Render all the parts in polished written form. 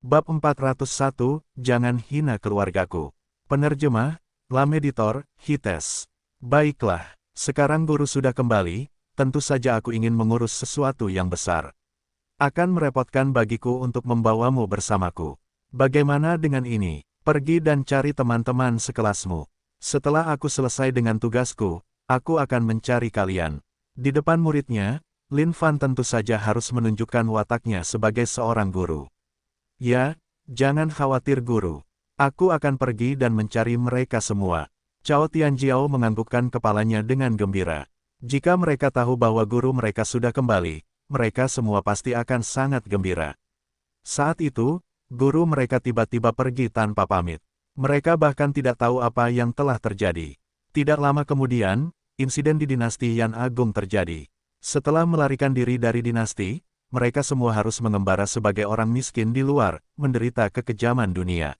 Bab 401, Jangan Hina Keluargaku. Penerjemah, Lameditor, Hites. Baiklah, sekarang guru sudah kembali, tentu saja aku ingin mengurus sesuatu yang besar. Akan merepotkan bagiku untuk membawamu bersamaku. Bagaimana dengan ini? Pergi dan cari teman-teman sekelasmu. Setelah aku selesai dengan tugasku, aku akan mencari kalian. Di depan muridnya, Lin Fan tentu saja harus menunjukkan wataknya sebagai seorang guru. Ya, jangan khawatir guru. Aku akan pergi dan mencari mereka semua. Cao Tianjiao menganggukkan kepalanya dengan gembira. Jika mereka tahu bahwa guru mereka sudah kembali, mereka semua pasti akan sangat gembira. Saat itu, guru mereka tiba-tiba pergi tanpa pamit. Mereka bahkan tidak tahu apa yang telah terjadi. Tidak lama kemudian, insiden di dinasti Yan Agung terjadi. Setelah melarikan diri dari dinasti, mereka semua harus mengembara sebagai orang miskin di luar, menderita kekejaman dunia.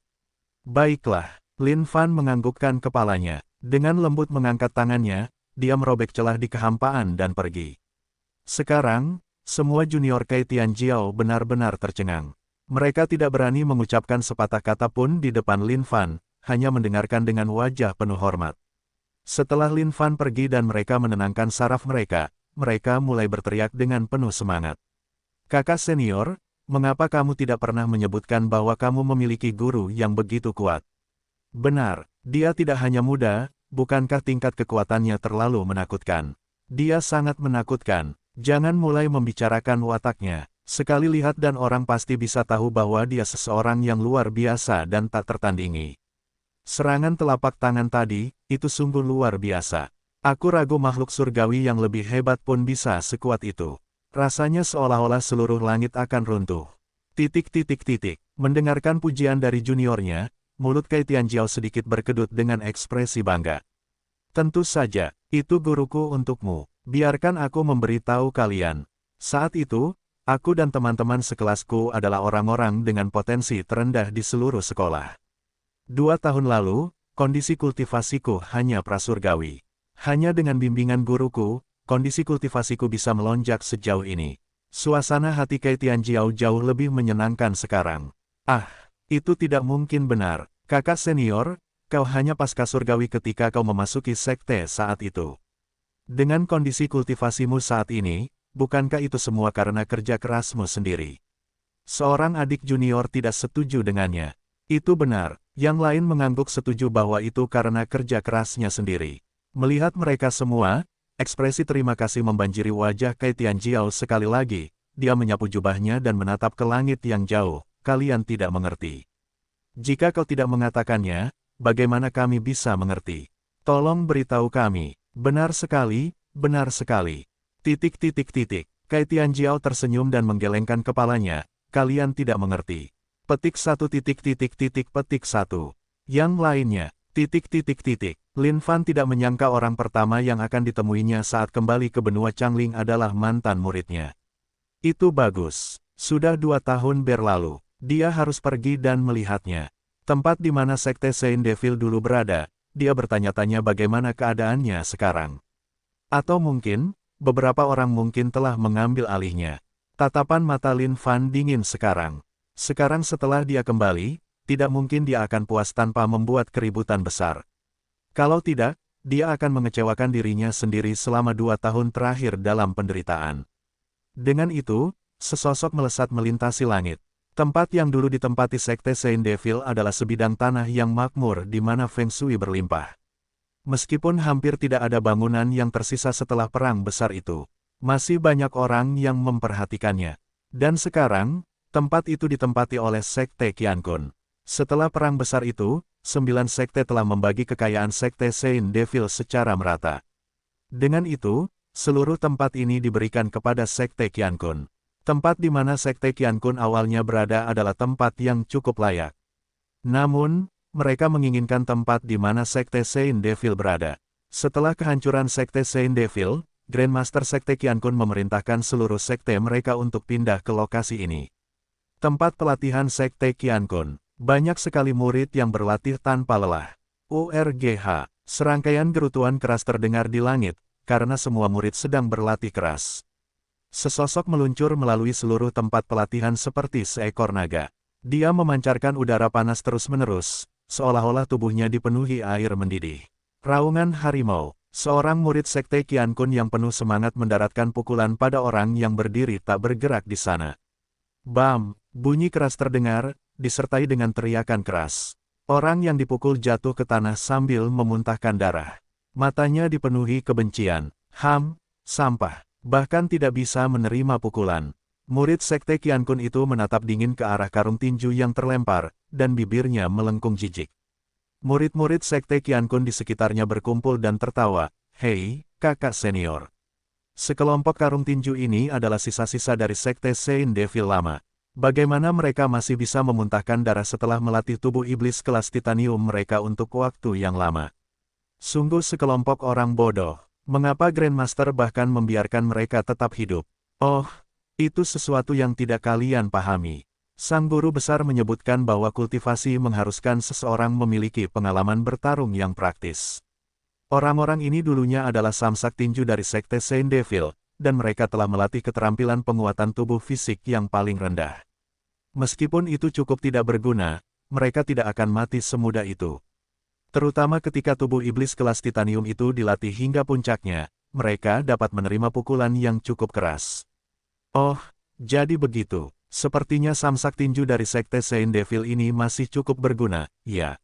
Baiklah, Lin Fan menganggukkan kepalanya. Dengan lembut mengangkat tangannya, dia merobek celah di kehampaan dan pergi. Sekarang, semua junior Kai Tianjiao benar-benar tercengang. Mereka tidak berani mengucapkan sepatah kata pun di depan Lin Fan, hanya mendengarkan dengan wajah penuh hormat. Setelah Lin Fan pergi dan mereka menenangkan saraf mereka mulai berteriak dengan penuh semangat. Kakak senior, mengapa kamu tidak pernah menyebutkan bahwa kamu memiliki guru yang begitu kuat? Benar, dia tidak hanya muda, bukankah tingkat kekuatannya terlalu menakutkan? Dia sangat menakutkan, jangan mulai membicarakan wataknya. Sekali lihat dan orang pasti bisa tahu bahwa dia seseorang yang luar biasa dan tak tertandingi. Serangan telapak tangan tadi, itu sungguh luar biasa. Aku ragu makhluk surgawi yang lebih hebat pun bisa sekuat itu. Rasanya seolah-olah seluruh langit akan runtuh. Mendengarkan pujian dari juniornya, mulut Kai Tianjiao sedikit berkedut dengan ekspresi bangga. Tentu saja, itu guruku untukmu. Biarkan aku memberitahu kalian. Saat itu, aku dan teman-teman sekelasku adalah orang-orang dengan potensi terendah di seluruh sekolah. 2 tahun lalu, kondisi kultivasiku hanya prasurgawi. Hanya dengan bimbingan guruku, kondisi kultivasiku bisa melonjak sejauh ini. Suasana hati Kai Tianjiao jauh lebih menyenangkan sekarang. Ah, itu tidak mungkin benar. Kakak senior, kau hanya pasca surgawi ketika kau memasuki sekte saat itu. Dengan kondisi kultivasimu saat ini, bukankah itu semua karena kerja kerasmu sendiri? Seorang adik junior tidak setuju dengannya. Itu benar, yang lain mengangguk setuju bahwa itu karena kerja kerasnya sendiri. Melihat mereka semua, ekspresi terima kasih membanjiri wajah Kai Tianjiao sekali lagi. Dia menyapu jubahnya dan menatap ke langit yang jauh. Kalian tidak mengerti. Jika kau tidak mengatakannya, bagaimana kami bisa mengerti? Tolong beritahu kami. Benar sekali, benar sekali. Kai Tianjiao tersenyum dan menggelengkan kepalanya. Kalian tidak mengerti. Petik 1. Petik 1. Yang lainnya. Lin Fan tidak menyangka orang pertama yang akan ditemuinya saat kembali ke benua Changling adalah mantan muridnya. Itu bagus. Sudah 2 tahun berlalu. Dia harus pergi dan melihatnya. Tempat di mana sekte Saint Devil dulu berada, dia bertanya-tanya bagaimana keadaannya sekarang. Atau mungkin, beberapa orang mungkin telah mengambil alihnya. Tatapan mata Lin Fan dingin sekarang. Sekarang setelah dia kembali, tidak mungkin dia akan puas tanpa membuat keributan besar. Kalau tidak, dia akan mengecewakan dirinya sendiri selama 2 tahun terakhir dalam penderitaan. Dengan itu, sesosok melesat melintasi langit. Tempat yang dulu ditempati sekte Saint Devil adalah sebidang tanah yang makmur di mana Feng Shui berlimpah. Meskipun hampir tidak ada bangunan yang tersisa setelah perang besar itu, masih banyak orang yang memperhatikannya. Dan sekarang, tempat itu ditempati oleh sekte Qiankun. Setelah perang besar itu, 9 sekte telah membagi kekayaan sekte Saint Devil secara merata. Dengan itu, seluruh tempat ini diberikan kepada sekte Qiankun. Tempat di mana sekte Qiankun awalnya berada adalah tempat yang cukup layak. Namun, mereka menginginkan tempat di mana sekte Saint Devil berada. Setelah kehancuran sekte Saint Devil, Grandmaster sekte Qiankun memerintahkan seluruh sekte mereka untuk pindah ke lokasi ini. Tempat pelatihan sekte Qiankun. Banyak sekali murid yang berlatih tanpa lelah. URGH, serangkaian gerutuan keras terdengar di langit, karena semua murid sedang berlatih keras. Sesosok meluncur melalui seluruh tempat pelatihan seperti seekor naga. Dia memancarkan udara panas terus-menerus, seolah-olah tubuhnya dipenuhi air mendidih. Raungan harimau. Seorang murid sekte Qian Kun yang penuh semangat mendaratkan pukulan pada orang yang berdiri tak bergerak di sana. Bam! Bunyi keras terdengar, disertai dengan teriakan keras. Orang yang dipukul jatuh ke tanah sambil memuntahkan darah. Matanya dipenuhi kebencian. Sampah. Bahkan tidak bisa menerima pukulan. Murid sekte Qian Kun itu menatap dingin ke arah karung tinju yang terlempar, dan bibirnya melengkung jijik. Murid-murid sekte Qian Kun di sekitarnya berkumpul dan tertawa. Hei, kakak senior. Sekelompok karung tinju ini adalah sisa-sisa dari sekte Saint Devil lama. Bagaimana mereka masih bisa memuntahkan darah setelah melatih tubuh iblis kelas titanium mereka untuk waktu yang lama? Sungguh sekelompok orang bodoh. Mengapa Grandmaster bahkan membiarkan mereka tetap hidup? Oh, itu sesuatu yang tidak kalian pahami. Sang guru besar menyebutkan bahwa kultivasi mengharuskan seseorang memiliki pengalaman bertarung yang praktis. Orang-orang ini dulunya adalah samsak tinju dari sekte Saint Devil, dan mereka telah melatih keterampilan penguatan tubuh fisik yang paling rendah. Meskipun itu cukup tidak berguna, mereka tidak akan mati semudah itu. Terutama ketika tubuh iblis kelas titanium itu dilatih hingga puncaknya, mereka dapat menerima pukulan yang cukup keras. Oh, jadi begitu. Sepertinya samsak tinju dari sekte Saint Devil ini masih cukup berguna, ya.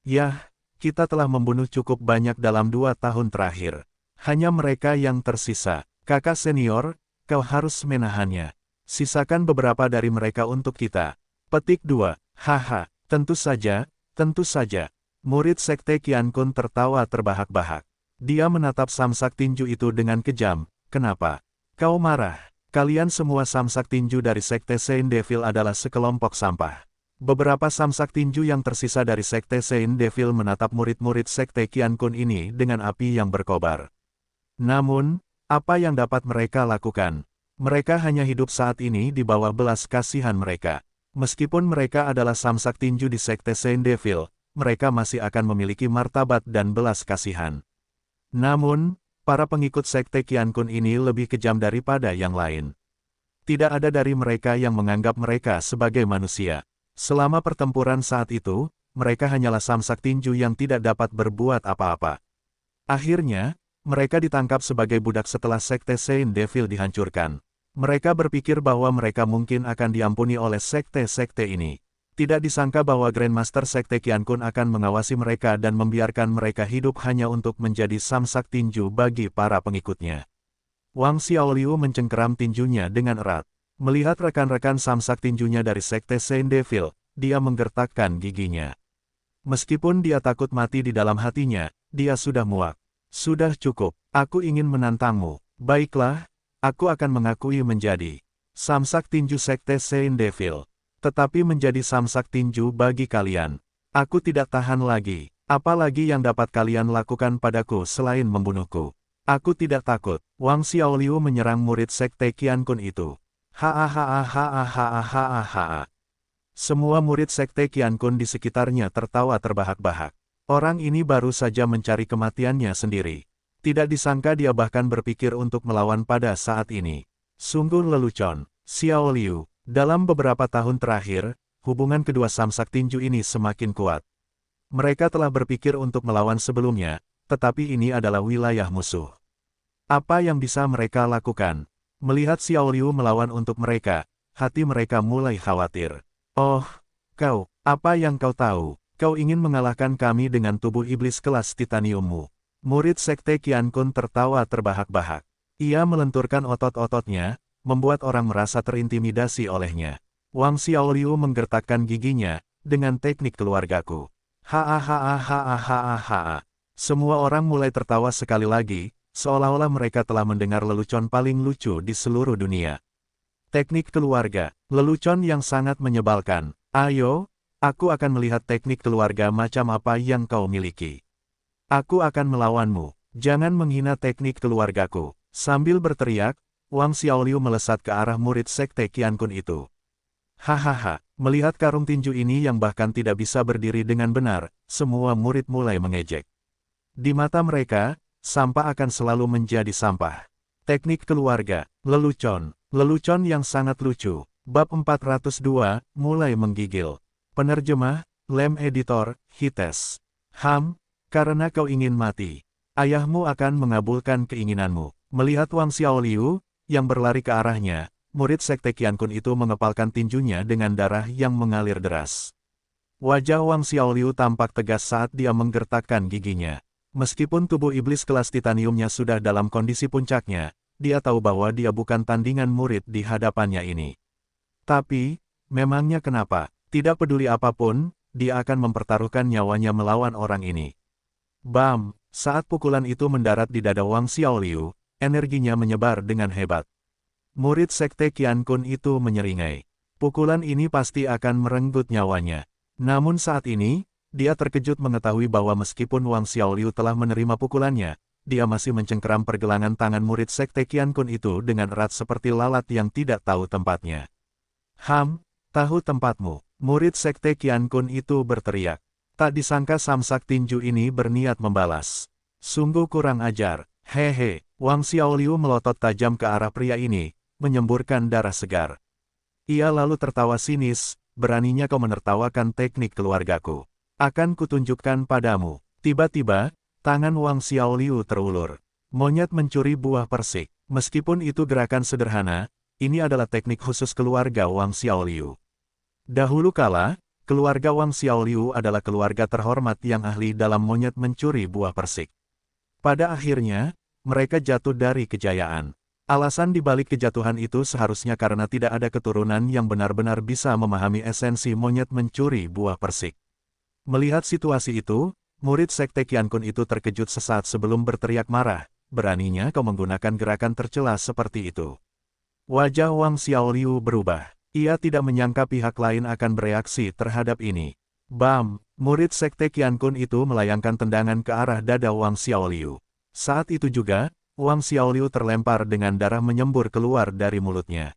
Yah, kita telah membunuh cukup banyak dalam 2 tahun terakhir. Hanya mereka yang tersisa. Kakak senior, kau harus menahannya. Sisakan beberapa dari mereka untuk kita. Petik 2. Haha, tentu saja, tentu saja. Murid sekte Qian Kun tertawa terbahak-bahak. Dia menatap samsak tinju itu dengan kejam. Kenapa? Kau marah? Kalian semua samsak tinju dari sekte Saint Devil adalah sekelompok sampah. Beberapa samsak tinju yang tersisa dari sekte Saint Devil menatap murid-murid sekte Qian Kun ini dengan api yang berkobar. Namun, apa yang dapat mereka lakukan? Mereka hanya hidup saat ini di bawah belas kasihan mereka. Meskipun mereka adalah samsak tinju di sekte Saint Devil, mereka masih akan memiliki martabat dan belas kasihan. Namun, para pengikut sekte Qian Kun ini lebih kejam daripada yang lain. Tidak ada dari mereka yang menganggap mereka sebagai manusia. Selama pertempuran saat itu, mereka hanyalah samsak tinju yang tidak dapat berbuat apa-apa. Akhirnya, mereka ditangkap sebagai budak setelah sekte Saint Devil dihancurkan. Mereka berpikir bahwa mereka mungkin akan diampuni oleh sekte-sekte ini. Tidak disangka bahwa Grandmaster sekte Qian Kun akan mengawasi mereka dan membiarkan mereka hidup hanya untuk menjadi samsak tinju bagi para pengikutnya. Wang Xiaoliu mencengkeram tinjunya dengan erat. Melihat rekan-rekan samsak tinjunya dari sekte Saint Devil, dia menggertakkan giginya. Meskipun dia takut mati di dalam hatinya, dia sudah muak. Sudah cukup, aku ingin menantangmu. Baiklah, aku akan mengakui menjadi samsak tinju sekte Saint Devil. Tetapi menjadi samsak tinju bagi kalian. Aku tidak tahan lagi. Apalagi yang dapat kalian lakukan padaku selain membunuhku. Aku tidak takut. Wang Xiaoliu menyerang murid sekte Qian Kun itu. Hahaha. Semua murid sekte Qian Kun di sekitarnya tertawa terbahak-bahak. Orang ini baru saja mencari kematiannya sendiri. Tidak disangka dia bahkan berpikir untuk melawan pada saat ini. Sungguh lelucon. Xiaoliu. Dalam beberapa tahun terakhir, hubungan kedua samsak tinju ini semakin kuat. Mereka telah berpikir untuk melawan sebelumnya, tetapi ini adalah wilayah musuh. Apa yang bisa mereka lakukan? Melihat Xiaoliu melawan untuk mereka, hati mereka mulai khawatir. Oh, kau, apa yang kau tahu? Kau ingin mengalahkan kami dengan tubuh iblis kelas titaniummu. Murid sekte Qian Kun tertawa terbahak-bahak. Ia melenturkan otot-ototnya, membuat orang merasa terintimidasi olehnya. Wang Xiaoliu menggertakkan giginya, dengan teknik keluargaku. Hahaha. Semua orang mulai tertawa sekali lagi, seolah-olah mereka telah mendengar lelucon paling lucu di seluruh dunia. Teknik keluarga, lelucon yang sangat menyebalkan. Ayo, aku akan melihat teknik keluarga macam apa yang kau miliki. Aku akan melawanmu, jangan menghina teknik keluargaku. Sambil berteriak, Wang Xiaoliu melesat ke arah murid sekte Qian Kun itu. Hahaha, melihat karung tinju ini yang bahkan tidak bisa berdiri dengan benar, semua murid mulai mengejek. Di mata mereka, sampah akan selalu menjadi sampah. Teknik keluarga, lelucon yang sangat lucu. Bab 402, mulai menggigil. Penerjemah, Lem Editor, Hites. Karena kau ingin mati. Ayahmu akan mengabulkan keinginanmu. Melihat Wang Xiaoliu, yang berlari ke arahnya, murid Sekte Qiankun itu mengepalkan tinjunya dengan darah yang mengalir deras. Wajah Wang Xiaoliu tampak tegas saat dia menggertakkan giginya. Meskipun tubuh iblis kelas titaniumnya sudah dalam kondisi puncaknya, dia tahu bahwa dia bukan tandingan murid di hadapannya ini. Tapi, memangnya kenapa? Tidak peduli apapun, dia akan mempertaruhkan nyawanya melawan orang ini. Bam! Saat pukulan itu mendarat di dada Wang Xiaoliu, energinya menyebar dengan hebat. Murid Sekte Qiankun itu menyeringai. Pukulan ini pasti akan merenggut nyawanya. Namun saat ini, dia terkejut mengetahui bahwa meskipun Wang Xiaoliu telah menerima pukulannya, dia masih mencengkeram pergelangan tangan murid Sekte Qiankun itu dengan erat seperti lalat yang tidak tahu tempatnya. Tahu tempatmu. Murid Sekte Qiankun itu berteriak. Tak disangka samsak tinju ini berniat membalas. Sungguh kurang ajar. Hehe. Wang Xiaoliu melotot tajam ke arah pria ini, menyemburkan darah segar. Ia lalu tertawa sinis, beraninya kau menertawakan teknik keluargaku. Akan kutunjukkan padamu. Tiba-tiba, tangan Wang Xiaoliu terulur. Monyet mencuri buah persik. Meskipun itu gerakan sederhana, ini adalah teknik khusus keluarga Wang Xiaoliu. Dahulu kala, keluarga Wang Xiaoliu adalah keluarga terhormat yang ahli dalam monyet mencuri buah persik. Pada akhirnya, mereka jatuh dari kejayaan. Alasan dibalik kejatuhan itu seharusnya karena tidak ada keturunan yang benar-benar bisa memahami esensi monyet mencuri buah persik. Melihat situasi itu, murid Sekte Qiankun itu terkejut sesaat sebelum berteriak marah, beraninya kau menggunakan gerakan tercela seperti itu. Wajah Wang Xiaoliu berubah. Ia tidak menyangka pihak lain akan bereaksi terhadap ini. Bam! Murid Sekte Qiankun itu melayangkan tendangan ke arah dada Wang Xiaoliu. Saat itu juga, Wang Xiaoliu terlempar dengan darah menyembur keluar dari mulutnya.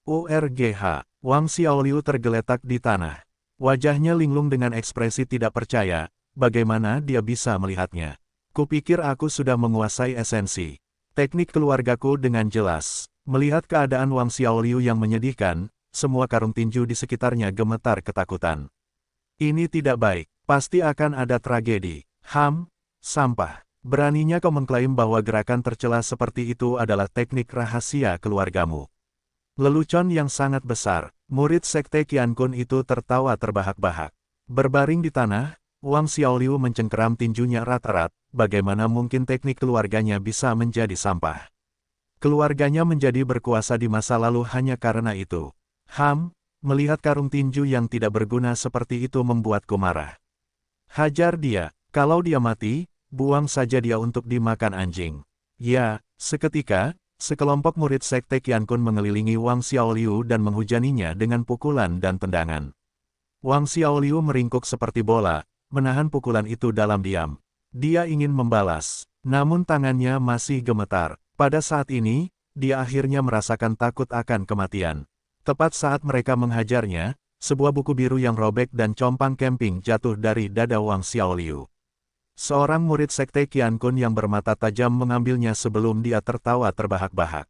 URGH! Wang Xiaoliu tergeletak di tanah. Wajahnya linglung dengan ekspresi tidak percaya, bagaimana dia bisa melihatnya. Kupikir aku sudah menguasai esensi teknik keluargaku dengan jelas. Melihat keadaan Wang Xiaoliu yang menyedihkan, semua karung tinju di sekitarnya gemetar ketakutan. Ini tidak baik, pasti akan ada tragedi. Sampah. Beraninya kau mengklaim bahwa gerakan tercela seperti itu adalah teknik rahasia keluargamu. Lelucon yang sangat besar, murid Sekte Qiankun itu tertawa terbahak-bahak. Berbaring di tanah, Wang Xiaoliu mencengkeram tinjunya erat-erat, bagaimana mungkin teknik keluarganya bisa menjadi sampah. Keluarganya menjadi berkuasa di masa lalu hanya karena itu. Melihat karung tinju yang tidak berguna seperti itu membuatku marah. Hajar dia, kalau dia mati, buang saja dia untuk dimakan anjing. Ya, seketika, sekelompok murid Sekte Qiankun mengelilingi Wang Xiaoliu dan menghujaninya dengan pukulan dan tendangan. Wang Xiaoliu meringkuk seperti bola, menahan pukulan itu dalam diam. Dia ingin membalas, namun tangannya masih gemetar. Pada saat ini, dia akhirnya merasakan takut akan kematian. Tepat saat mereka menghajarnya, sebuah buku biru yang robek dan compang camping jatuh dari dada Wang Xiaoliu. Seorang murid Sekte Qiankun yang bermata tajam mengambilnya sebelum dia tertawa terbahak-bahak.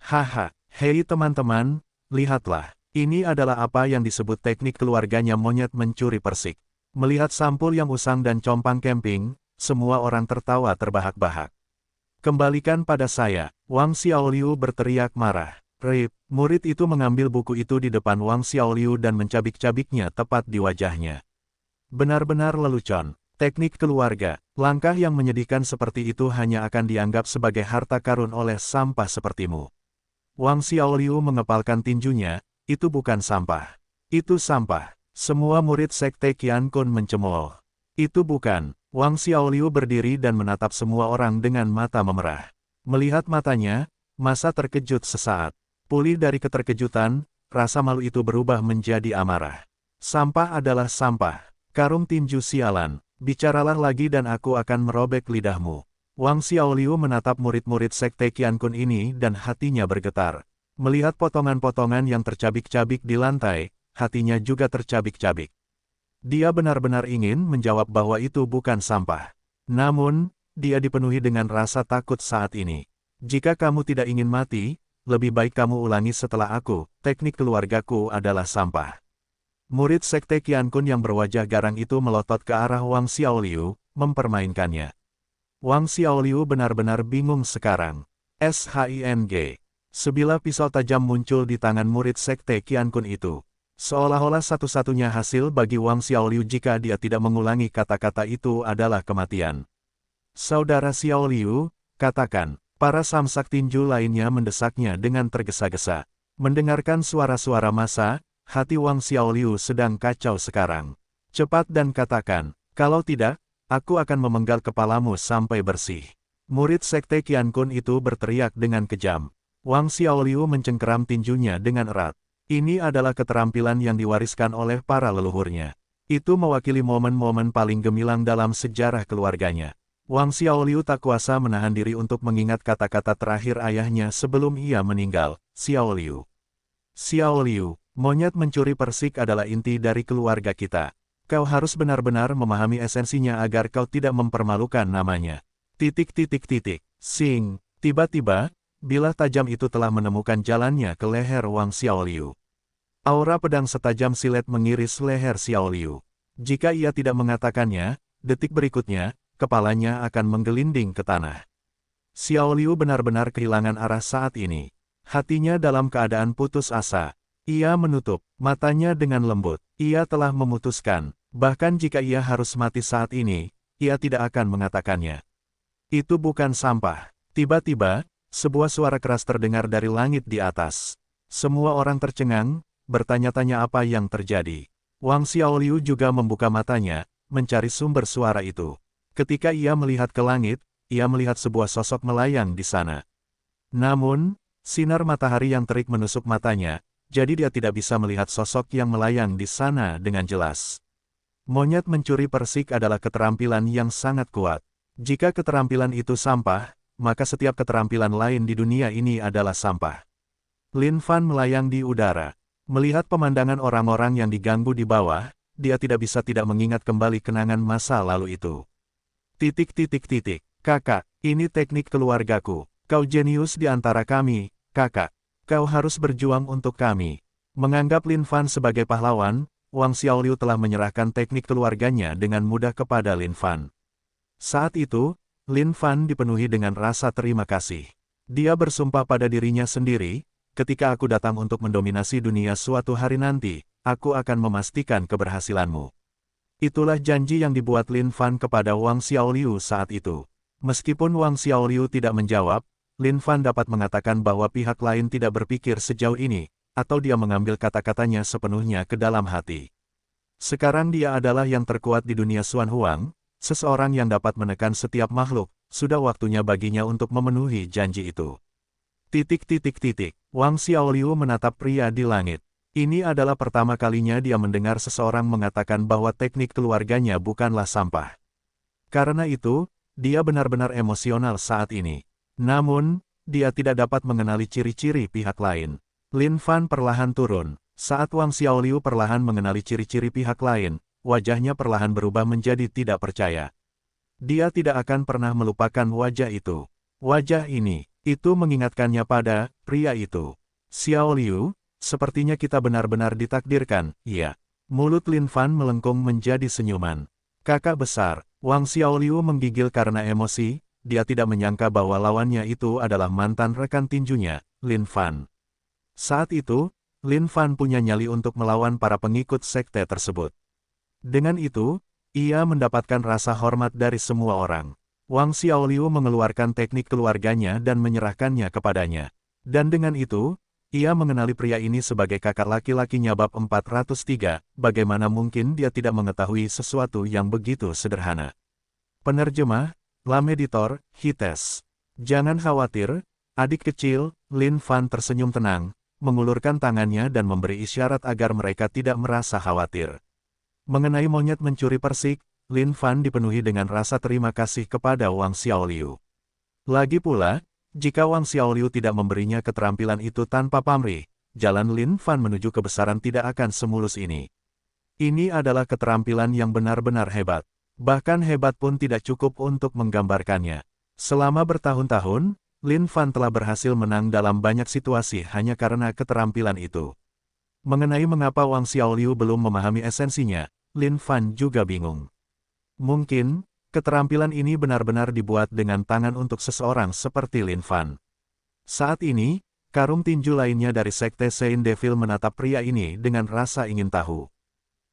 Haha, hei teman-teman, lihatlah, ini adalah apa yang disebut teknik keluarganya monyet mencuri persik. Melihat sampul yang usang dan compang camping, semua orang tertawa terbahak-bahak. Kembalikan pada saya, Wang Xiaoliu berteriak marah. Rip, murid itu mengambil buku itu di depan Wang Xiaoliu dan mencabik-cabiknya tepat di wajahnya. Benar-benar lelucon. Teknik keluarga, langkah yang menyedihkan seperti itu hanya akan dianggap sebagai harta karun oleh sampah sepertimu. Wang Xiaoliu mengepalkan tinjunya, itu bukan sampah. Itu sampah. Semua murid Sekte Qiankun mencemooh. Itu bukan. Wang Xiaoliu berdiri dan menatap semua orang dengan mata memerah. Melihat matanya, masa terkejut sesaat. Pulih dari keterkejutan, rasa malu itu berubah menjadi amarah. Sampah adalah sampah. Karung tinju sialan. Bicaralah lagi dan aku akan merobek lidahmu. Wang Xiaoliu menatap murid-murid Sekte Qiankun ini dan hatinya bergetar. Melihat potongan-potongan yang tercabik-cabik di lantai, hatinya juga tercabik-cabik. Dia benar-benar ingin menjawab bahwa itu bukan sampah. Namun, dia dipenuhi dengan rasa takut saat ini. Jika kamu tidak ingin mati, lebih baik kamu ulangi setelah aku, teknik keluargaku adalah sampah. Murid Sekte Qiankun yang berwajah garang itu melotot ke arah Wang Xiaoliu, mempermainkannya. Wang Xiaoliu benar-benar bingung sekarang. SHING. Sebilah pisau tajam muncul di tangan murid Sekte Qiankun itu. Seolah-olah satu-satunya hasil bagi Wang Xiaoliu jika dia tidak mengulangi kata-kata itu adalah kematian. Saudara Xiaoliu, katakan, para samsak tinju lainnya mendesaknya dengan tergesa-gesa. Mendengarkan suara-suara massa, hati Wang Xiaoliu sedang kacau sekarang. Cepat dan katakan, kalau tidak, aku akan memenggal kepalamu sampai bersih. Murid Sekte Qiankun itu berteriak dengan kejam. Wang Xiaoliu mencengkeram tinjunya dengan erat. Ini adalah keterampilan yang diwariskan oleh para leluhurnya. Itu mewakili momen-momen paling gemilang dalam sejarah keluarganya. Wang Xiaoliu tak kuasa menahan diri untuk mengingat kata-kata terakhir ayahnya sebelum ia meninggal. Xiaoliu. Xiaoliu, monyet mencuri persik adalah inti dari keluarga kita. Kau harus benar-benar memahami esensinya agar kau tidak mempermalukan namanya. Sing, tiba-tiba, bilah tajam itu telah menemukan jalannya ke leher Wang Xiaoliu. Aura pedang setajam silet mengiris leher Xiaoliu. Jika ia tidak mengatakannya, detik berikutnya, kepalanya akan menggelinding ke tanah. Xiaoliu benar-benar kehilangan arah saat ini. Hatinya dalam keadaan putus asa. Ia menutup matanya dengan lembut. Ia telah memutuskan, bahkan jika ia harus mati saat ini, ia tidak akan mengatakannya. Itu bukan sampah. Tiba-tiba, sebuah suara keras terdengar dari langit di atas. Semua orang tercengang, bertanya-tanya apa yang terjadi. Wang Xiaoliu juga membuka matanya, mencari sumber suara itu. Ketika ia melihat ke langit, ia melihat sebuah sosok melayang di sana. Namun, sinar matahari yang terik menusuk matanya, jadi dia tidak bisa melihat sosok yang melayang di sana dengan jelas. Monyet mencuri persik adalah keterampilan yang sangat kuat. Jika keterampilan itu sampah, maka setiap keterampilan lain di dunia ini adalah sampah. Lin Fan melayang di udara. Melihat pemandangan orang-orang yang diganggu di bawah, dia tidak bisa tidak mengingat kembali kenangan masa lalu itu. Kakak, ini teknik keluargaku. Kau jenius di antara kami, kakak. Kau harus berjuang untuk kami. Menganggap Lin Fan sebagai pahlawan, Wang Xiaoliu telah menyerahkan teknik keluarganya dengan mudah kepada Lin Fan. Saat itu, Lin Fan dipenuhi dengan rasa terima kasih. Dia bersumpah pada dirinya sendiri, ketika aku datang untuk mendominasi dunia suatu hari nanti, aku akan memastikan keberhasilanmu. Itulah janji yang dibuat Lin Fan kepada Wang Xiaoliu saat itu. Meskipun Wang Xiaoliu tidak menjawab, Lin Fan dapat mengatakan bahwa pihak lain tidak berpikir sejauh ini, atau dia mengambil kata-katanya sepenuhnya ke dalam hati. Sekarang dia adalah yang terkuat di dunia Xuan Huang, seseorang yang dapat menekan setiap makhluk, sudah waktunya baginya untuk memenuhi janji itu. Wang Xiaoliu menatap pria di langit. Ini adalah pertama kalinya dia mendengar seseorang mengatakan bahwa teknik keluarganya bukanlah sampah. Karena itu, dia benar-benar emosional saat ini. Namun, dia tidak dapat mengenali ciri-ciri pihak lain. Lin Fan perlahan turun. Saat Wang Xiaoliu perlahan mengenali ciri-ciri pihak lain, wajahnya perlahan berubah menjadi tidak percaya. Dia tidak akan pernah melupakan wajah itu. Wajah ini. Itu mengingatkannya pada pria itu. Xiaoliu, sepertinya kita benar-benar ditakdirkan, iya. Mulut Lin Fan melengkung menjadi senyuman. Kakak besar, Wang Xiaoliu menggigil karena emosi, dia tidak menyangka bahwa lawannya itu adalah mantan rekan tinjunya, Lin Fan. Saat itu, Lin Fan punya nyali untuk melawan para pengikut sekte tersebut. Dengan itu, ia mendapatkan rasa hormat dari semua orang. Wang Xiaoliu mengeluarkan teknik keluarganya dan menyerahkannya kepadanya. Dan dengan itu, ia mengenali pria ini sebagai kakak laki-lakinya bab 403, bagaimana mungkin dia tidak mengetahui sesuatu yang begitu sederhana. Penerjemah, Lam Editor, Hites. Jangan khawatir, adik kecil, Lin Fan tersenyum tenang, mengulurkan tangannya dan memberi isyarat agar mereka tidak merasa khawatir. Mengenai monyet mencuri persik, Lin Fan dipenuhi dengan rasa terima kasih kepada Wang Xiaoliu. Lagi pula, jika Wang Xiaoliu tidak memberinya keterampilan itu tanpa pamrih, jalan Lin Fan menuju kebesaran tidak akan semulus ini. Ini adalah keterampilan yang benar-benar hebat. Bahkan hebat pun tidak cukup untuk menggambarkannya. Selama bertahun-tahun, Lin Fan telah berhasil menang dalam banyak situasi hanya karena keterampilan itu. Mengenai mengapa Wang Xiaoliu belum memahami esensinya, Lin Fan juga bingung. Mungkin, keterampilan ini benar-benar dibuat dengan tangan untuk seseorang seperti Lin Fan. Saat ini, karung tinju lainnya dari Sekte Saint Devil menatap pria ini dengan rasa ingin tahu.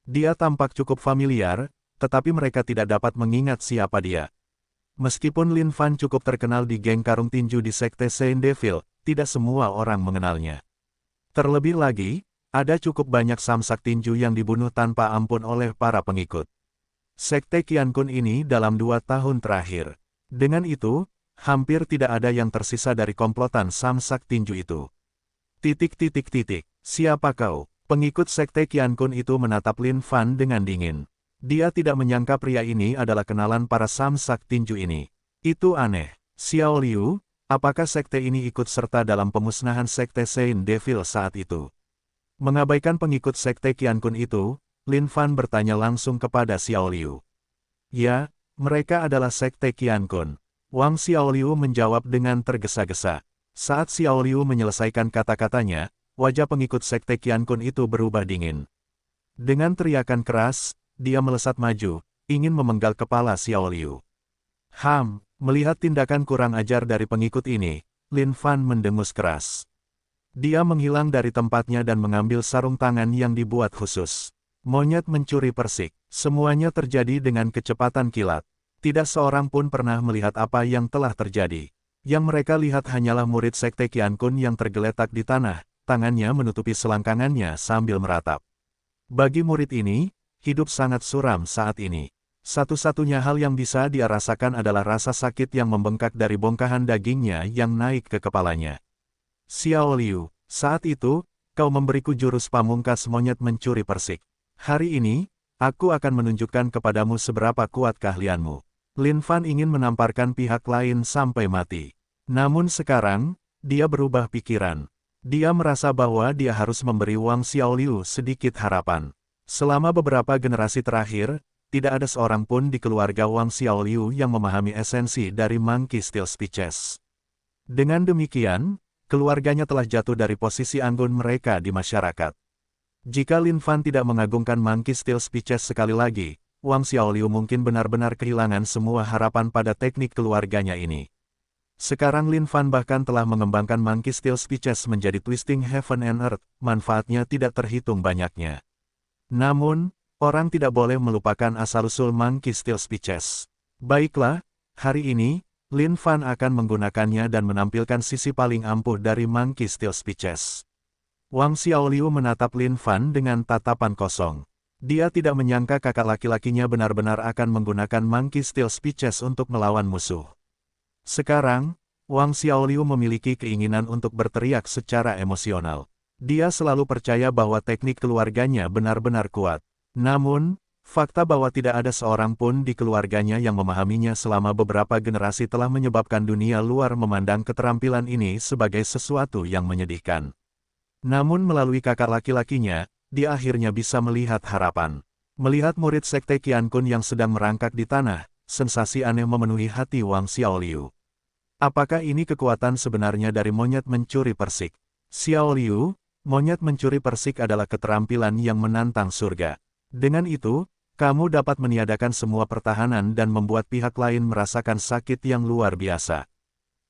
Dia tampak cukup familiar, tetapi mereka tidak dapat mengingat siapa dia. Meskipun Lin Fan cukup terkenal di geng karung tinju di Sekte Saint Devil, tidak semua orang mengenalnya. Terlebih lagi, ada cukup banyak samsak tinju yang dibunuh tanpa ampun oleh para pengikut Sekte Qian Kun ini dalam 2 tahun terakhir. Dengan itu, hampir tidak ada yang tersisa dari komplotan samsak tinju itu. Siapa kau? Pengikut Sekte Qian Kun itu menatap Lin Fan dengan dingin. Dia tidak menyangka pria ini adalah kenalan para samsak tinju ini. Itu aneh. Xiaoliu, apakah sekte ini ikut serta dalam pemusnahan Sekte Saint Devil saat itu? Mengabaikan pengikut Sekte Qian Kun itu, Lin Fan bertanya langsung kepada Xiaoliu. Ya, mereka adalah Sekte Qian Kun. Wang Xiaoliu menjawab dengan tergesa-gesa. Saat Xiaoliu menyelesaikan kata-katanya, wajah pengikut Sekte Qian Kun itu berubah dingin. Dengan teriakan keras, dia melesat maju, ingin memenggal kepala Xiaoliu. Melihat tindakan kurang ajar dari pengikut ini, Lin Fan mendengus keras. Dia menghilang dari tempatnya dan mengambil sarung tangan yang dibuat khusus. Monyet mencuri persik. Semuanya terjadi dengan kecepatan kilat. Tidak seorang pun pernah melihat apa yang telah terjadi. Yang mereka lihat hanyalah murid Sekte Qian Kun yang tergeletak di tanah, tangannya menutupi selangkangannya sambil meratap. Bagi murid ini, hidup sangat suram saat ini. Satu-satunya hal yang bisa dia rasakan adalah rasa sakit yang membengkak dari bongkahan dagingnya yang naik ke kepalanya. Xiaoliu, saat itu, kau memberiku jurus pamungkas monyet mencuri persik. Hari ini, aku akan menunjukkan kepadamu seberapa kuat keahlianmu. Lin Fan ingin menamparkan pihak lain sampai mati. Namun sekarang, dia berubah pikiran. Dia merasa bahwa dia harus memberi Wang Xiaoliu sedikit harapan. Selama beberapa generasi terakhir, tidak ada seorang pun di keluarga Wang Xiaoliu yang memahami esensi dari Monkey Steel Speeches. Dengan demikian, keluarganya telah jatuh dari posisi anggun mereka di masyarakat. Jika Lin Fan tidak mengagungkan Monkey Steel Speeches sekali lagi, Wang Xiaoliu mungkin benar-benar kehilangan semua harapan pada teknik keluarganya ini. Sekarang Lin Fan bahkan telah mengembangkan Monkey Steel Speeches menjadi Twisting Heaven and Earth, manfaatnya tidak terhitung banyaknya. Namun, orang tidak boleh melupakan asal-usul Monkey Steel Speeches. Baiklah, hari ini, Lin Fan akan menggunakannya dan menampilkan sisi paling ampuh dari Monkey Steel Speeches. Wang Xiaoliu menatap Lin Fan dengan tatapan kosong. Dia tidak menyangka kakak laki-lakinya benar-benar akan menggunakan Monkey Steel Speeches untuk melawan musuh. Sekarang, Wang Xiaoliu memiliki keinginan untuk berteriak secara emosional. Dia selalu percaya bahwa teknik keluarganya benar-benar kuat. Namun, fakta bahwa tidak ada seorang pun di keluarganya yang memahaminya selama beberapa generasi telah menyebabkan dunia luar memandang keterampilan ini sebagai sesuatu yang menyedihkan. Namun melalui kakak laki-lakinya, dia akhirnya bisa melihat harapan. Melihat murid Sekte Qian Kun yang sedang merangkak di tanah, sensasi aneh memenuhi hati Wang Xiaoliu. Apakah ini kekuatan sebenarnya dari monyet mencuri persik? Xiaoliu, monyet mencuri persik adalah keterampilan yang menantang surga. Dengan itu, kamu dapat meniadakan semua pertahanan dan membuat pihak lain merasakan sakit yang luar biasa.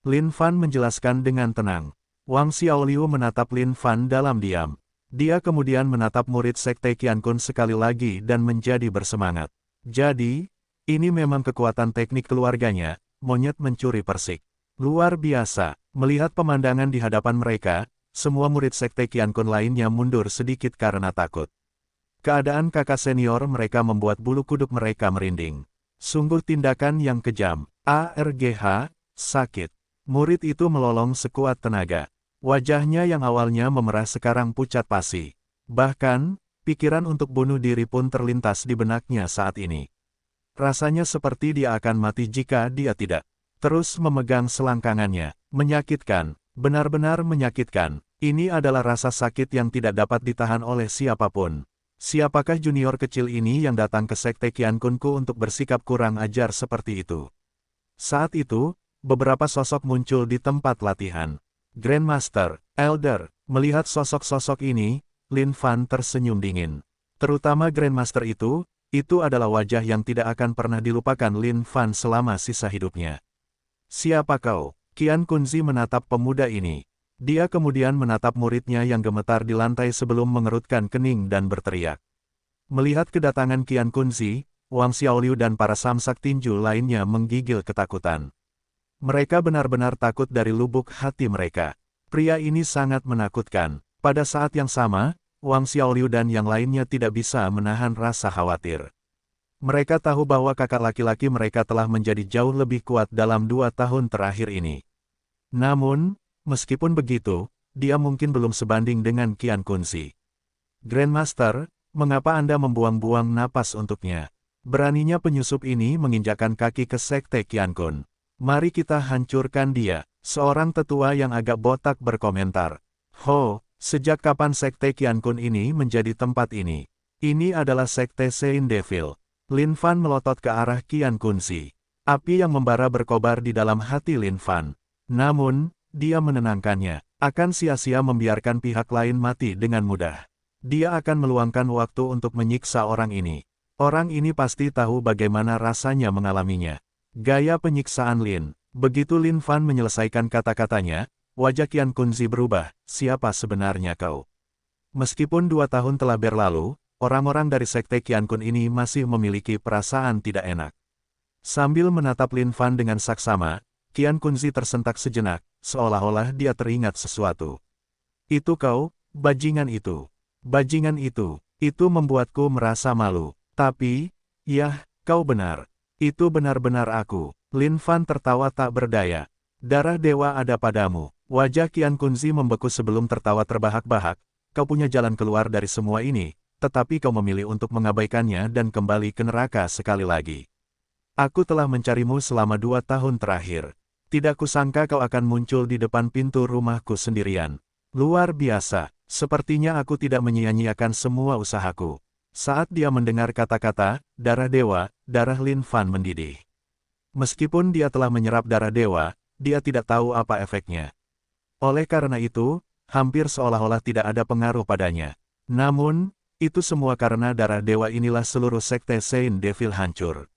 Lin Fan menjelaskan dengan tenang. Wang Xiaoliu menatap Lin Fan dalam diam. Dia kemudian menatap murid Sekte Qian Kun sekali lagi dan menjadi bersemangat. Jadi, ini memang kekuatan teknik keluarganya, monyet mencuri persik. Luar biasa, melihat pemandangan di hadapan mereka, semua murid Sekte Qian Kun lainnya mundur sedikit karena takut. Keadaan kakak senior mereka membuat bulu kuduk mereka merinding. Sungguh tindakan yang kejam. ARGH, sakit. Murid itu melolong sekuat tenaga. Wajahnya yang awalnya memerah sekarang pucat pasi. Bahkan, pikiran untuk bunuh diri pun terlintas di benaknya saat ini. Rasanya seperti dia akan mati jika dia tidak terus memegang selangkangannya. Menyakitkan, benar-benar menyakitkan. Ini adalah rasa sakit yang tidak dapat ditahan oleh siapapun. Siapakah junior kecil ini yang datang ke Sekte Qian Kunku untuk bersikap kurang ajar seperti itu? Saat itu, beberapa sosok muncul di tempat latihan. Grandmaster, Elder, melihat sosok-sosok ini, Lin Fan tersenyum dingin. Terutama Grandmaster itu adalah wajah yang tidak akan pernah dilupakan Lin Fan selama sisa hidupnya. Siapa kau? Qian Kunzi menatap pemuda ini. Dia kemudian menatap muridnya yang gemetar di lantai sebelum mengerutkan kening dan berteriak. Melihat kedatangan Qian Kunzi, Wang Xiaoliu dan para samsak tinju lainnya menggigil ketakutan. Mereka benar-benar takut dari lubuk hati mereka. Pria ini sangat menakutkan. Pada saat yang sama, Wang Xiaoliu dan yang lainnya tidak bisa menahan rasa khawatir. Mereka tahu bahwa kakak laki-laki mereka telah menjadi jauh lebih kuat dalam 2 tahun terakhir ini. Namun, meskipun begitu, dia mungkin belum sebanding dengan Qian Kunzi. Grandmaster, mengapa Anda membuang-buang napas untuknya? Beraninya penyusup ini menginjakkan kaki ke sekte Qian Kun. Mari kita hancurkan dia, seorang tetua yang agak botak berkomentar. Ho, sejak kapan sekte Qian Kun ini menjadi tempat ini? Ini adalah sekte Saint Devil. Lin Fan melotot ke arah Qian Kunzi. Api yang membara berkobar di dalam hati Lin Fan. Namun, dia menenangkannya, akan sia-sia membiarkan pihak lain mati dengan mudah. Dia akan meluangkan waktu untuk menyiksa orang ini. Orang ini pasti tahu bagaimana rasanya mengalaminya. Gaya penyiksaan Lin. Begitu Lin Fan menyelesaikan kata-katanya, wajah Qian Kunzi berubah. Siapa sebenarnya kau? Meskipun 2 tahun telah berlalu, orang-orang dari sekte Qian Kun ini masih memiliki perasaan tidak enak. Sambil menatap Lin Fan dengan saksama, Qian Kunzi tersentak sejenak, seolah-olah dia teringat sesuatu. Itu kau, bajingan itu. Bajingan itu membuatku merasa malu. Tapi, yah, kau benar. Itu benar-benar aku. Lin Fan tertawa tak berdaya. Darah dewa ada padamu. Wajah Qian Kunzi membeku sebelum tertawa terbahak-bahak. Kau punya jalan keluar dari semua ini, tetapi kau memilih untuk mengabaikannya dan kembali ke neraka sekali lagi. Aku telah mencarimu selama 2 tahun terakhir. Tidak kusangka kau akan muncul di depan pintu rumahku sendirian. Luar biasa, sepertinya aku tidak menyia-nyiakan semua usahaku. Saat dia mendengar kata-kata, darah dewa, darah Lin Fan mendidih. Meskipun dia telah menyerap darah dewa, dia tidak tahu apa efeknya. Oleh karena itu, hampir seolah-olah tidak ada pengaruh padanya. Namun, itu semua karena darah dewa inilah seluruh sekte Saint Devil hancur.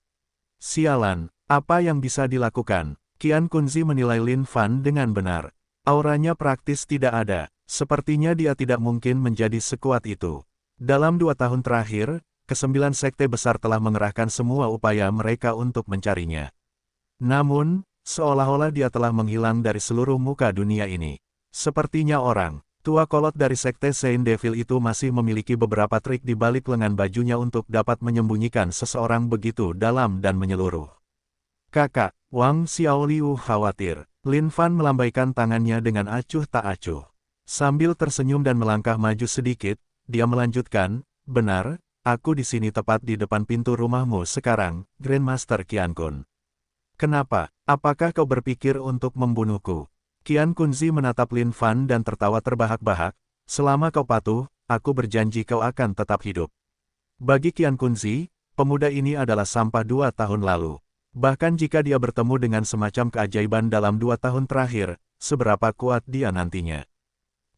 Sialan, apa yang bisa dilakukan? Qian Kunzi menilai Lin Fan dengan benar. Auranya praktis tidak ada, sepertinya dia tidak mungkin menjadi sekuat itu. Dalam 2 tahun terakhir, ke-9 sekte besar telah mengerahkan semua upaya mereka untuk mencarinya. Namun, seolah-olah dia telah menghilang dari seluruh muka dunia ini. Sepertinya orang tua kolot dari sekte Saint Devil itu masih memiliki beberapa trik di balik lengan bajunya untuk dapat menyembunyikan seseorang begitu dalam dan menyeluruh. Kakak, Wang Xiaoliu khawatir. Lin Fan melambaikan tangannya dengan acuh tak acuh. Sambil tersenyum dan melangkah maju sedikit, dia melanjutkan, benar, aku di sini tepat di depan pintu rumahmu sekarang, Grandmaster Qian Kun. Kenapa? Apakah kau berpikir untuk membunuhku? Qian Kunzi menatap Lin Fan dan tertawa terbahak-bahak, selama kau patuh, aku berjanji kau akan tetap hidup. Bagi Qian Kunzi, pemuda ini adalah sampah 2 tahun lalu. Bahkan jika dia bertemu dengan semacam keajaiban dalam 2 tahun terakhir, seberapa kuat dia nantinya.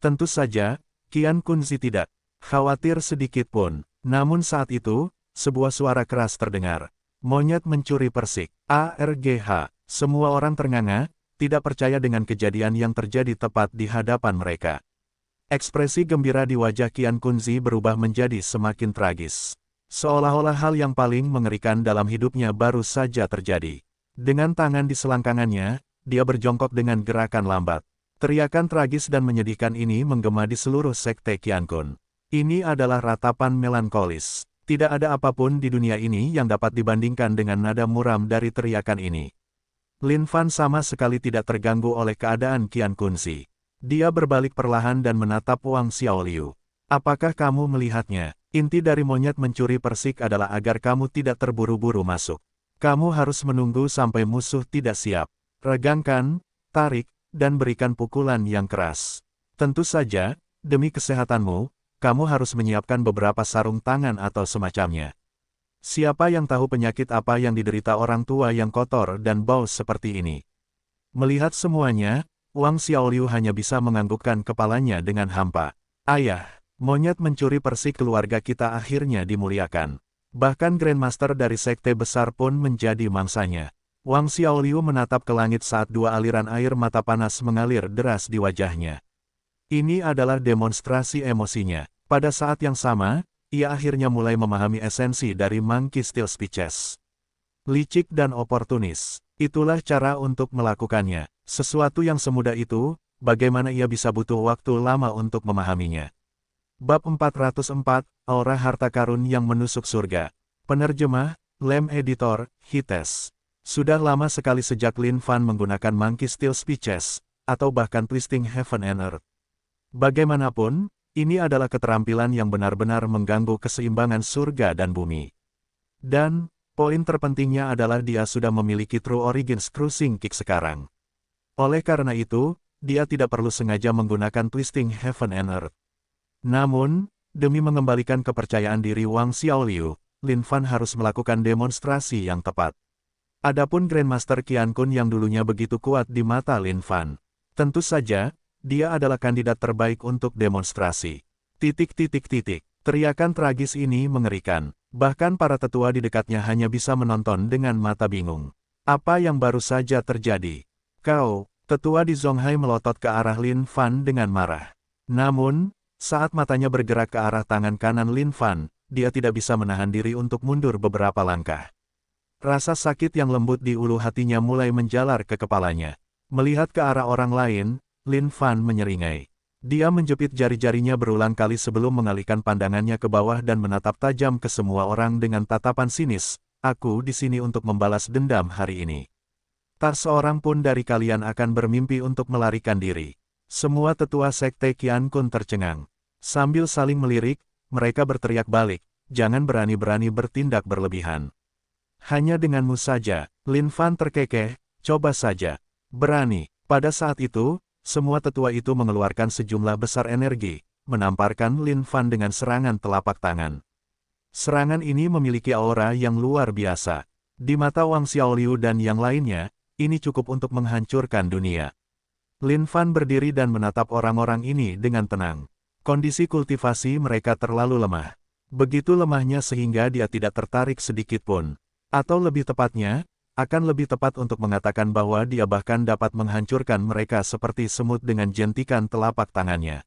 Tentu saja, Qian Kunzi tidak khawatir sedikit pun. Namun saat itu, sebuah suara keras terdengar. Monyet mencuri persik. ARGH. Semua orang ternganga, tidak percaya dengan kejadian yang terjadi tepat di hadapan mereka. Ekspresi gembira di wajah Qian Kunzi berubah menjadi semakin tragis. Seolah-olah hal yang paling mengerikan dalam hidupnya baru saja terjadi. Dengan tangan di selangkangannya, dia berjongkok dengan gerakan lambat. Teriakan tragis dan menyedihkan ini menggema di seluruh sekte Qian Kun. Ini adalah ratapan melankolis. Tidak ada apapun di dunia ini yang dapat dibandingkan dengan nada muram dari teriakan ini. Lin Fan sama sekali tidak terganggu oleh keadaan Qian Kunzi. Dia berbalik perlahan dan menatap Wang Xiaoliu. Apakah kamu melihatnya? Inti dari monyet mencuri persik adalah agar kamu tidak terburu-buru masuk. Kamu harus menunggu sampai musuh tidak siap. Regangkan, tarik, dan berikan pukulan yang keras. Tentu saja, demi kesehatanmu, kamu harus menyiapkan beberapa sarung tangan atau semacamnya. Siapa yang tahu penyakit apa yang diderita orang tua yang kotor dan bau seperti ini? Melihat semuanya, Wang Xiaoliu hanya bisa menganggukkan kepalanya dengan hampa. Ayah, monyet mencuri persik keluarga kita akhirnya dimuliakan. Bahkan Grandmaster dari sekte besar pun menjadi mangsanya. Wang Xiaoliu menatap ke langit saat dua aliran air mata panas mengalir deras di wajahnya. Ini adalah demonstrasi emosinya. Pada saat yang sama, ia akhirnya mulai memahami esensi dari Monkey Steel Speeches. Licik dan oportunis. Itulah cara untuk melakukannya. Sesuatu yang semudah itu, bagaimana ia bisa butuh waktu lama untuk memahaminya. Bab 404, Aura Harta Karun yang Menusuk Surga. Penerjemah, Lem Editor, Hites. Sudah lama sekali sejak Lin Fan menggunakan Monkey Steel Speeches, atau bahkan Twisting Heaven and Earth. Bagaimanapun, ini adalah keterampilan yang benar-benar mengganggu keseimbangan surga dan bumi. Dan, poin terpentingnya adalah dia sudah memiliki True Origins Cruising Kick sekarang. Oleh karena itu, dia tidak perlu sengaja menggunakan Twisting Heaven and Earth. Namun, demi mengembalikan kepercayaan diri Wang Xiaoliu, Lin Fan harus melakukan demonstrasi yang tepat. Adapun Grandmaster Qian Kun yang dulunya begitu kuat di mata Lin Fan, tentu saja, dia adalah kandidat terbaik untuk demonstrasi. Teriakan tragis ini mengerikan. Bahkan para tetua di dekatnya hanya bisa menonton dengan mata bingung. Apa yang baru saja terjadi? Kau, tetua di Zonghai melotot ke arah Lin Fan dengan marah. Namun, saat matanya bergerak ke arah tangan kanan Lin Fan, dia tidak bisa menahan diri untuk mundur beberapa langkah. Rasa sakit yang lembut di ulu hatinya mulai menjalar ke kepalanya. Melihat ke arah orang lain, Lin Fan menyeringai. Dia menjepit jari-jarinya berulang kali sebelum mengalihkan pandangannya ke bawah dan menatap tajam ke semua orang dengan tatapan sinis. Aku di sini untuk membalas dendam hari ini. Tak seorang pun dari kalian akan bermimpi untuk melarikan diri. Semua tetua sekte Qian Kun tercengang. Sambil saling melirik, mereka berteriak balik, jangan berani-berani bertindak berlebihan. Hanya denganmu saja, Lin Fan terkekeh, coba saja. Berani. Pada saat itu, semua tetua itu mengeluarkan sejumlah besar energi, menamparkan Lin Fan dengan serangan telapak tangan. Serangan ini memiliki aura yang luar biasa. Di mata Wang Xiaoliu dan yang lainnya, ini cukup untuk menghancurkan dunia. Lin Fan berdiri dan menatap orang-orang ini dengan tenang. Kondisi kultivasi mereka terlalu lemah. Begitu lemahnya sehingga dia tidak tertarik sedikit pun. Atau lebih tepatnya, akan lebih tepat untuk mengatakan bahwa dia bahkan dapat menghancurkan mereka seperti semut dengan jentikan telapak tangannya.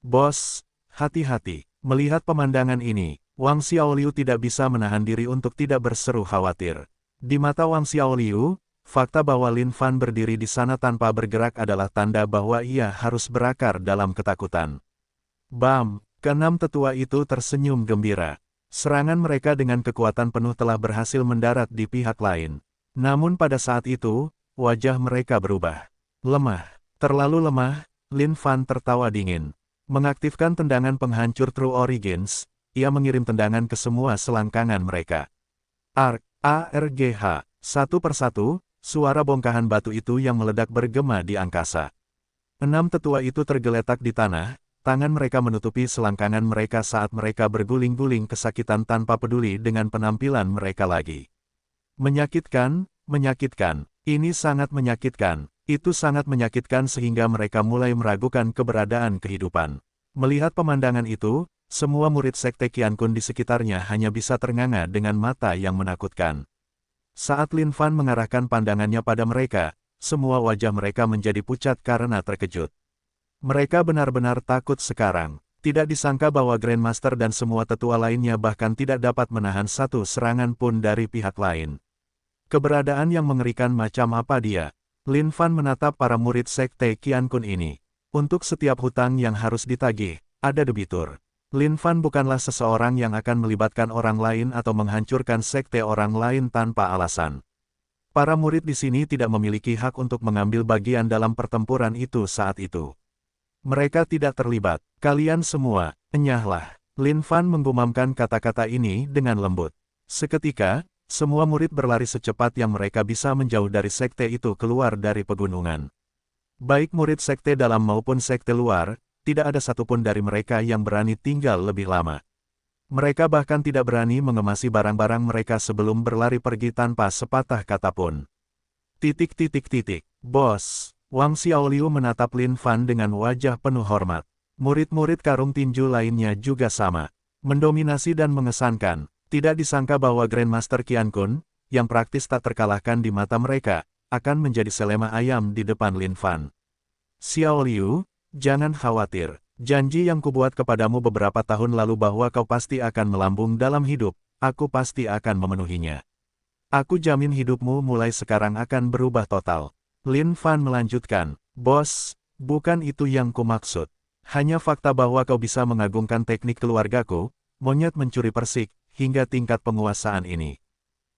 Bos, hati-hati. Melihat pemandangan ini, Wang Xiaoliu tidak bisa menahan diri untuk tidak berseru khawatir. Di mata Wang Xiaoliu, fakta bahwa Lin Fan berdiri di sana tanpa bergerak adalah tanda bahwa ia harus berakar dalam ketakutan. Bam! Keenam tetua itu tersenyum gembira. Serangan mereka dengan kekuatan penuh telah berhasil mendarat di pihak lain. Namun pada saat itu, wajah mereka berubah. Lemah. Terlalu lemah, Lin Fan tertawa dingin. Mengaktifkan tendangan penghancur True Origins, ia mengirim tendangan ke semua selangkangan mereka. ARGH. Satu persatu, suara bongkahan batu itu yang meledak bergema di angkasa. 6 tetua itu tergeletak di tanah, tangan mereka menutupi selangkangan mereka saat mereka berguling-guling kesakitan tanpa peduli dengan penampilan mereka lagi. Menyakitkan, menyakitkan. Ini sangat menyakitkan. Itu sangat menyakitkan sehingga mereka mulai meragukan keberadaan kehidupan. Melihat pemandangan itu, semua murid sekte Qian Kun di sekitarnya hanya bisa ternganga dengan mata yang menakutkan. Saat Lin Fan mengarahkan pandangannya pada mereka, semua wajah mereka menjadi pucat karena terkejut. Mereka benar-benar takut sekarang. Tidak disangka bahwa Grandmaster dan semua tetua lainnya bahkan tidak dapat menahan satu serangan pun dari pihak lain. Keberadaan yang mengerikan macam apa dia? Lin Fan menatap para murid sekte Qian Kun ini. Untuk setiap hutang yang harus ditagih, ada debitur. Lin Fan bukanlah seseorang yang akan melibatkan orang lain atau menghancurkan sekte orang lain tanpa alasan. Para murid di sini tidak memiliki hak untuk mengambil bagian dalam pertempuran itu saat itu. Mereka tidak terlibat. Kalian semua, enyahlah. Lin Fan menggumamkan kata-kata ini dengan lembut. Seketika, semua murid berlari secepat yang mereka bisa menjauh dari sekte itu keluar dari pegunungan. Baik murid sekte dalam maupun sekte luar, tidak ada satupun dari mereka yang berani tinggal lebih lama. Mereka bahkan tidak berani mengemasi barang-barang mereka sebelum berlari pergi tanpa sepatah kata pun. Bos, Wang Xiaoliu menatap Lin Fan dengan wajah penuh hormat. Murid-murid karung tinju lainnya juga sama. Mendominasi dan mengesankan. Tidak disangka bahwa Grandmaster Qian Kun, yang praktis tak terkalahkan di mata mereka, akan menjadi selema ayam di depan Lin Fan. Xiaoliu, jangan khawatir. Janji yang kubuat kepadamu beberapa tahun lalu bahwa kau pasti akan melambung dalam hidup, aku pasti akan memenuhinya. Aku jamin hidupmu mulai sekarang akan berubah total. Lin Fan melanjutkan, Bos, bukan itu yang kumaksud. Hanya fakta bahwa kau bisa mengagungkan teknik keluargaku, monyet mencuri persik, hingga tingkat penguasaan ini.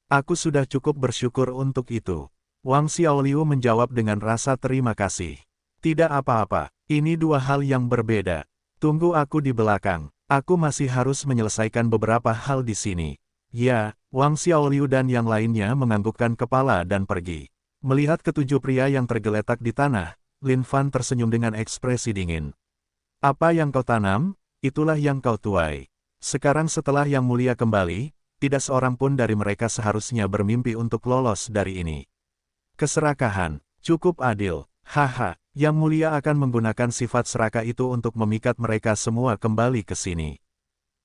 Aku sudah cukup bersyukur untuk itu. Wang Xiaoliu menjawab dengan rasa terima kasih. Tidak apa-apa, ini dua hal yang berbeda. Tunggu aku di belakang, aku masih harus menyelesaikan beberapa hal di sini. Ya, Wang Xiaoliu dan yang lainnya menganggukkan kepala dan pergi. Melihat ketujuh pria yang tergeletak di tanah, Lin Fan tersenyum dengan ekspresi dingin. Apa yang kau tanam, itulah yang kau tuai. Sekarang setelah Yang Mulia kembali, tidak seorang pun dari mereka seharusnya bermimpi untuk lolos dari ini. Keserakahan, cukup adil, haha, Yang Mulia akan menggunakan sifat serakah itu untuk memikat mereka semua kembali ke sini.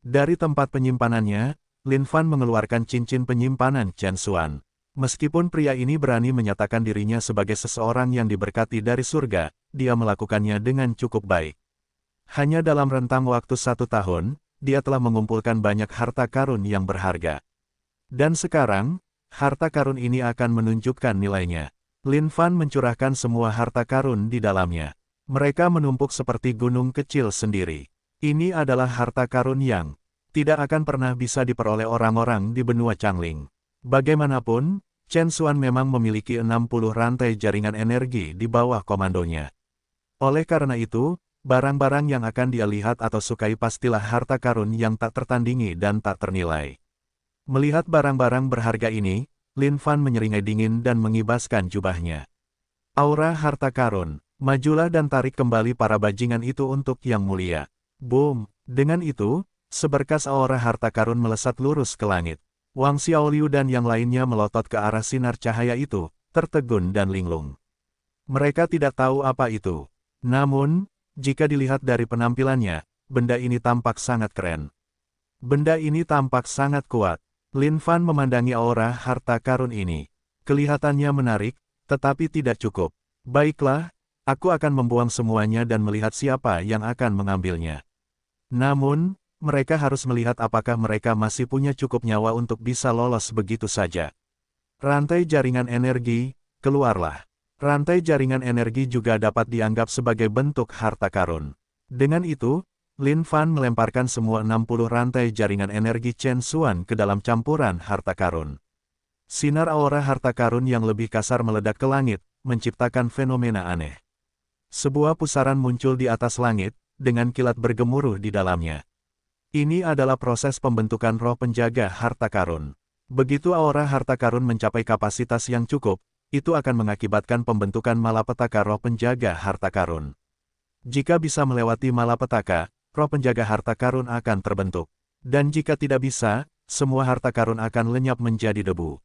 Dari tempat penyimpanannya, Lin Fan mengeluarkan cincin penyimpanan Chen Xuan. Meskipun pria ini berani menyatakan dirinya sebagai seseorang yang diberkati dari surga, dia melakukannya dengan cukup baik. Hanya dalam rentang waktu 1 tahun, dia telah mengumpulkan banyak harta karun yang berharga. Dan sekarang, harta karun ini akan menunjukkan nilainya. Lin Fan mencurahkan semua harta karun di dalamnya. Mereka menumpuk seperti gunung kecil sendiri. Ini adalah harta karun yang tidak akan pernah bisa diperoleh orang-orang di benua Changling. Bagaimanapun, Chen Xuan memang memiliki 60 rantai jaringan energi di bawah komandonya. Oleh karena itu, barang-barang yang akan dia lihat atau sukai pastilah harta karun yang tak tertandingi dan tak ternilai. Melihat barang-barang berharga ini, Lin Fan menyeringai dingin dan mengibaskan jubahnya. Aura harta karun, majulah dan tarik kembali para bajingan itu untuk Yang Mulia. Boom! Dengan itu, seberkas aura harta karun melesat lurus ke langit. Wang Xiaoliu dan yang lainnya melotot ke arah sinar cahaya itu, tertegun dan linglung. Mereka tidak tahu apa itu. Namun, jika dilihat dari penampilannya, benda ini tampak sangat keren. Benda ini tampak sangat kuat. Lin Fan memandangi aura harta karun ini. Kelihatannya menarik, tetapi tidak cukup. Baiklah, aku akan membuang semuanya dan melihat siapa yang akan mengambilnya. Namun, mereka harus melihat apakah mereka masih punya cukup nyawa untuk bisa lolos begitu saja. Rantai jaringan energi, keluarlah. Rantai jaringan energi juga dapat dianggap sebagai bentuk harta karun. Dengan itu, Lin Fan melemparkan semua 60 rantai jaringan energi Chen Xuan ke dalam campuran harta karun. Sinar aura harta karun yang lebih kasar meledak ke langit, menciptakan fenomena aneh. Sebuah pusaran muncul di atas langit, dengan kilat bergemuruh di dalamnya. Ini adalah proses pembentukan roh penjaga harta karun. Begitu aura harta karun mencapai kapasitas yang cukup, itu akan mengakibatkan pembentukan malapetaka roh penjaga harta karun. Jika bisa melewati malapetaka, roh penjaga harta karun akan terbentuk. Dan jika tidak bisa, semua harta karun akan lenyap menjadi debu.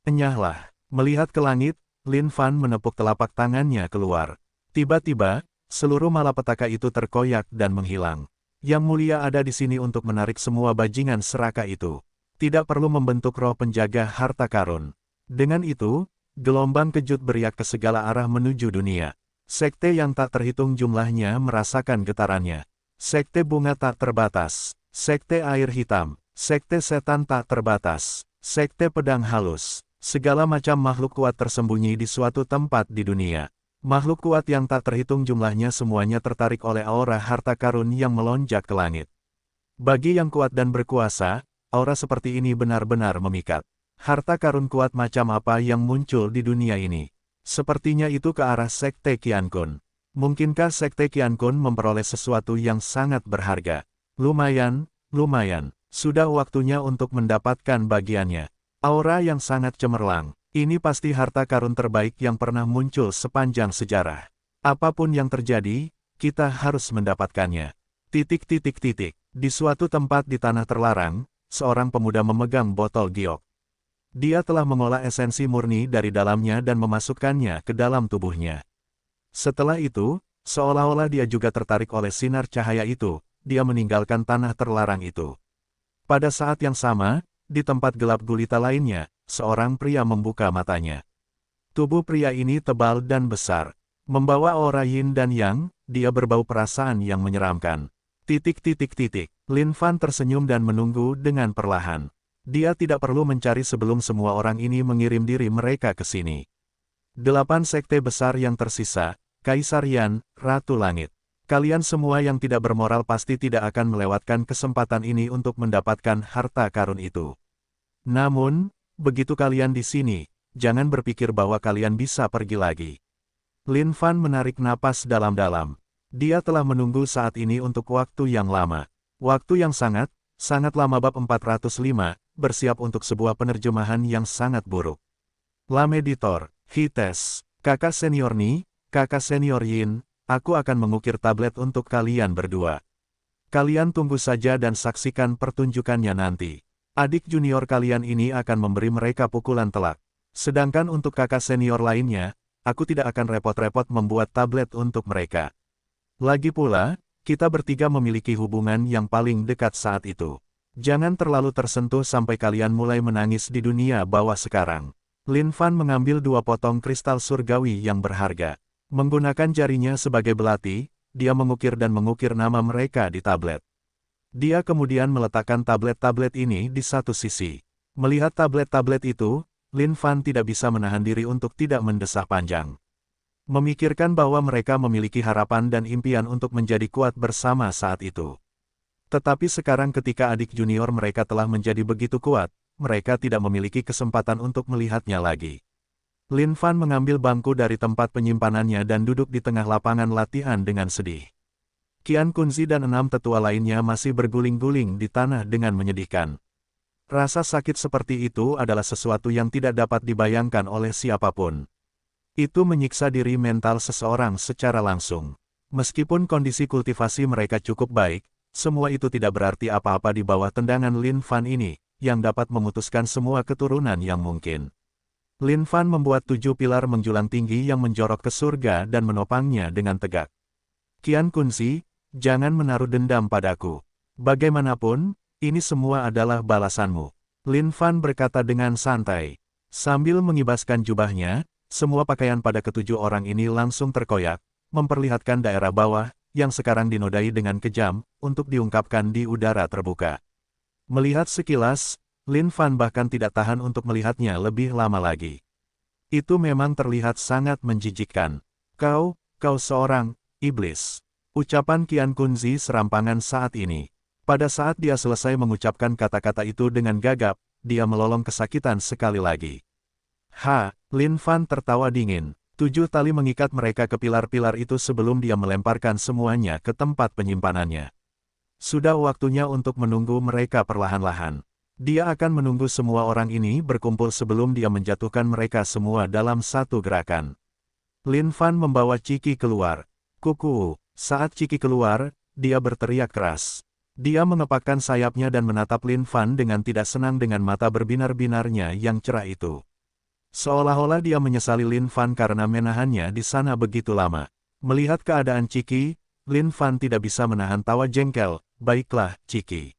Enyahlah. Melihat ke langit, Lin Fan menepuk telapak tangannya keluar. Tiba-tiba, seluruh malapetaka itu terkoyak dan menghilang. Yang Mulia ada di sini untuk menarik semua bajingan serakah itu. Tidak perlu membentuk roh penjaga harta karun. Dengan itu, gelombang kejut beriak ke segala arah menuju dunia. Sekte yang tak terhitung jumlahnya merasakan getarannya. Sekte bunga tak terbatas. Sekte air hitam. Sekte setan tak terbatas. Sekte pedang halus. Segala macam makhluk kuat tersembunyi di suatu tempat di dunia. Makhluk kuat yang tak terhitung jumlahnya semuanya tertarik oleh aura harta karun yang melonjak ke langit. Bagi yang kuat dan berkuasa, aura seperti ini benar-benar memikat. Harta karun kuat macam apa yang muncul di dunia ini? Sepertinya itu ke arah Sekte Qian Kun. Mungkinkah Sekte Qian Kun memperoleh sesuatu yang sangat berharga? Lumayan, lumayan. Sudah waktunya untuk mendapatkan bagiannya. Aura yang sangat cemerlang. Ini pasti harta karun terbaik yang pernah muncul sepanjang sejarah. Apapun yang terjadi, kita harus mendapatkannya. Di suatu tempat di tanah terlarang, seorang pemuda memegang botol giok. Dia telah mengolah esensi murni dari dalamnya dan memasukkannya ke dalam tubuhnya. Setelah itu, seolah-olah dia juga tertarik oleh sinar cahaya itu, dia meninggalkan tanah terlarang itu. Pada saat yang sama, di tempat gelap gulita lainnya, seorang pria membuka matanya. Tubuh pria ini tebal dan besar. Membawa aura yin dan yang, dia berbau perasaan yang menyeramkan. Lin Fan tersenyum dan menunggu dengan perlahan. Dia tidak perlu mencari sebelum semua orang ini mengirim diri mereka ke sini. 8 sekte besar yang tersisa, Kaisar Yan, Ratu Langit. Kalian semua yang tidak bermoral pasti tidak akan melewatkan kesempatan ini untuk mendapatkan harta karun itu. Namun, begitu kalian di sini, jangan berpikir bahwa kalian bisa pergi lagi. Lin Fan menarik napas dalam-dalam. Dia telah menunggu saat ini untuk waktu yang lama. Waktu yang sangat lama. Bab 405, bersiap untuk sebuah penerjemahan yang sangat buruk. Lam Editor, Hites, kakak senior Ni, kakak senior Yin, aku akan mengukir tablet untuk kalian berdua. Kalian tunggu saja dan saksikan pertunjukannya nanti. Adik junior kalian ini akan memberi mereka pukulan telak. Sedangkan untuk kakak senior lainnya, aku tidak akan repot-repot membuat tablet untuk mereka. Lagi pula, kita bertiga memiliki hubungan yang paling dekat saat itu. Jangan terlalu tersentuh sampai kalian mulai menangis di dunia bawah sekarang. Lin Fan mengambil 2 potong kristal surgawi yang berharga. Menggunakan jarinya sebagai belati, dia mengukir dan mengukir nama mereka di tablet. Dia kemudian meletakkan tablet-tablet ini di satu sisi. Melihat tablet-tablet itu, Lin Fan tidak bisa menahan diri untuk tidak mendesah panjang. Memikirkan bahwa mereka memiliki harapan dan impian untuk menjadi kuat bersama saat itu. Tetapi sekarang ketika adik junior mereka telah menjadi begitu kuat, mereka tidak memiliki kesempatan untuk melihatnya lagi. Lin Fan mengambil bangku dari tempat penyimpanannya dan duduk di tengah lapangan latihan dengan sedih. Qian Kunzi dan 6 tetua lainnya masih berguling-guling di tanah dengan menyedihkan. Rasa sakit seperti itu adalah sesuatu yang tidak dapat dibayangkan oleh siapapun. Itu menyiksa diri mental seseorang secara langsung. Meskipun kondisi kultivasi mereka cukup baik, semua itu tidak berarti apa-apa di bawah tendangan Lin Fan ini, yang dapat memutuskan semua keturunan yang mungkin. Lin Fan membuat 7 pilar menjulang tinggi yang menjorok ke surga dan menopangnya dengan tegak. Qian Kunzi, jangan menaruh dendam padaku. Bagaimanapun, ini semua adalah balasanmu. Lin Fan berkata dengan santai. Sambil mengibaskan jubahnya, semua pakaian pada ketujuh orang ini langsung terkoyak, memperlihatkan daerah bawah, yang sekarang dinodai dengan kejam, untuk diungkapkan di udara terbuka. Melihat sekilas, Lin Fan bahkan tidak tahan untuk melihatnya lebih lama lagi. Itu memang terlihat sangat menjijikkan. Kau seorang iblis. Ucapan Qian Kunzi serampangan saat ini. Pada saat dia selesai mengucapkan kata-kata itu dengan gagap, dia melolong kesakitan sekali lagi. Lin Fan tertawa dingin. 7 tali mengikat mereka ke pilar-pilar itu sebelum dia melemparkan semuanya ke tempat penyimpanannya. Sudah waktunya untuk menunggu mereka perlahan-lahan. Dia akan menunggu semua orang ini berkumpul sebelum dia menjatuhkan mereka semua dalam satu gerakan. Lin Fan membawa Ciki keluar. Kuku. Saat Ciki keluar, dia berteriak keras. Dia mengepakkan sayapnya dan menatap Lin Fan dengan tidak senang dengan mata berbinar-binarnya yang cerah itu. Seolah-olah dia menyesali Lin Fan karena menahannya di sana begitu lama. Melihat keadaan Ciki, Lin Fan tidak bisa menahan tawa jengkel. Baiklah, Ciki.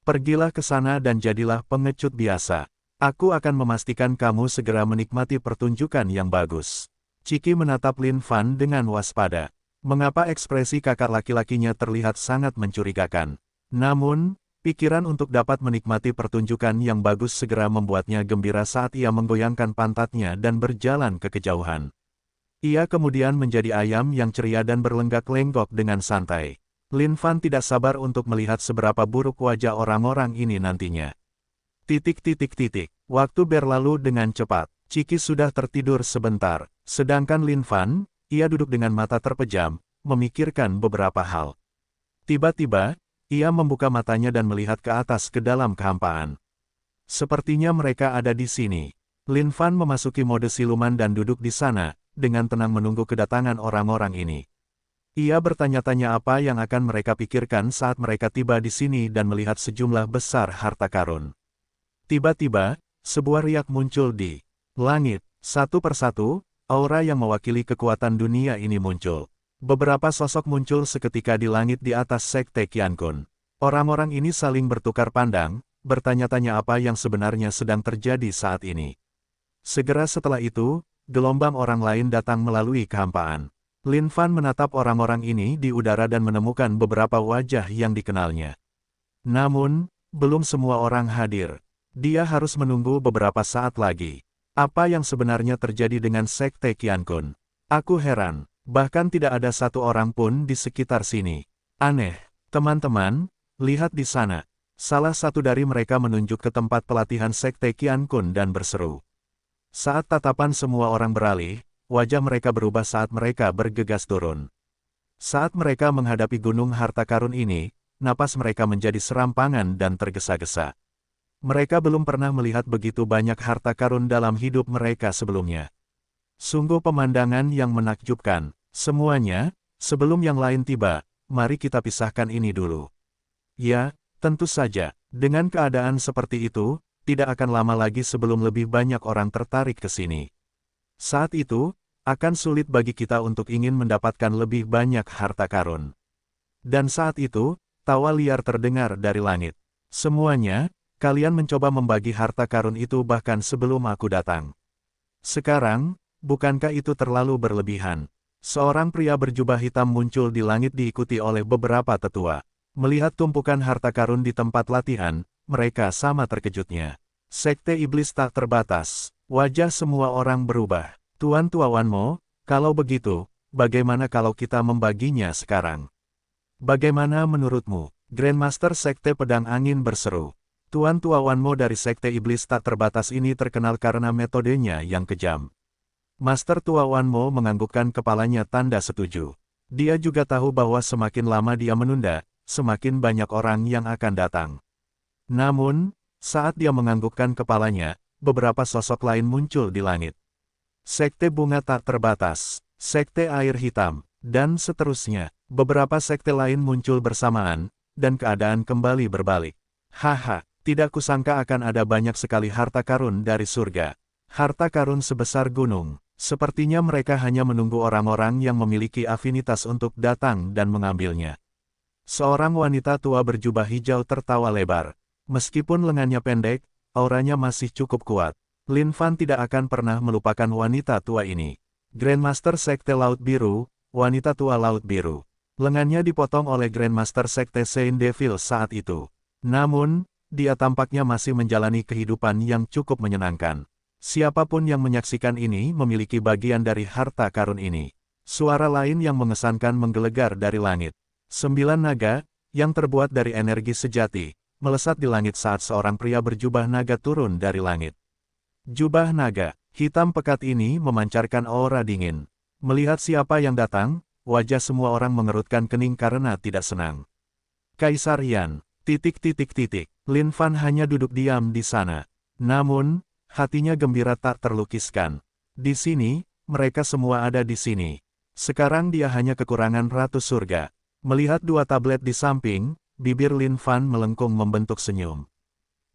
Pergilah ke sana dan jadilah pengecut biasa. Aku akan memastikan kamu segera menikmati pertunjukan yang bagus. Ciki menatap Lin Fan dengan waspada. Mengapa ekspresi kakak laki-lakinya terlihat sangat mencurigakan? Namun, pikiran untuk dapat menikmati pertunjukan yang bagus segera membuatnya gembira saat ia menggoyangkan pantatnya dan berjalan ke kejauhan. Ia kemudian menjadi ayam yang ceria dan berlenggak-lenggok dengan santai. Lin Fan tidak sabar untuk melihat seberapa buruk wajah orang-orang ini nantinya. Waktu berlalu dengan cepat. Ciki sudah tertidur sebentar. Sedangkan Lin Fan, ia duduk dengan mata terpejam, memikirkan beberapa hal. Tiba-tiba, ia membuka matanya dan melihat ke atas ke dalam kehampaan. Sepertinya mereka ada di sini. Lin Fan memasuki mode siluman dan duduk di sana, dengan tenang menunggu kedatangan orang-orang ini. Ia bertanya-tanya apa yang akan mereka pikirkan saat mereka tiba di sini dan melihat sejumlah besar harta karun. Tiba-tiba, Sebuah riak muncul di langit. Satu persatu, aura yang mewakili kekuatan dunia ini muncul. Beberapa sosok muncul seketika di langit di atas Sekte Qiankun. Orang-orang ini saling bertukar pandang, bertanya-tanya apa yang sebenarnya sedang terjadi saat ini. Segera setelah itu, gelombang orang lain datang melalui kehampaan. Lin Fan menatap orang-orang ini di udara dan menemukan beberapa wajah yang dikenalnya. Namun, belum semua orang hadir. Dia harus menunggu beberapa saat lagi. Apa yang sebenarnya terjadi dengan Sekte Qiankun? Aku heran, bahkan tidak ada satu orang pun di sekitar sini. Aneh, teman-teman, lihat di sana. Salah satu dari mereka menunjuk ke tempat pelatihan Sekte Qiankun dan berseru. Saat tatapan semua orang beralih, wajah mereka berubah saat mereka bergegas turun. Saat mereka menghadapi gunung harta karun ini, napas mereka menjadi serampangan dan tergesa-gesa. Mereka belum pernah melihat begitu banyak harta karun dalam hidup mereka sebelumnya. Sungguh pemandangan yang menakjubkan. Semuanya, sebelum yang lain tiba, mari kita pisahkan ini dulu. Ya, tentu saja, dengan keadaan seperti itu, tidak akan lama lagi sebelum lebih banyak orang tertarik ke sini. Saat itu, akan sulit bagi kita untuk ingin mendapatkan lebih banyak harta karun. Dan saat itu, tawa liar terdengar dari langit. Semuanya, kalian mencoba membagi harta karun itu bahkan sebelum aku datang. Sekarang, bukankah itu terlalu berlebihan? Seorang pria berjubah hitam muncul di langit diikuti oleh beberapa tetua. Melihat tumpukan harta karun di tempat latihan, mereka sama terkejutnya. Sekte Iblis tak terbatas. Wajah semua orang berubah. Tuan Tuawanmo, kalau begitu, bagaimana kalau kita membaginya sekarang? Bagaimana menurutmu? Grandmaster Sekte Pedang Angin berseru. Tuan Tuawanmo dari Sekte Iblis tak terbatas ini terkenal karena metodenya yang kejam. Master Tuawanmo menganggukkan kepalanya tanda setuju. Dia juga tahu bahwa semakin lama dia menunda, semakin banyak orang yang akan datang. Namun, saat dia menganggukkan kepalanya, beberapa sosok lain muncul di langit. Sekte Bunga tak terbatas, Sekte Air Hitam, dan seterusnya. Beberapa sekte lain muncul bersamaan, dan keadaan kembali berbalik. Haha. Tidak kusangka akan ada banyak sekali harta karun dari surga. Harta karun sebesar gunung. Sepertinya mereka hanya menunggu orang-orang yang memiliki afinitas untuk datang dan mengambilnya. Seorang wanita tua berjubah hijau tertawa lebar. Meskipun lengannya pendek, auranya masih cukup kuat. Lin Fan tidak akan pernah melupakan wanita tua ini. Grandmaster Sekte Laut Biru, wanita tua Laut Biru. Lengannya dipotong oleh Grandmaster Sekte Saint Devil saat itu. Namun, dia tampaknya masih menjalani kehidupan yang cukup menyenangkan. Siapapun yang menyaksikan ini memiliki bagian dari harta karun ini. Suara lain yang mengesankan menggelegar dari langit. 9 naga, yang terbuat dari energi sejati, melesat di langit saat seorang pria berjubah naga turun dari langit. Jubah naga, hitam pekat ini memancarkan aura dingin. Melihat siapa yang datang, wajah semua orang mengerutkan kening karena tidak senang. Kaisar Yan. Lin Fan hanya duduk diam di sana. Namun, hatinya gembira tak terlukiskan. Di sini, mereka semua ada di sini. Sekarang dia hanya kekurangan Ratu Surga. Melihat dua tablet di samping, bibir Lin Fan melengkung membentuk senyum.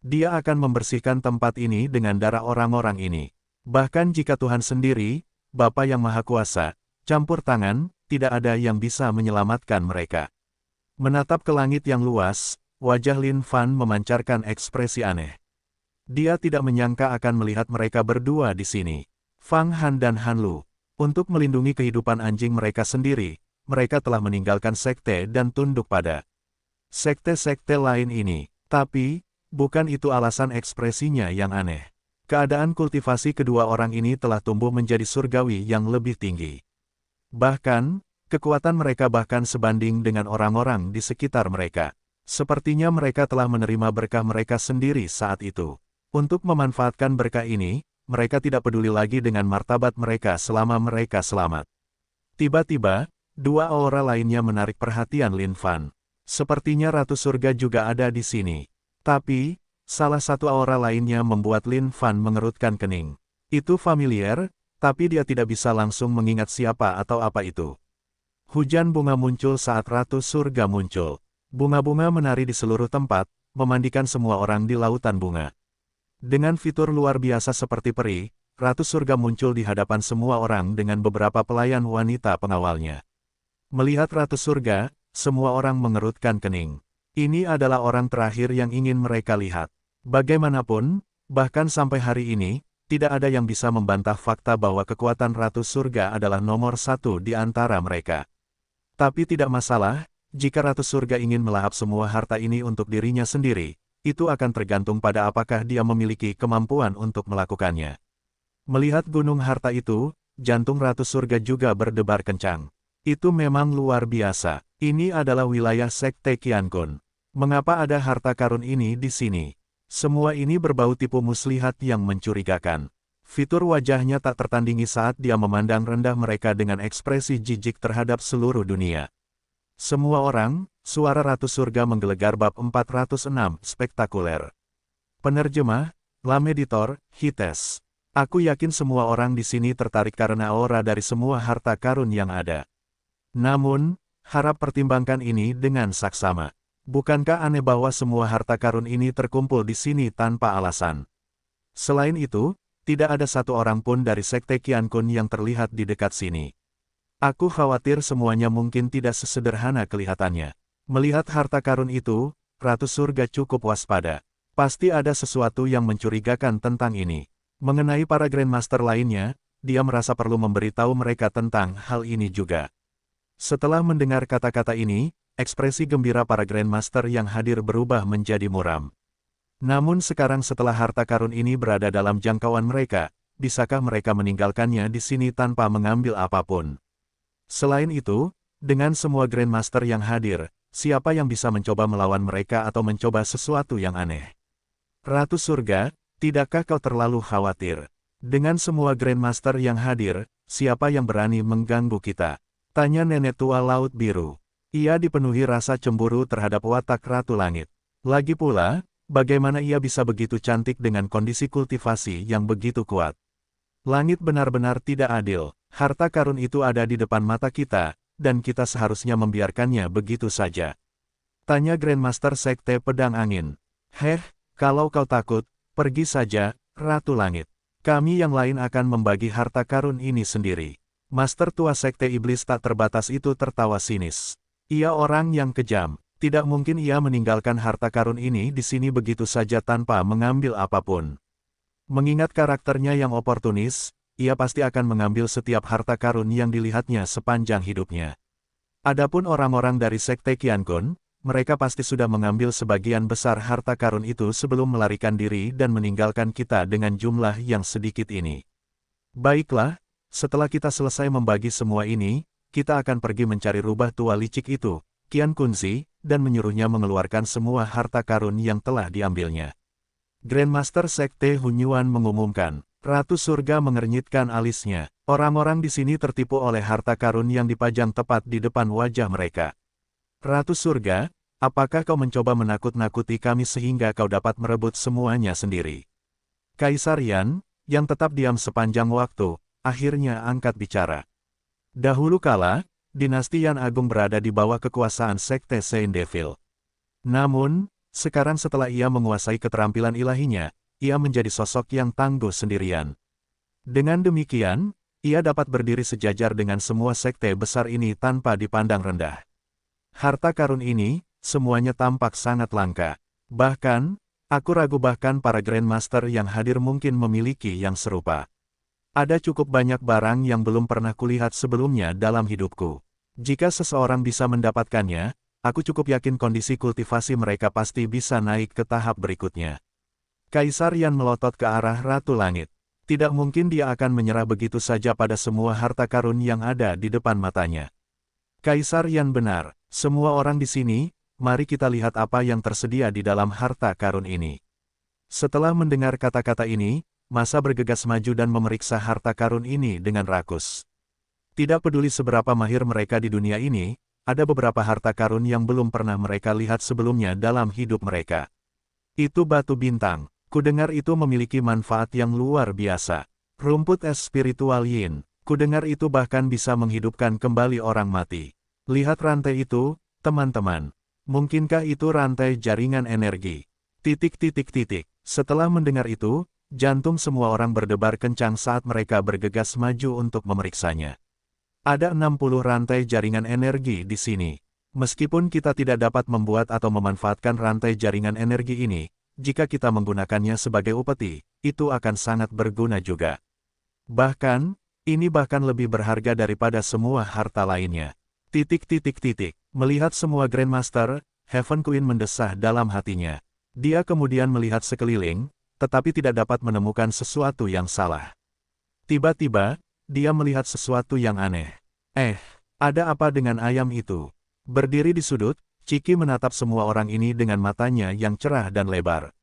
Dia akan membersihkan tempat ini dengan darah orang-orang ini. Bahkan jika Tuhan sendiri, Bapa yang Maha Kuasa, campur tangan, tidak ada yang bisa menyelamatkan mereka. Menatap ke langit yang luas, wajah Lin Fan memancarkan ekspresi aneh. Dia tidak menyangka akan melihat mereka berdua di sini. Fang Han dan Han Lu. Untuk melindungi kehidupan anjing mereka sendiri, mereka telah meninggalkan sekte dan tunduk pada sekte-sekte lain ini. Tapi, bukan itu alasan ekspresinya yang aneh. Keadaan kultivasi kedua orang ini telah tumbuh menjadi surgawi yang lebih tinggi. Bahkan, kekuatan mereka bahkan sebanding dengan orang-orang di sekitar mereka. Sepertinya mereka telah menerima berkah mereka sendiri saat itu. Untuk memanfaatkan berkah ini, mereka tidak peduli lagi dengan martabat mereka selama mereka selamat. Tiba-tiba, dua aura lainnya menarik perhatian Lin Fan. Sepertinya Ratu Surga juga ada di sini. Tapi, salah satu aura lainnya membuat Lin Fan mengerutkan kening. Itu familiar, tapi dia tidak bisa langsung mengingat siapa atau apa itu. Hujan bunga muncul saat Ratu Surga muncul. Bunga-bunga menari di seluruh tempat, memandikan semua orang di lautan bunga. Dengan fitur luar biasa seperti peri, Ratu Surga muncul di hadapan semua orang dengan beberapa pelayan wanita pengawalnya. Melihat Ratu Surga, semua orang mengerutkan kening. Ini adalah orang terakhir yang ingin mereka lihat. Bagaimanapun, bahkan sampai hari ini, tidak ada yang bisa membantah fakta bahwa kekuatan Ratu Surga adalah nomor satu di antara mereka. Tapi tidak masalah, jika Ratu Surga ingin melahap semua harta ini untuk dirinya sendiri, itu akan tergantung pada apakah dia memiliki kemampuan untuk melakukannya. Melihat gunung harta itu, jantung Ratu Surga juga berdebar kencang. Itu memang luar biasa. Ini adalah wilayah Sekte Qiankun. Mengapa ada harta karun ini di sini? Semua ini berbau tipu muslihat yang mencurigakan. Fitur wajahnya tak tertandingi saat dia memandang rendah mereka dengan ekspresi jijik terhadap seluruh dunia. Semua orang, suara Ratu Surga menggelegar bab 406, spektakuler. Penerjemah, Lameditor, Hites. Aku yakin semua orang di sini tertarik karena aura dari semua harta karun yang ada. Namun, harap pertimbangkan ini dengan saksama. Bukankah aneh bahwa semua harta karun ini terkumpul di sini tanpa alasan? Selain itu, tidak ada satu orang pun dari Sekte Qiankun yang terlihat di dekat sini. Aku khawatir semuanya mungkin tidak sesederhana kelihatannya. Melihat harta karun itu, Ratu Surga cukup waspada. Pasti ada sesuatu yang mencurigakan tentang ini. Mengenai para Grandmaster lainnya, dia merasa perlu memberitahu mereka tentang hal ini juga. Setelah mendengar kata-kata ini, ekspresi gembira para Grandmaster yang hadir berubah menjadi muram. Namun sekarang setelah harta karun ini berada dalam jangkauan mereka, bisakah mereka meninggalkannya di sini tanpa mengambil apapun? Selain itu, dengan semua Grandmaster yang hadir, siapa yang bisa mencoba melawan mereka atau mencoba sesuatu yang aneh? Ratu Surga, tidakkah kau terlalu khawatir? Dengan semua Grandmaster yang hadir, siapa yang berani mengganggu kita? Tanya nenek tua Laut Biru. Ia dipenuhi rasa cemburu terhadap watak Ratu Langit. Lagi pula, bagaimana ia bisa begitu cantik dengan kondisi kultivasi yang begitu kuat? Langit benar-benar tidak adil. Harta karun itu ada di depan mata kita, dan kita seharusnya membiarkannya begitu saja. Tanya Grandmaster Sekte Pedang Angin. Kalau kau takut, pergi saja, Ratu Langit. Kami yang lain akan membagi harta karun ini sendiri. Master tua Sekte Iblis tak terbatas itu tertawa sinis. Ia orang yang kejam. Tidak mungkin ia meninggalkan harta karun ini di sini begitu saja tanpa mengambil apapun. Mengingat karakternya yang oportunis, ia pasti akan mengambil setiap harta karun yang dilihatnya sepanjang hidupnya. Adapun orang-orang dari Sekte Qiankun, mereka pasti sudah mengambil sebagian besar harta karun itu sebelum melarikan diri dan meninggalkan kita dengan jumlah yang sedikit ini. Baiklah, setelah kita selesai membagi semua ini, kita akan pergi mencari rubah tua licik itu, Qiankunzi, dan menyuruhnya mengeluarkan semua harta karun yang telah diambilnya. Grandmaster Sekte Hunyuan mengumumkan. Ratu Surga mengernyitkan alisnya. Orang-orang di sini tertipu oleh harta karun yang dipajang tepat di depan wajah mereka. Ratu Surga, apakah kau mencoba menakut-nakuti kami sehingga kau dapat merebut semuanya sendiri? Kaisar Yan, yang tetap diam sepanjang waktu, akhirnya angkat bicara. Dahulu kala, dinasti Yan Agung berada di bawah kekuasaan Sekte Saint Devil. Namun, sekarang setelah ia menguasai keterampilan ilahinya, ia menjadi sosok yang tangguh sendirian. Dengan demikian, ia dapat berdiri sejajar dengan semua sekte besar ini tanpa dipandang rendah. Harta karun ini, semuanya tampak sangat langka. Bahkan, aku ragu bahkan para Grandmaster yang hadir mungkin memiliki yang serupa. Ada cukup banyak barang yang belum pernah kulihat sebelumnya dalam hidupku. Jika seseorang bisa mendapatkannya, aku cukup yakin kondisi kultivasi mereka pasti bisa naik ke tahap berikutnya. Kaisar Yan melotot ke arah Ratu Langit. Tidak mungkin dia akan menyerah begitu saja pada semua harta karun yang ada di depan matanya. Kaisar Yan benar, semua orang di sini, mari kita lihat apa yang tersedia di dalam harta karun ini. Setelah mendengar kata-kata ini, massa bergegas maju dan memeriksa harta karun ini dengan rakus. Tidak peduli seberapa mahir mereka di dunia ini, ada beberapa harta karun yang belum pernah mereka lihat sebelumnya dalam hidup mereka. Itu batu bintang. Kudengar itu memiliki manfaat yang luar biasa. Rumput es spiritual Yin, kudengar itu bahkan bisa menghidupkan kembali orang mati. Lihat rantai itu, teman-teman. Mungkinkah itu rantai jaringan energi? Setelah mendengar itu, jantung semua orang berdebar kencang saat mereka bergegas maju untuk memeriksanya. Ada 60 rantai jaringan energi di sini. Meskipun kita tidak dapat membuat atau memanfaatkan rantai jaringan energi ini, jika kita menggunakannya sebagai upeti, itu akan sangat berguna juga. Bahkan, ini bahkan lebih berharga daripada semua harta lainnya. Melihat semua Grandmaster, Heaven Queen mendesah dalam hatinya. Dia kemudian melihat sekeliling, tetapi tidak dapat menemukan sesuatu yang salah. Tiba-tiba, dia melihat sesuatu yang aneh. Ada apa dengan ayam itu? Berdiri di sudut, Chiki menatap semua orang ini dengan matanya yang cerah dan lebar.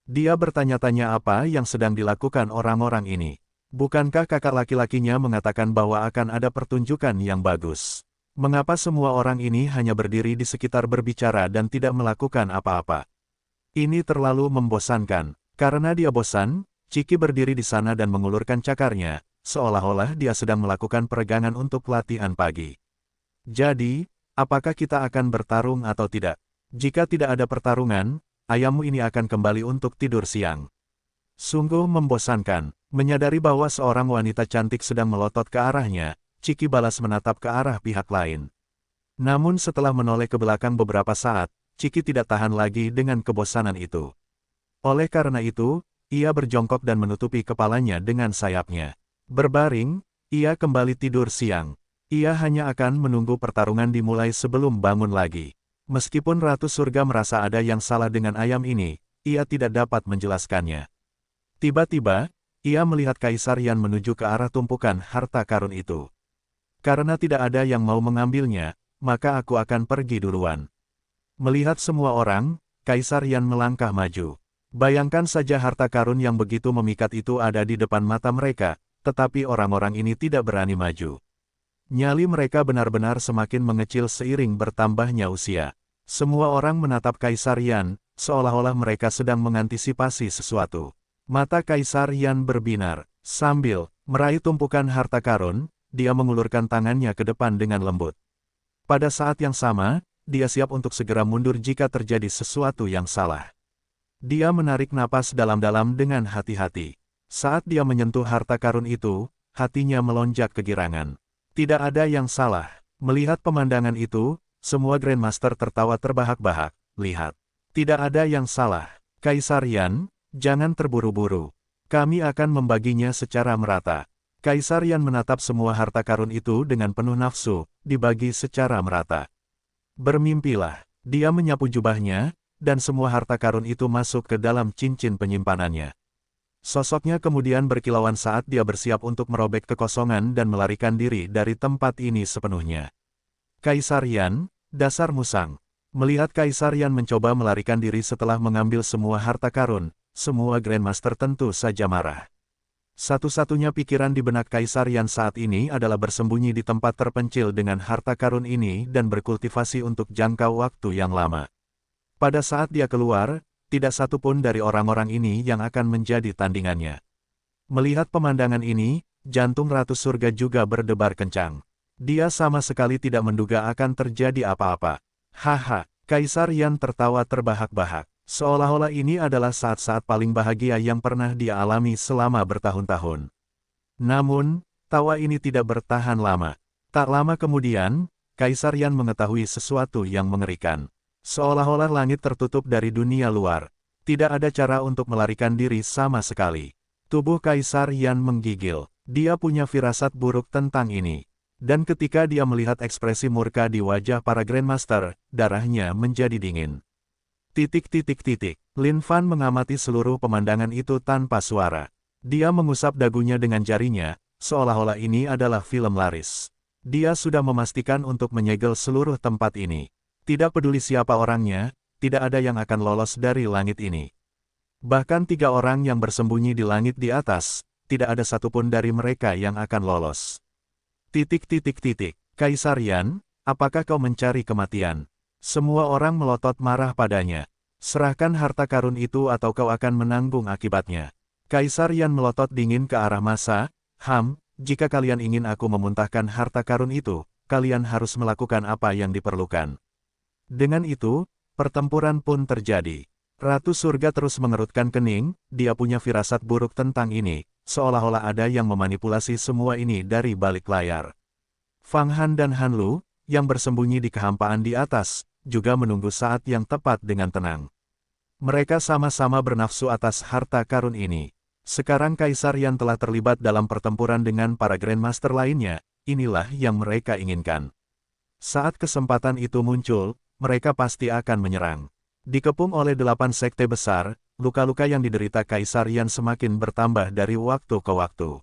Dia bertanya-tanya apa yang sedang dilakukan orang-orang ini. Bukankah kakak laki-lakinya mengatakan bahwa akan ada pertunjukan yang bagus? Mengapa semua orang ini hanya berdiri di sekitar berbicara dan tidak melakukan apa-apa? Ini terlalu membosankan. Karena dia bosan, Chiki berdiri di sana dan mengulurkan cakarnya, seolah-olah dia sedang melakukan peregangan untuk latihan pagi. Jadi, apakah kita akan bertarung atau tidak? Jika tidak ada pertarungan, ayammu ini akan kembali untuk tidur siang. Sungguh membosankan. Menyadari bahwa seorang wanita cantik sedang melotot ke arahnya, Chiki balas menatap ke arah pihak lain. Namun setelah menoleh ke belakang beberapa saat, Chiki tidak tahan lagi dengan kebosanan itu. Oleh karena itu, ia berjongkok dan menutupi kepalanya dengan sayapnya. Berbaring, ia kembali tidur siang. Ia hanya akan menunggu pertarungan dimulai sebelum bangun lagi. Meskipun Ratu Surga merasa ada yang salah dengan ayam ini, ia tidak dapat menjelaskannya. Tiba-tiba, ia melihat Kaisar Yan menuju ke arah tumpukan harta karun itu. Karena tidak ada yang mau mengambilnya, maka aku akan pergi duluan. Melihat semua orang, Kaisar Yan melangkah maju. Bayangkan saja harta karun yang begitu memikat itu ada di depan mata mereka, tetapi orang-orang ini tidak berani maju. Nyali mereka benar-benar semakin mengecil seiring bertambahnya usia. Semua orang menatap Kaisar Yan, seolah-olah mereka sedang mengantisipasi sesuatu. Mata Kaisar Yan berbinar. Sambil meraih tumpukan harta karun, dia mengulurkan tangannya ke depan dengan lembut. Pada saat yang sama, dia siap untuk segera mundur jika terjadi sesuatu yang salah. Dia menarik napas dalam-dalam dengan hati-hati. Saat dia menyentuh harta karun itu, hatinya melonjak kegirangan. Tidak ada yang salah. Melihat pemandangan itu, semua Grandmaster tertawa terbahak-bahak. Lihat. Tidak ada yang salah. Kaisar Yan, jangan terburu-buru. Kami akan membaginya secara merata. Kaisar Yan menatap semua harta karun itu dengan penuh nafsu, dibagi secara merata. Bermimpilah. Dia menyapu jubahnya, dan semua harta karun itu masuk ke dalam cincin penyimpanannya. Sosoknya kemudian berkilauan saat dia bersiap untuk merobek kekosongan dan melarikan diri dari tempat ini sepenuhnya. Kaisar Yan, dasar musang. Melihat Kaisar Yan mencoba melarikan diri setelah mengambil semua harta karun, semua Grandmaster tentu saja marah. Satu-satunya pikiran di benak Kaisar Yan saat ini adalah bersembunyi di tempat terpencil dengan harta karun ini dan berkultivasi untuk jangka waktu yang lama. Pada saat dia keluar, tidak satu pun dari orang-orang ini yang akan menjadi tandingannya. Melihat pemandangan ini, jantung Ratu Surga juga berdebar kencang. Dia sama sekali tidak menduga akan terjadi apa-apa. Haha, Kaisar Yan tertawa terbahak-bahak. Seolah-olah ini adalah saat-saat paling bahagia yang pernah dia alami selama bertahun-tahun. Namun, tawa ini tidak bertahan lama. Tak lama kemudian, Kaisar Yan mengetahui sesuatu yang mengerikan. Seolah-olah langit tertutup dari dunia luar. Tidak ada cara untuk melarikan diri sama sekali. Tubuh Kaisar Yan menggigil. Dia punya firasat buruk tentang ini. Dan ketika dia melihat ekspresi murka di wajah para Grandmaster, darahnya menjadi dingin. Lin Fan mengamati seluruh pemandangan itu tanpa suara. Dia mengusap dagunya dengan jarinya, seolah-olah ini adalah film laris. Dia sudah memastikan untuk menyegel seluruh tempat ini. Tidak peduli siapa orangnya, tidak ada yang akan lolos dari langit ini. Bahkan 3 orang yang bersembunyi di langit di atas, tidak ada satupun dari mereka yang akan lolos. Kaisar Yan, apakah kau mencari kematian? Semua orang melotot marah padanya. Serahkan harta karun itu atau kau akan menanggung akibatnya. Kaisar Yan melotot dingin ke arah massa. Jika kalian ingin aku memuntahkan harta karun itu, kalian harus melakukan apa yang diperlukan. Dengan itu, pertempuran pun terjadi. Ratu Surga terus mengerutkan kening, dia punya firasat buruk tentang ini, seolah-olah ada yang memanipulasi semua ini dari balik layar. Fang Han dan Han Lu, yang bersembunyi di kehampaan di atas, juga menunggu saat yang tepat dengan tenang. Mereka sama-sama bernafsu atas harta karun ini. Sekarang Kaisar Yan telah terlibat dalam pertempuran dengan para Grandmaster lainnya, inilah yang mereka inginkan. Saat kesempatan itu muncul, mereka pasti akan menyerang. Dikepung oleh 8 sekte besar, luka-luka yang diderita Kaisar Yan semakin bertambah dari waktu ke waktu.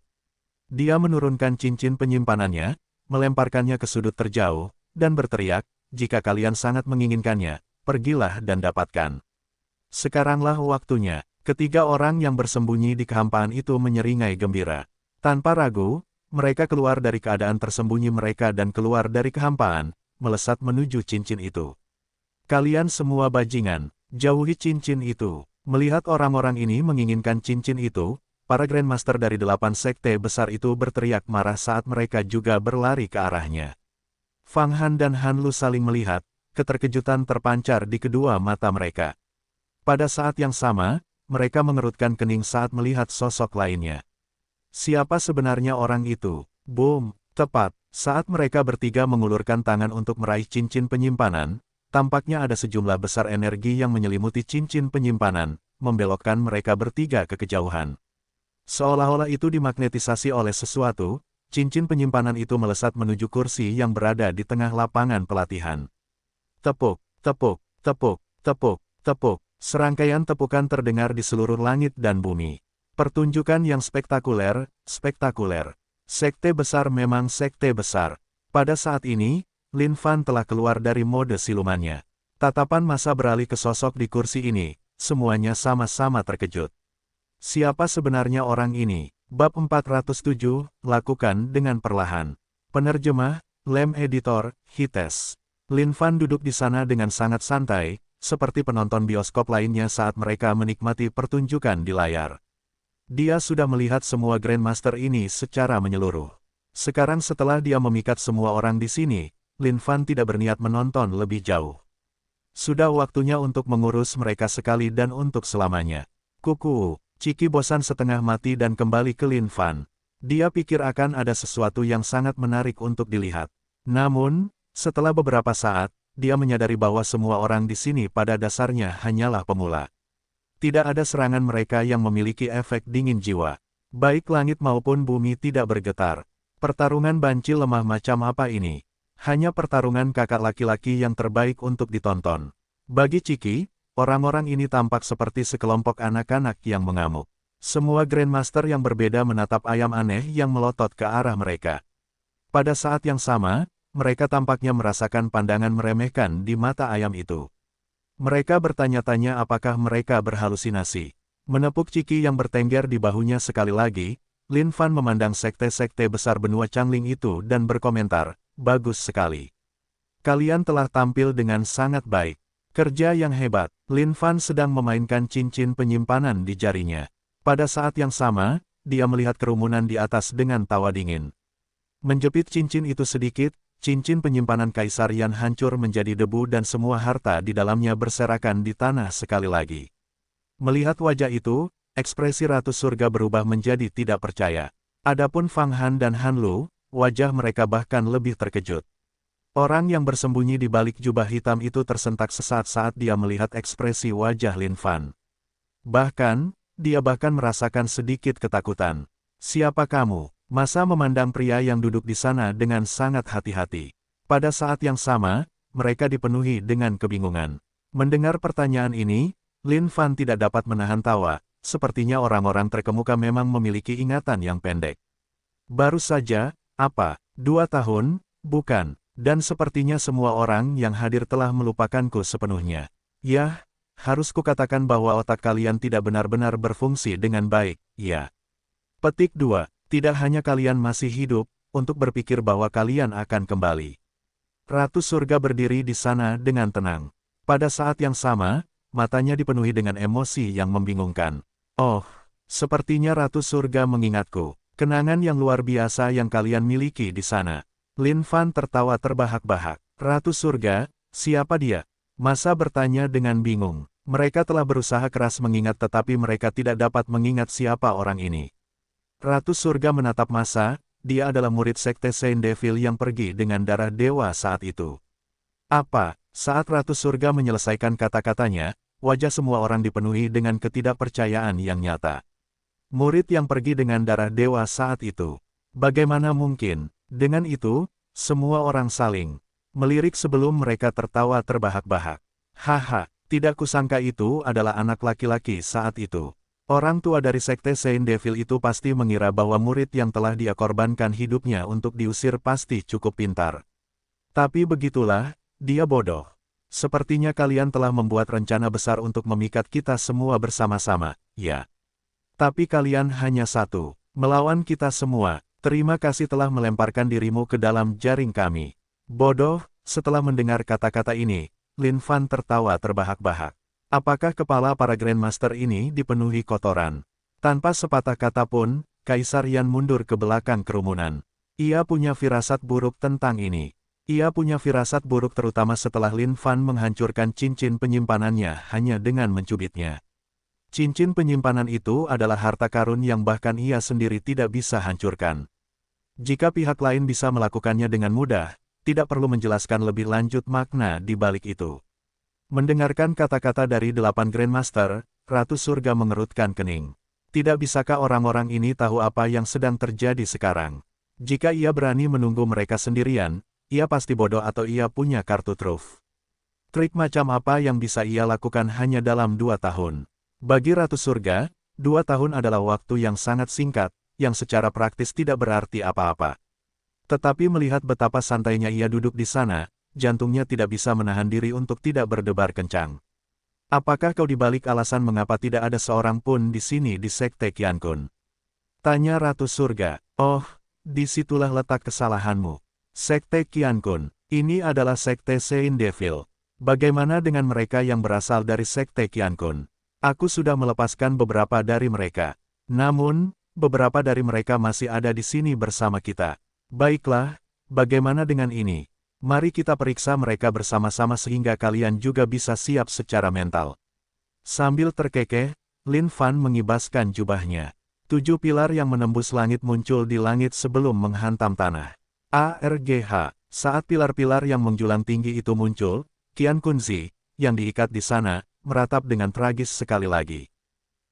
Dia menurunkan cincin penyimpanannya, melemparkannya ke sudut terjauh, dan berteriak, jika kalian sangat menginginkannya, pergilah dan dapatkan. Sekaranglah waktunya. Ketiga orang yang bersembunyi di kehampaan itu menyeringai gembira. Tanpa ragu, mereka keluar dari keadaan tersembunyi mereka dan keluar dari kehampaan, melesat menuju cincin itu. Kalian semua bajingan, jauhi cincin itu. Melihat orang-orang ini menginginkan cincin itu, para Grandmaster dari 8 sekte besar itu berteriak marah saat mereka juga berlari ke arahnya. Fang Han dan Han Lu saling melihat, keterkejutan terpancar di kedua mata mereka. Pada saat yang sama, mereka mengerutkan kening saat melihat sosok lainnya. Siapa sebenarnya orang itu? Boom! Tepat, saat mereka bertiga mengulurkan tangan untuk meraih cincin penyimpanan, tampaknya ada sejumlah besar energi yang menyelimuti cincin penyimpanan, membelokkan mereka bertiga ke kejauhan. Seolah-olah itu dimagnetisasi oleh sesuatu, cincin penyimpanan itu melesat menuju kursi yang berada di tengah lapangan pelatihan. Tepuk, tepuk, tepuk, tepuk, tepuk. Serangkaian tepukan terdengar di seluruh langit dan bumi. Pertunjukan yang spektakuler, spektakuler. Sekte besar memang sekte besar. Pada saat ini, Lin Fan telah keluar dari mode silumannya. Tatapan masa beralih ke sosok di kursi ini, semuanya sama-sama terkejut. Siapa sebenarnya orang ini? Bab 407, lakukan dengan perlahan. Penerjemah, Lem Editor, Hites. Lin Fan duduk di sana dengan sangat santai, seperti penonton bioskop lainnya saat mereka menikmati pertunjukan di layar. Dia sudah melihat semua Grandmaster ini secara menyeluruh. Sekarang setelah dia memikat semua orang di sini, Lin Fan tidak berniat menonton lebih jauh. Sudah waktunya untuk mengurus mereka sekali dan untuk selamanya. Kuku, Ciki bosan setengah mati dan kembali ke Lin Fan. Dia pikir akan ada sesuatu yang sangat menarik untuk dilihat. Namun, setelah beberapa saat, dia menyadari bahwa semua orang di sini pada dasarnya hanyalah pemula. Tidak ada serangan mereka yang memiliki efek dingin jiwa. Baik langit maupun bumi tidak bergetar. Pertarungan banci lemah macam apa ini? Hanya pertarungan kakak laki-laki yang terbaik untuk ditonton. Bagi Ciki, orang-orang ini tampak seperti sekelompok anak-anak yang mengamuk. Semua Grandmaster yang berbeda menatap ayam aneh yang melotot ke arah mereka. Pada saat yang sama, mereka tampaknya merasakan pandangan meremehkan di mata ayam itu. Mereka bertanya-tanya apakah mereka berhalusinasi. Menepuk Ciki yang bertengger di bahunya sekali lagi, Lin Fan memandang sekte-sekte besar benua Changling itu dan berkomentar, bagus sekali. Kalian telah tampil dengan sangat baik. Kerja yang hebat. Lin Fan sedang memainkan cincin penyimpanan di jarinya. Pada saat yang sama, dia melihat kerumunan di atas dengan tawa dingin. Menjepit cincin itu sedikit, cincin penyimpanan Kaisar Yan hancur menjadi debu dan semua harta di dalamnya berserakan di tanah sekali lagi. Melihat wajah itu, ekspresi Ratu Surga berubah menjadi tidak percaya. Adapun Fang Han dan Han Lu, wajah mereka bahkan lebih terkejut. Orang yang bersembunyi di balik jubah hitam itu tersentak sesaat saat dia melihat ekspresi wajah Lin Fan. Bahkan, dia bahkan merasakan sedikit ketakutan. Siapa kamu? Masa memandang pria yang duduk di sana dengan sangat hati-hati. Pada saat yang sama, mereka dipenuhi dengan kebingungan. Mendengar pertanyaan ini, Lin Fan tidak dapat menahan tawa, sepertinya orang-orang terkemuka memang memiliki ingatan yang pendek. Baru saja, apa, 2 tahun? Bukan, dan sepertinya semua orang yang hadir telah melupakanku sepenuhnya. Yah, harus kukatakan bahwa otak kalian tidak benar-benar berfungsi dengan baik, ya. Petik 2. Tidak hanya kalian masih hidup, untuk berpikir bahwa kalian akan kembali. Ratu Surga berdiri di sana dengan tenang. Pada saat yang sama, matanya dipenuhi dengan emosi yang membingungkan. Oh, sepertinya Ratu Surga mengingatku. Kenangan yang luar biasa yang kalian miliki di sana. Lin Fan tertawa terbahak-bahak. Ratu Surga, siapa dia? Masa bertanya dengan bingung. Mereka telah berusaha keras mengingat tetapi mereka tidak dapat mengingat siapa orang ini. Ratu Surga menatap Masa, dia adalah murid Sekte Saint Devil yang pergi dengan darah dewa saat itu. Apa? Saat Ratu Surga menyelesaikan kata-katanya, wajah semua orang dipenuhi dengan ketidakpercayaan yang nyata. Murid yang pergi dengan darah dewa saat itu. Bagaimana mungkin? Dengan itu, semua orang saling melirik sebelum mereka tertawa terbahak-bahak. Haha, tidak kusangka itu adalah anak laki-laki saat itu. Orang tua dari Sekte Saint Devil itu pasti mengira bahwa murid yang telah dia korbankan hidupnya untuk diusir pasti cukup pintar. Tapi begitulah, dia bodoh. Sepertinya kalian telah membuat rencana besar untuk memikat kita semua bersama-sama, ya. Tapi kalian hanya satu, melawan kita semua. Terima kasih telah melemparkan dirimu ke dalam jaring kami. Bodoh, setelah mendengar kata-kata ini, Lin Fan tertawa terbahak-bahak. Apakah kepala para Grandmaster ini dipenuhi kotoran? Tanpa sepatah kata pun, Kaisar Yan mundur ke belakang kerumunan. Ia punya firasat buruk tentang ini. Ia punya firasat buruk terutama setelah Lin Fan menghancurkan cincin penyimpanannya hanya dengan mencubitnya. Cincin penyimpanan itu adalah harta karun yang bahkan ia sendiri tidak bisa hancurkan. Jika pihak lain bisa melakukannya dengan mudah, tidak perlu menjelaskan lebih lanjut makna di balik itu. Mendengarkan kata-kata dari 8 Grandmaster, Ratu Surga mengerutkan kening. Tidak bisakah orang-orang ini tahu apa yang sedang terjadi sekarang? Jika ia berani menunggu mereka sendirian, ia pasti bodoh atau ia punya kartu truf. Trik macam apa yang bisa ia lakukan hanya dalam 2 tahun? Bagi Ratu Surga, 2 tahun adalah waktu yang sangat singkat, yang secara praktis tidak berarti apa-apa. Tetapi melihat betapa santainya ia duduk di sana, jantungnya tidak bisa menahan diri untuk tidak berdebar kencang. Apakah kau dibalik alasan mengapa tidak ada seorang pun di sini di Sekte Qiankun? Tanya Ratu Surga. Oh, disitulah letak kesalahanmu. Sekte Qiankun, ini adalah Sekte Saint Devil. Bagaimana dengan mereka yang berasal dari Sekte Qiankun? Aku sudah melepaskan beberapa dari mereka. Namun, beberapa dari mereka masih ada di sini bersama kita. Baiklah, bagaimana dengan ini? Mari kita periksa mereka bersama-sama sehingga kalian juga bisa siap secara mental. Sambil terkekeh, Lin Fan mengibaskan jubahnya. 7 pilar yang menembus langit muncul di langit sebelum menghantam tanah. ARGH, saat pilar-pilar yang menjulang tinggi itu muncul, Qian Kunzi, yang diikat di sana, meratap dengan tragis sekali lagi.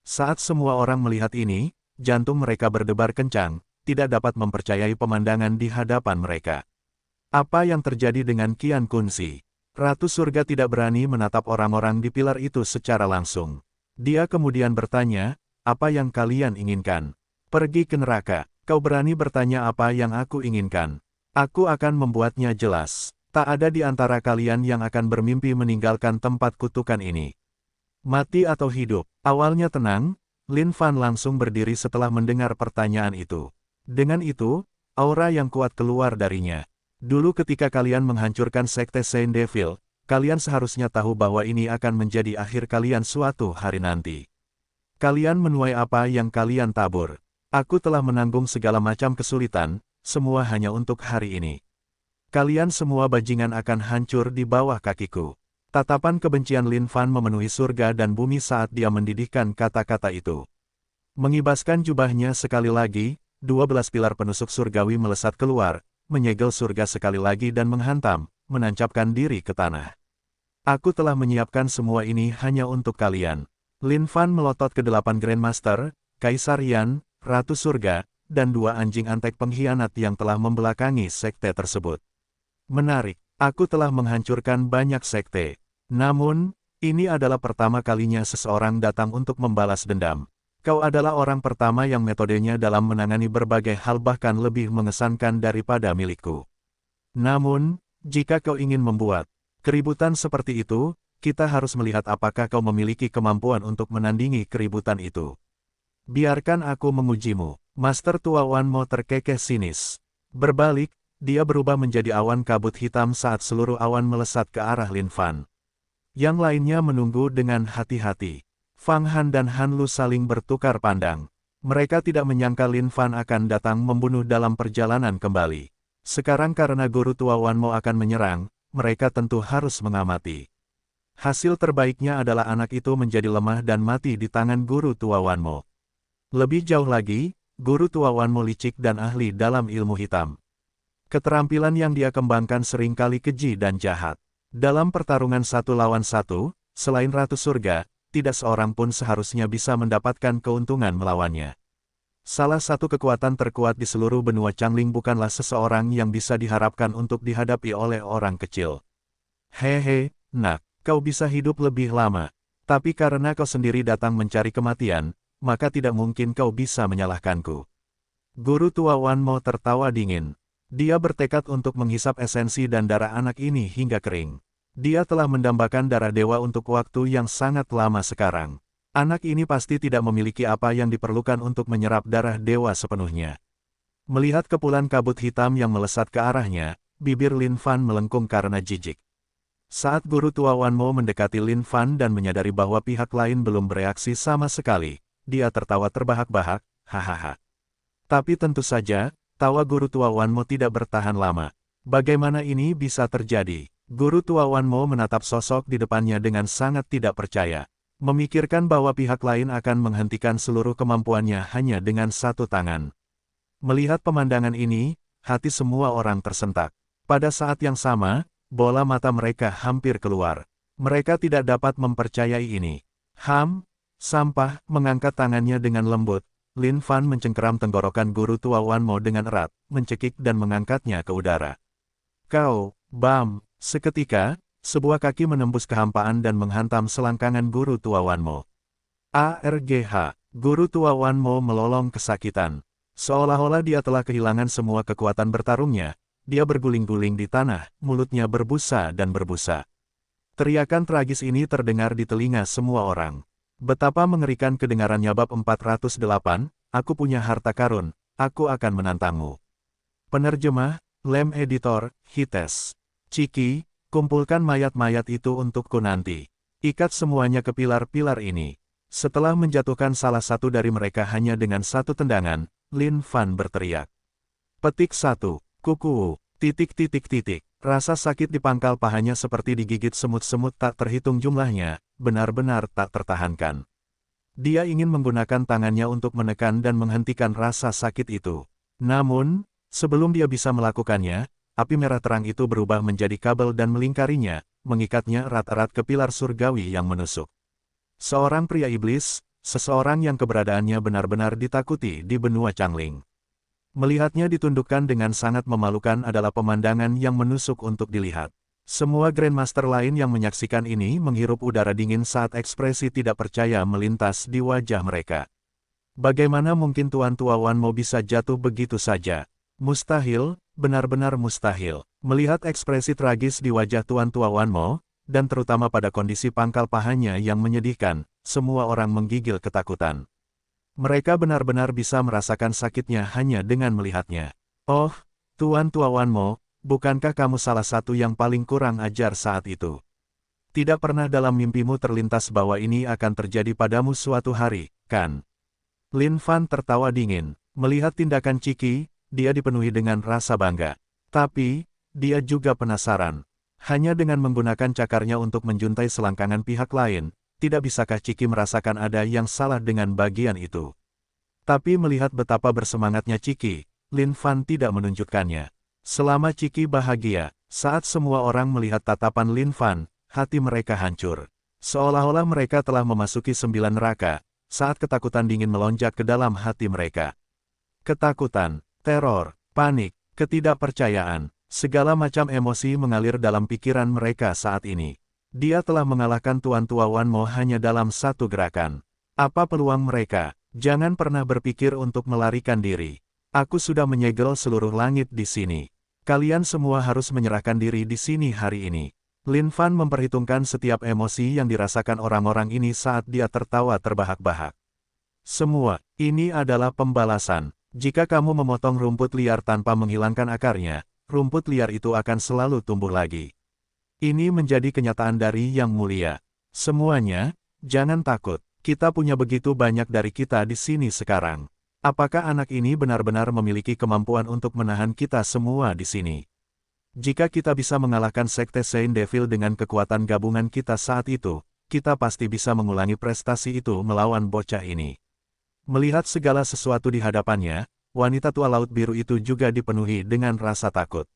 Saat semua orang melihat ini, jantung mereka berdebar kencang, tidak dapat mempercayai pemandangan di hadapan mereka. Apa yang terjadi dengan Qian Kunzi? Ratu Surga tidak berani menatap orang-orang di pilar itu secara langsung. Dia kemudian bertanya, apa yang kalian inginkan? Pergi ke neraka, kau berani bertanya apa yang aku inginkan? Aku akan membuatnya jelas. Tak ada di antara kalian yang akan bermimpi meninggalkan tempat kutukan ini. Mati atau hidup? Awalnya tenang, Lin Fan langsung berdiri setelah mendengar pertanyaan itu. Dengan itu, aura yang kuat keluar darinya. Dulu ketika kalian menghancurkan Sekte Saint Devil, kalian seharusnya tahu bahwa ini akan menjadi akhir kalian suatu hari nanti. Kalian menuai apa yang kalian tabur. Aku telah menanggung segala macam kesulitan, semua hanya untuk hari ini. Kalian semua bajingan akan hancur di bawah kakiku. Tatapan kebencian Lin Fan memenuhi surga dan bumi saat dia mendidihkan kata-kata itu. Mengibaskan jubahnya sekali lagi, 12 pilar penusuk surgawi melesat keluar, menyegel surga sekali lagi dan menghantam, menancapkan diri ke tanah. Aku telah menyiapkan semua ini hanya untuk kalian. Lin Fan melotot ke 8 Grandmaster, Kaisar Yan, Ratu Surga, dan 2 anjing antek pengkhianat yang telah membelakangi sekte tersebut. Menarik, aku telah menghancurkan banyak sekte. Namun, ini adalah pertama kalinya seseorang datang untuk membalas dendam. Kau adalah orang pertama yang metodenya dalam menangani berbagai hal bahkan lebih mengesankan daripada milikku. Namun, jika kau ingin membuat keributan seperti itu, kita harus melihat apakah kau memiliki kemampuan untuk menandingi keributan itu. Biarkan aku mengujimu. Master Tua Wan Mo terkekeh sinis. Berbalik, dia berubah menjadi awan kabut hitam saat seluruh awan melesat ke arah Lin Fan. Yang lainnya menunggu dengan hati-hati. Fang Han dan Han Lu saling bertukar pandang. Mereka tidak menyangka Lin Fan akan datang membunuh dalam perjalanan kembali. Sekarang karena Guru Tua Wan Mo akan menyerang, mereka tentu harus mengamati. Hasil terbaiknya adalah anak itu menjadi lemah dan mati di tangan guru tua Wanmo. Lebih jauh lagi, guru tua Wanmo licik dan ahli dalam ilmu hitam. Keterampilan yang dia kembangkan seringkali keji dan jahat. Dalam pertarungan 1 lawan 1, selain Ratu Surga, tidak seorang pun seharusnya bisa mendapatkan keuntungan melawannya. Salah satu kekuatan terkuat di seluruh benua Changeling bukanlah seseorang yang bisa diharapkan untuk dihadapi oleh orang kecil. Hehe, nak. Kau bisa hidup lebih lama. Tapi karena kau sendiri datang mencari kematian, maka tidak mungkin kau bisa menyalahkanku. Guru tua Wanmo tertawa dingin. Dia bertekad untuk menghisap esensi dan darah anak ini hingga kering. Dia telah mendambakan darah dewa untuk waktu yang sangat lama sekarang. Anak ini pasti tidak memiliki apa yang diperlukan untuk menyerap darah dewa sepenuhnya. Melihat kepulan kabut hitam yang melesat ke arahnya, bibir Lin Fan melengkung karena jijik. Saat guru tua Wanmo mendekati Lin Fan dan menyadari bahwa pihak lain belum bereaksi sama sekali, dia tertawa terbahak-bahak, hahaha. Tapi tentu saja, tawa guru tua Wanmo tidak bertahan lama. Bagaimana ini bisa terjadi? Guru tua Wanmo menatap sosok di depannya dengan sangat tidak percaya. Memikirkan bahwa pihak lain akan menghentikan seluruh kemampuannya hanya dengan satu tangan. Melihat pemandangan ini, hati semua orang tersentak. Pada saat yang sama, bola mata mereka hampir keluar. Mereka tidak dapat mempercayai ini. Sampah, mengangkat tangannya dengan lembut. Lin Fan mencengkeram tenggorokan guru tua Wanmo dengan erat, mencekik dan mengangkatnya ke udara. Kau, bam, seketika, sebuah kaki menembus kehampaan dan menghantam selangkangan guru tua Wanmo. ARGH, guru tua Wanmo melolong kesakitan. Seolah-olah dia telah kehilangan semua kekuatan bertarungnya. Dia berguling-guling di tanah, mulutnya berbusa dan berbusa. Teriakan tragis ini terdengar di telinga semua orang. Betapa mengerikan kedengarannya. Bab 408, Aku punya harta karun, aku akan menantangmu. Penerjemah, Lem Editor, Hites. Ciki, kumpulkan mayat-mayat itu untukku nanti. Ikat semuanya ke pilar-pilar ini. Setelah menjatuhkan salah satu dari mereka hanya dengan satu tendangan, Lin Fan berteriak. Petik 1. Kuku, ... Rasa sakit di pangkal pahanya seperti digigit semut-semut tak terhitung jumlahnya, benar-benar tak tertahankan. Dia ingin menggunakan tangannya untuk menekan dan menghentikan rasa sakit itu. Namun, sebelum dia bisa melakukannya, api merah terang itu berubah menjadi kabel dan melingkarinya, mengikatnya erat-erat ke pilar surgawi yang menusuk. Seorang pria iblis, seseorang yang keberadaannya benar-benar ditakuti di benua Changeling. Melihatnya ditundukkan dengan sangat memalukan adalah pemandangan yang menusuk untuk dilihat. Semua Grandmaster lain yang menyaksikan ini menghirup udara dingin saat ekspresi tidak percaya melintas di wajah mereka. Bagaimana mungkin Tuan Tua Wanmo bisa jatuh begitu saja? Mustahil, benar-benar mustahil. Melihat ekspresi tragis di wajah Tuan Tua Wanmo, dan terutama pada kondisi pangkal pahanya yang menyedihkan, semua orang menggigil ketakutan. Mereka benar-benar bisa merasakan sakitnya hanya dengan melihatnya. Oh, Tuan Tua Wanmo, bukankah kamu salah satu yang paling kurang ajar saat itu? Tidak pernah dalam mimpimu terlintas bahwa ini akan terjadi padamu suatu hari, kan? Lin Fan tertawa dingin. Melihat tindakan Ciki, dia dipenuhi dengan rasa bangga. Tapi, dia juga penasaran. Hanya dengan menggunakan cakarnya untuk menjuntai selangkangan pihak lain, tidak bisakah Ciki merasakan ada yang salah dengan bagian itu? Tapi melihat betapa bersemangatnya Ciki, Lin Fan tidak menunjukkannya. Selama Ciki bahagia, saat semua orang melihat tatapan Lin Fan, hati mereka hancur. Seolah-olah mereka telah memasuki 9 neraka, saat ketakutan dingin melonjak ke dalam hati mereka. Ketakutan, teror, panik, ketidakpercayaan, segala macam emosi mengalir dalam pikiran mereka saat ini. Dia telah mengalahkan Tuan Tua Wanmo hanya dalam satu gerakan. Apa peluang mereka? Jangan pernah berpikir untuk melarikan diri. Aku sudah menyegel seluruh langit di sini. Kalian semua harus menyerahkan diri di sini hari ini. Lin Fan memperhitungkan setiap emosi yang dirasakan orang-orang ini saat dia tertawa terbahak-bahak. Semua, ini adalah pembalasan. Jika kamu memotong rumput liar tanpa menghilangkan akarnya, rumput liar itu akan selalu tumbuh lagi. Ini menjadi kenyataan dari Yang Mulia. Semuanya, jangan takut. Kita punya begitu banyak dari kita di sini sekarang. Apakah anak ini benar-benar memiliki kemampuan untuk menahan kita semua di sini? Jika kita bisa mengalahkan Sekte Saint Devil dengan kekuatan gabungan kita saat itu, kita pasti bisa mengulangi prestasi itu melawan bocah ini. Melihat segala sesuatu di hadapannya, wanita tua Laut Biru itu juga dipenuhi dengan rasa takut.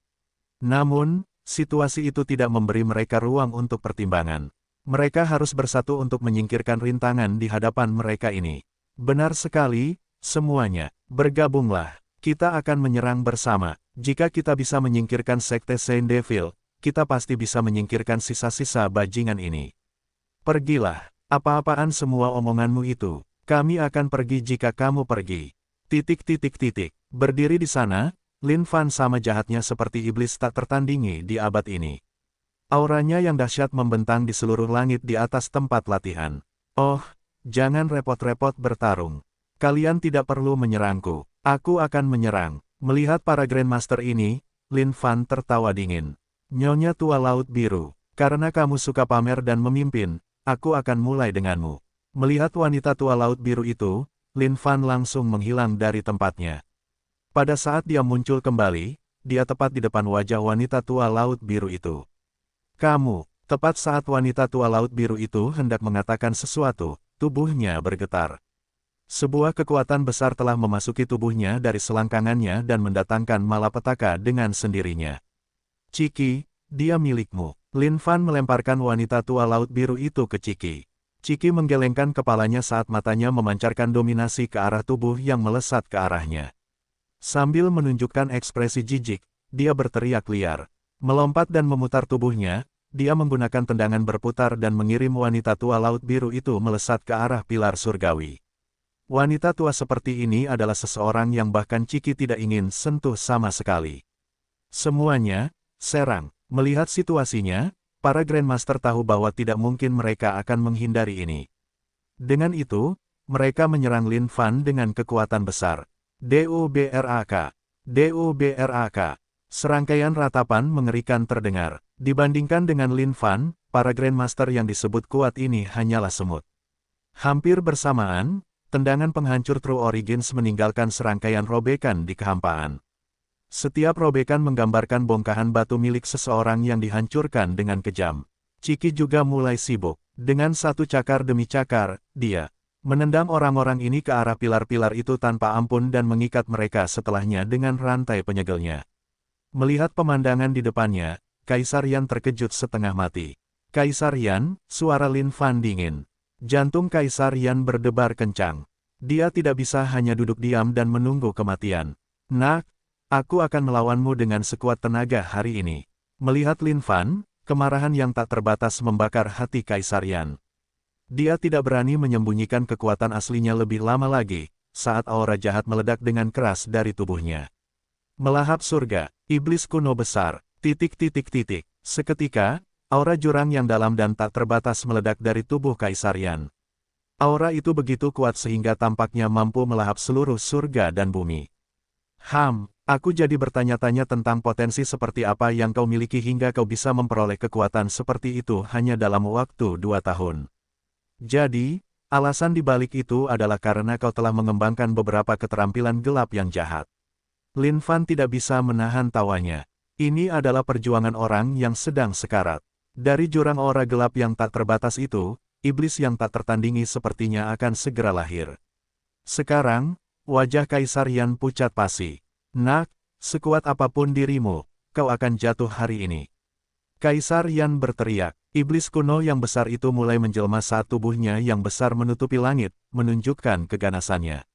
Namun, situasi itu tidak memberi mereka ruang untuk pertimbangan. Mereka harus bersatu untuk menyingkirkan rintangan di hadapan mereka ini. Benar sekali, semuanya, bergabunglah. Kita akan menyerang bersama. Jika kita bisa menyingkirkan Sekte Saint Devil, kita pasti bisa menyingkirkan sisa-sisa bajingan ini. Pergilah, apa-apaan semua omonganmu itu. Kami akan pergi jika kamu pergi. Berdiri di sana, Lin Fan sama jahatnya seperti iblis tak tertandingi di abad ini. Auranya yang dahsyat membentang di seluruh langit di atas tempat latihan. Oh, jangan repot-repot bertarung. Kalian tidak perlu menyerangku. Aku akan menyerang. Melihat para Grandmaster ini, Lin Fan tertawa dingin. Nyonya tua Laut Biru, karena kamu suka pamer dan memimpin, aku akan mulai denganmu. Melihat wanita tua Laut Biru itu, Lin Fan langsung menghilang dari tempatnya. Pada saat dia muncul kembali, dia tepat di depan wajah wanita tua Laut Biru itu. Kamu, tepat saat wanita tua Laut Biru itu hendak mengatakan sesuatu, tubuhnya bergetar. Sebuah kekuatan besar telah memasuki tubuhnya dari selangkangannya dan mendatangkan malapetaka dengan sendirinya. Ciki, dia milikmu. Lin Fan melemparkan wanita tua Laut Biru itu ke Ciki. Ciki menggelengkan kepalanya saat matanya memancarkan dominasi ke arah tubuh yang melesat ke arahnya. Sambil menunjukkan ekspresi jijik, dia berteriak liar. Melompat dan memutar tubuhnya, dia menggunakan tendangan berputar dan mengirim wanita tua Laut Biru itu melesat ke arah pilar surgawi. Wanita tua seperti ini adalah seseorang yang bahkan Ciki tidak ingin sentuh sama sekali. Semuanya, serang. Melihat situasinya, para Grandmaster tahu bahwa tidak mungkin mereka akan menghindari ini. Dengan itu, mereka menyerang Lin Fan dengan kekuatan besar. DUBRAK. Serangkaian ratapan mengerikan terdengar. Dibandingkan dengan Lin Fan, para Grandmaster yang disebut kuat ini hanyalah semut. Hampir bersamaan, tendangan penghancur True Origins meninggalkan serangkaian robekan di kehampaan. Setiap robekan menggambarkan bongkahan batu milik seseorang yang dihancurkan dengan kejam. Ciki juga mulai sibuk. Dengan satu cakar demi cakar, dia menendang orang-orang ini ke arah pilar-pilar itu tanpa ampun dan mengikat mereka setelahnya dengan rantai penyegelnya. Melihat pemandangan di depannya, Kaisar Yan terkejut setengah mati. Kaisar Yan, suara Lin Fan dingin. Jantung Kaisar Yan berdebar kencang. Dia tidak bisa hanya duduk diam dan menunggu kematian. Nak, aku akan melawanmu dengan sekuat tenaga hari ini. Melihat Lin Fan, kemarahan yang tak terbatas membakar hati Kaisar Yan. Dia tidak berani menyembunyikan kekuatan aslinya lebih lama lagi, saat aura jahat meledak dengan keras dari tubuhnya. Melahap surga, iblis kuno besar, ... Seketika, aura jurang yang dalam dan tak terbatas meledak dari tubuh Kaisar Yan. Aura itu begitu kuat sehingga tampaknya mampu melahap seluruh surga dan bumi. Aku jadi bertanya-tanya tentang potensi seperti apa yang kau miliki hingga kau bisa memperoleh kekuatan seperti itu hanya dalam waktu 2 tahun. Jadi, alasan dibalik itu adalah karena kau telah mengembangkan beberapa keterampilan gelap yang jahat. Lin Fan tidak bisa menahan tawanya. Ini adalah perjuangan orang yang sedang sekarat. Dari jurang aura gelap yang tak terbatas itu, iblis yang tak tertandingi sepertinya akan segera lahir. Sekarang, wajah Kaisar Yan pucat pasi. Nak, sekuat apapun dirimu, kau akan jatuh hari ini. Kaisar Yan berteriak. Iblis kuno yang besar itu mulai menjelma saat tubuhnya yang besar menutupi langit, menunjukkan keganasannya.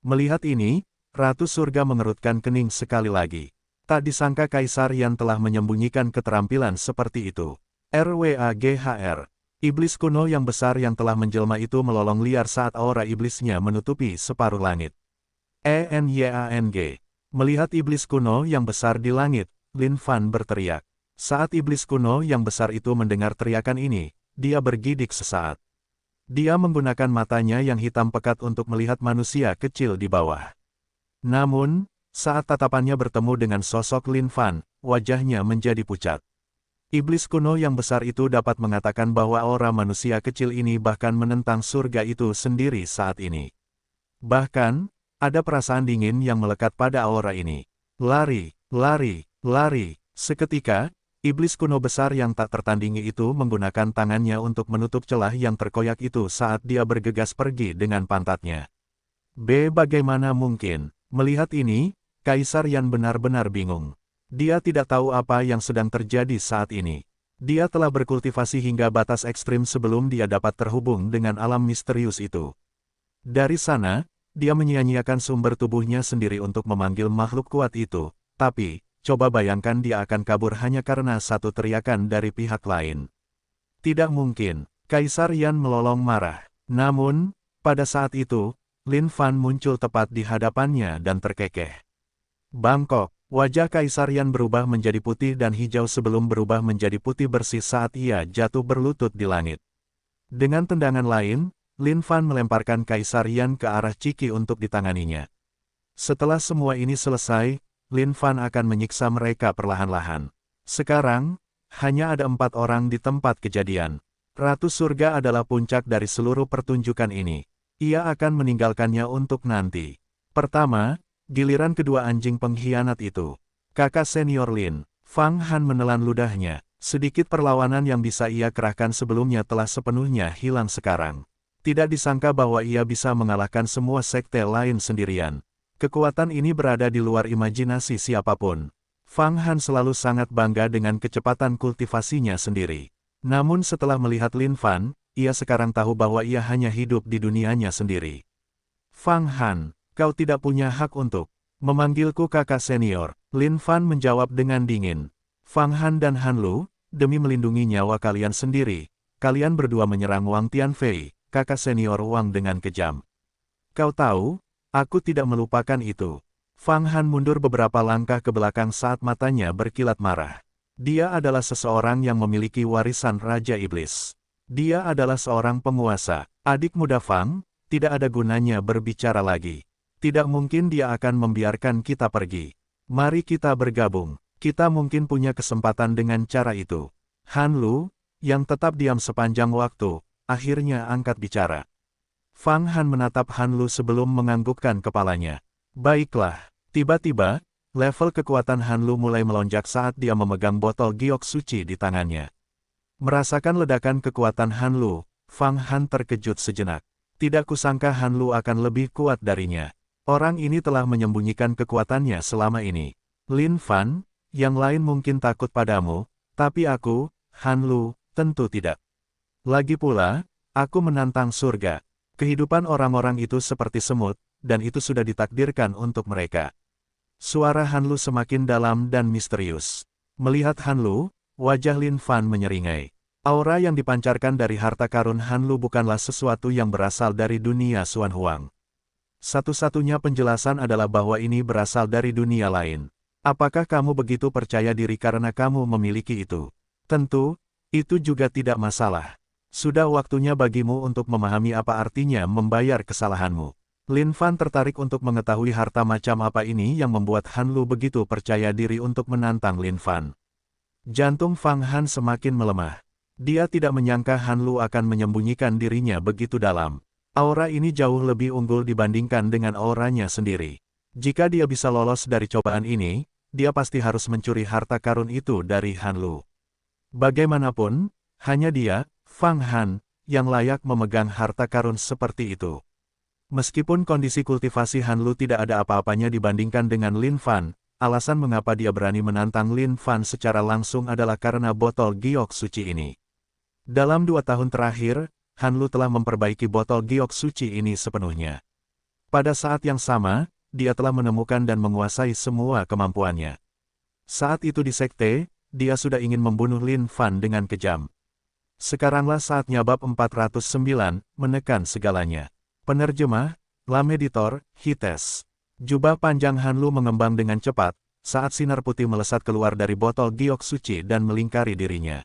Melihat ini, Ratu Surga mengerutkan kening sekali lagi. Tak disangka Kaisar Yan telah menyembunyikan keterampilan seperti itu. RWAGHR. Iblis kuno yang besar yang telah menjelma itu melolong liar saat aura iblisnya menutupi separuh langit. ENYANG. Melihat iblis kuno yang besar di langit, Lin Fan berteriak. Saat iblis kuno yang besar itu mendengar teriakan ini, dia bergidik sesaat. Dia menggunakan matanya yang hitam pekat untuk melihat manusia kecil di bawah. Namun, saat tatapannya bertemu dengan sosok Lin Fan, wajahnya menjadi pucat. Iblis kuno yang besar itu dapat mengatakan bahwa aura manusia kecil ini bahkan menentang surga itu sendiri saat ini. Bahkan, ada perasaan dingin yang melekat pada aura ini. Lari. Seketika, iblis kuno besar yang tak tertandingi itu menggunakan tangannya untuk menutup celah yang terkoyak itu saat dia bergegas pergi dengan pantatnya. Bagaimana mungkin? Melihat ini, Kaisar Yan benar-benar bingung. Dia tidak tahu apa yang sedang terjadi saat ini. Dia telah berkultivasi hingga batas ekstrim sebelum dia dapat terhubung dengan alam misterius itu. Dari sana, dia menyia-nyiakan sumber tubuhnya sendiri untuk memanggil makhluk kuat itu, tapi, coba bayangkan dia akan kabur hanya karena satu teriakan dari pihak lain. Tidak mungkin, Kaisar Yan melolong marah. Namun, pada saat itu, Lin Fan muncul tepat di hadapannya dan terkekeh. Bangkok, wajah Kaisar Yan berubah menjadi putih dan hijau sebelum berubah menjadi putih bersih saat ia jatuh berlutut di langit. Dengan tendangan lain, Lin Fan melemparkan Kaisar Yan ke arah Ciki untuk ditanganinya. Setelah semua ini selesai, Lin Fan akan menyiksa mereka perlahan-lahan. Sekarang, hanya ada 4 orang di tempat kejadian. Ratu Surga adalah puncak dari seluruh pertunjukan ini. Ia akan meninggalkannya untuk nanti. Pertama, giliran kedua anjing pengkhianat itu. Kakak senior Lin, Fang Han menelan ludahnya. Sedikit perlawanan yang bisa ia kerahkan sebelumnya telah sepenuhnya hilang sekarang. Tidak disangka bahwa ia bisa mengalahkan semua sekte lain sendirian. Kekuatan ini berada di luar imajinasi siapapun. Fang Han selalu sangat bangga dengan kecepatan kultivasinya sendiri. Namun setelah melihat Lin Fan, ia sekarang tahu bahwa ia hanya hidup di dunianya sendiri. Fang Han, kau tidak punya hak untuk memanggilku kakak senior. Lin Fan menjawab dengan dingin. Fang Han dan Han Lu, demi melindungi nyawa kalian sendiri, kalian berdua menyerang Wang Tianfei, kakak senior Wang dengan kejam. Kau tahu, aku tidak melupakan itu. Fang Han mundur beberapa langkah ke belakang saat matanya berkilat marah. Dia adalah seseorang yang memiliki warisan Raja Iblis. Dia adalah seorang penguasa. Adik muda Fang, tidak ada gunanya berbicara lagi. Tidak mungkin dia akan membiarkan kita pergi. Mari kita bergabung. Kita mungkin punya kesempatan dengan cara itu. Han Lu, yang tetap diam sepanjang waktu, akhirnya angkat bicara. Fang Han menatap Han Lu sebelum menganggukkan kepalanya. Baiklah, tiba-tiba, level kekuatan Han Lu mulai melonjak saat dia memegang botol giok suci di tangannya. Merasakan ledakan kekuatan Han Lu, Fang Han terkejut sejenak. Tidak kusangka Han Lu akan lebih kuat darinya. Orang ini telah menyembunyikan kekuatannya selama ini. Lin Fan, yang lain mungkin takut padamu, tapi aku, Han Lu, tentu tidak. Lagi pula, aku menantang surga. Kehidupan orang-orang itu seperti semut, dan itu sudah ditakdirkan untuk mereka. Suara Han Lu semakin dalam dan misterius. Melihat Han Lu, wajah Lin Fan menyeringai. Aura yang dipancarkan dari harta karun Han Lu bukanlah sesuatu yang berasal dari dunia Xuan Huang. Satu-satunya penjelasan adalah bahwa ini berasal dari dunia lain. Apakah kamu begitu percaya diri karena kamu memiliki itu? Tentu, itu juga tidak masalah. Sudah waktunya bagimu untuk memahami apa artinya membayar kesalahanmu. Lin Fan tertarik untuk mengetahui harta macam apa ini yang membuat Han Lu begitu percaya diri untuk menantang Lin Fan. Jantung Fang Han semakin melemah. Dia tidak menyangka Han Lu akan menyembunyikan dirinya begitu dalam. Aura ini jauh lebih unggul dibandingkan dengan auranya sendiri. Jika dia bisa lolos dari cobaan ini, dia pasti harus mencuri harta karun itu dari Han Lu. Bagaimanapun, hanya dia, Fang Han, yang layak memegang harta karun seperti itu. Meskipun kondisi kultivasi Han Lu tidak ada apa-apanya dibandingkan dengan Lin Fan, alasan mengapa dia berani menantang Lin Fan secara langsung adalah karena botol giok suci ini. Dalam 2 tahun terakhir, Han Lu telah memperbaiki botol giok suci ini sepenuhnya. Pada saat yang sama, dia telah menemukan dan menguasai semua kemampuannya. Saat itu di sekte, dia sudah ingin membunuh Lin Fan dengan kejam. Sekaranglah saatnya bab 409, menekan segalanya. Penerjemah, Lam Editor, Hites. Jubah panjang Han Lu mengembang dengan cepat, saat sinar putih melesat keluar dari botol giok suci dan melingkari dirinya.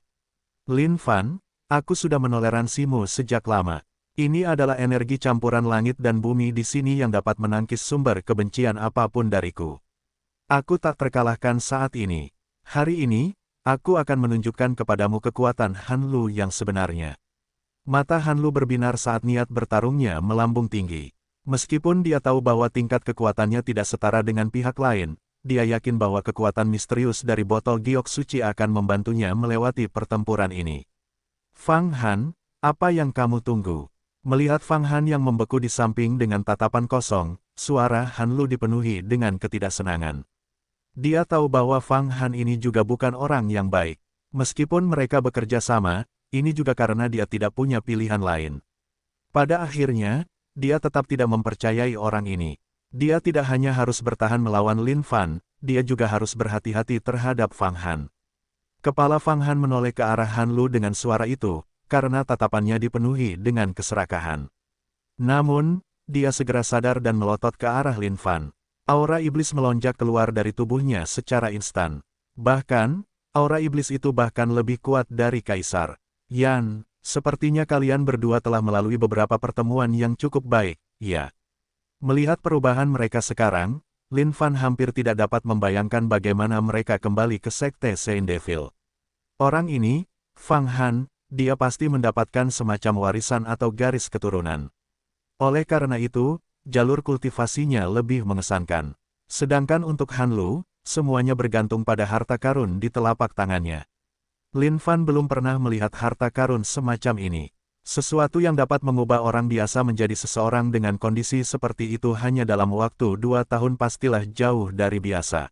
Lin Fan, aku sudah menoleransimu sejak lama. Ini adalah energi campuran langit dan bumi di sini yang dapat menangkis sumber kebencian apapun dariku. Aku tak terkalahkan saat ini. Hari ini, aku akan menunjukkan kepadamu kekuatan Han Lu yang sebenarnya. Mata Han Lu berbinar saat niat bertarungnya melambung tinggi. Meskipun dia tahu bahwa tingkat kekuatannya tidak setara dengan pihak lain, dia yakin bahwa kekuatan misterius dari botol giok suci akan membantunya melewati pertempuran ini. Fang Han, apa yang kamu tunggu? Melihat Fang Han yang membeku di samping dengan tatapan kosong, suara Han Lu dipenuhi dengan ketidaksenangan. Dia tahu bahwa Fang Han ini juga bukan orang yang baik. Meskipun mereka bekerja sama, ini juga karena dia tidak punya pilihan lain. Pada akhirnya, dia tetap tidak mempercayai orang ini. Dia tidak hanya harus bertahan melawan Lin Fan, dia juga harus berhati-hati terhadap Fang Han. Kepala Fang Han menoleh ke arah Han Lu dengan suara itu, karena tatapannya dipenuhi dengan keserakahan. Namun, dia segera sadar dan melotot ke arah Lin Fan. Aura iblis melonjak keluar dari tubuhnya secara instan. Bahkan, aura iblis itu bahkan lebih kuat dari Kaisar Yan. Sepertinya kalian berdua telah melalui beberapa pertemuan yang cukup baik, ya. Melihat perubahan mereka sekarang, Lin Fan hampir tidak dapat membayangkan bagaimana mereka kembali ke Sekte Saint Devil. Orang ini, Fang Han, dia pasti mendapatkan semacam warisan atau garis keturunan. Oleh karena itu, jalur kultivasinya lebih mengesankan. Sedangkan untuk Han Lu, semuanya bergantung pada harta karun di telapak tangannya. Lin Fan belum pernah melihat harta karun semacam ini. Sesuatu yang dapat mengubah orang biasa menjadi seseorang dengan kondisi seperti itu hanya dalam waktu 2 tahun pastilah jauh dari biasa.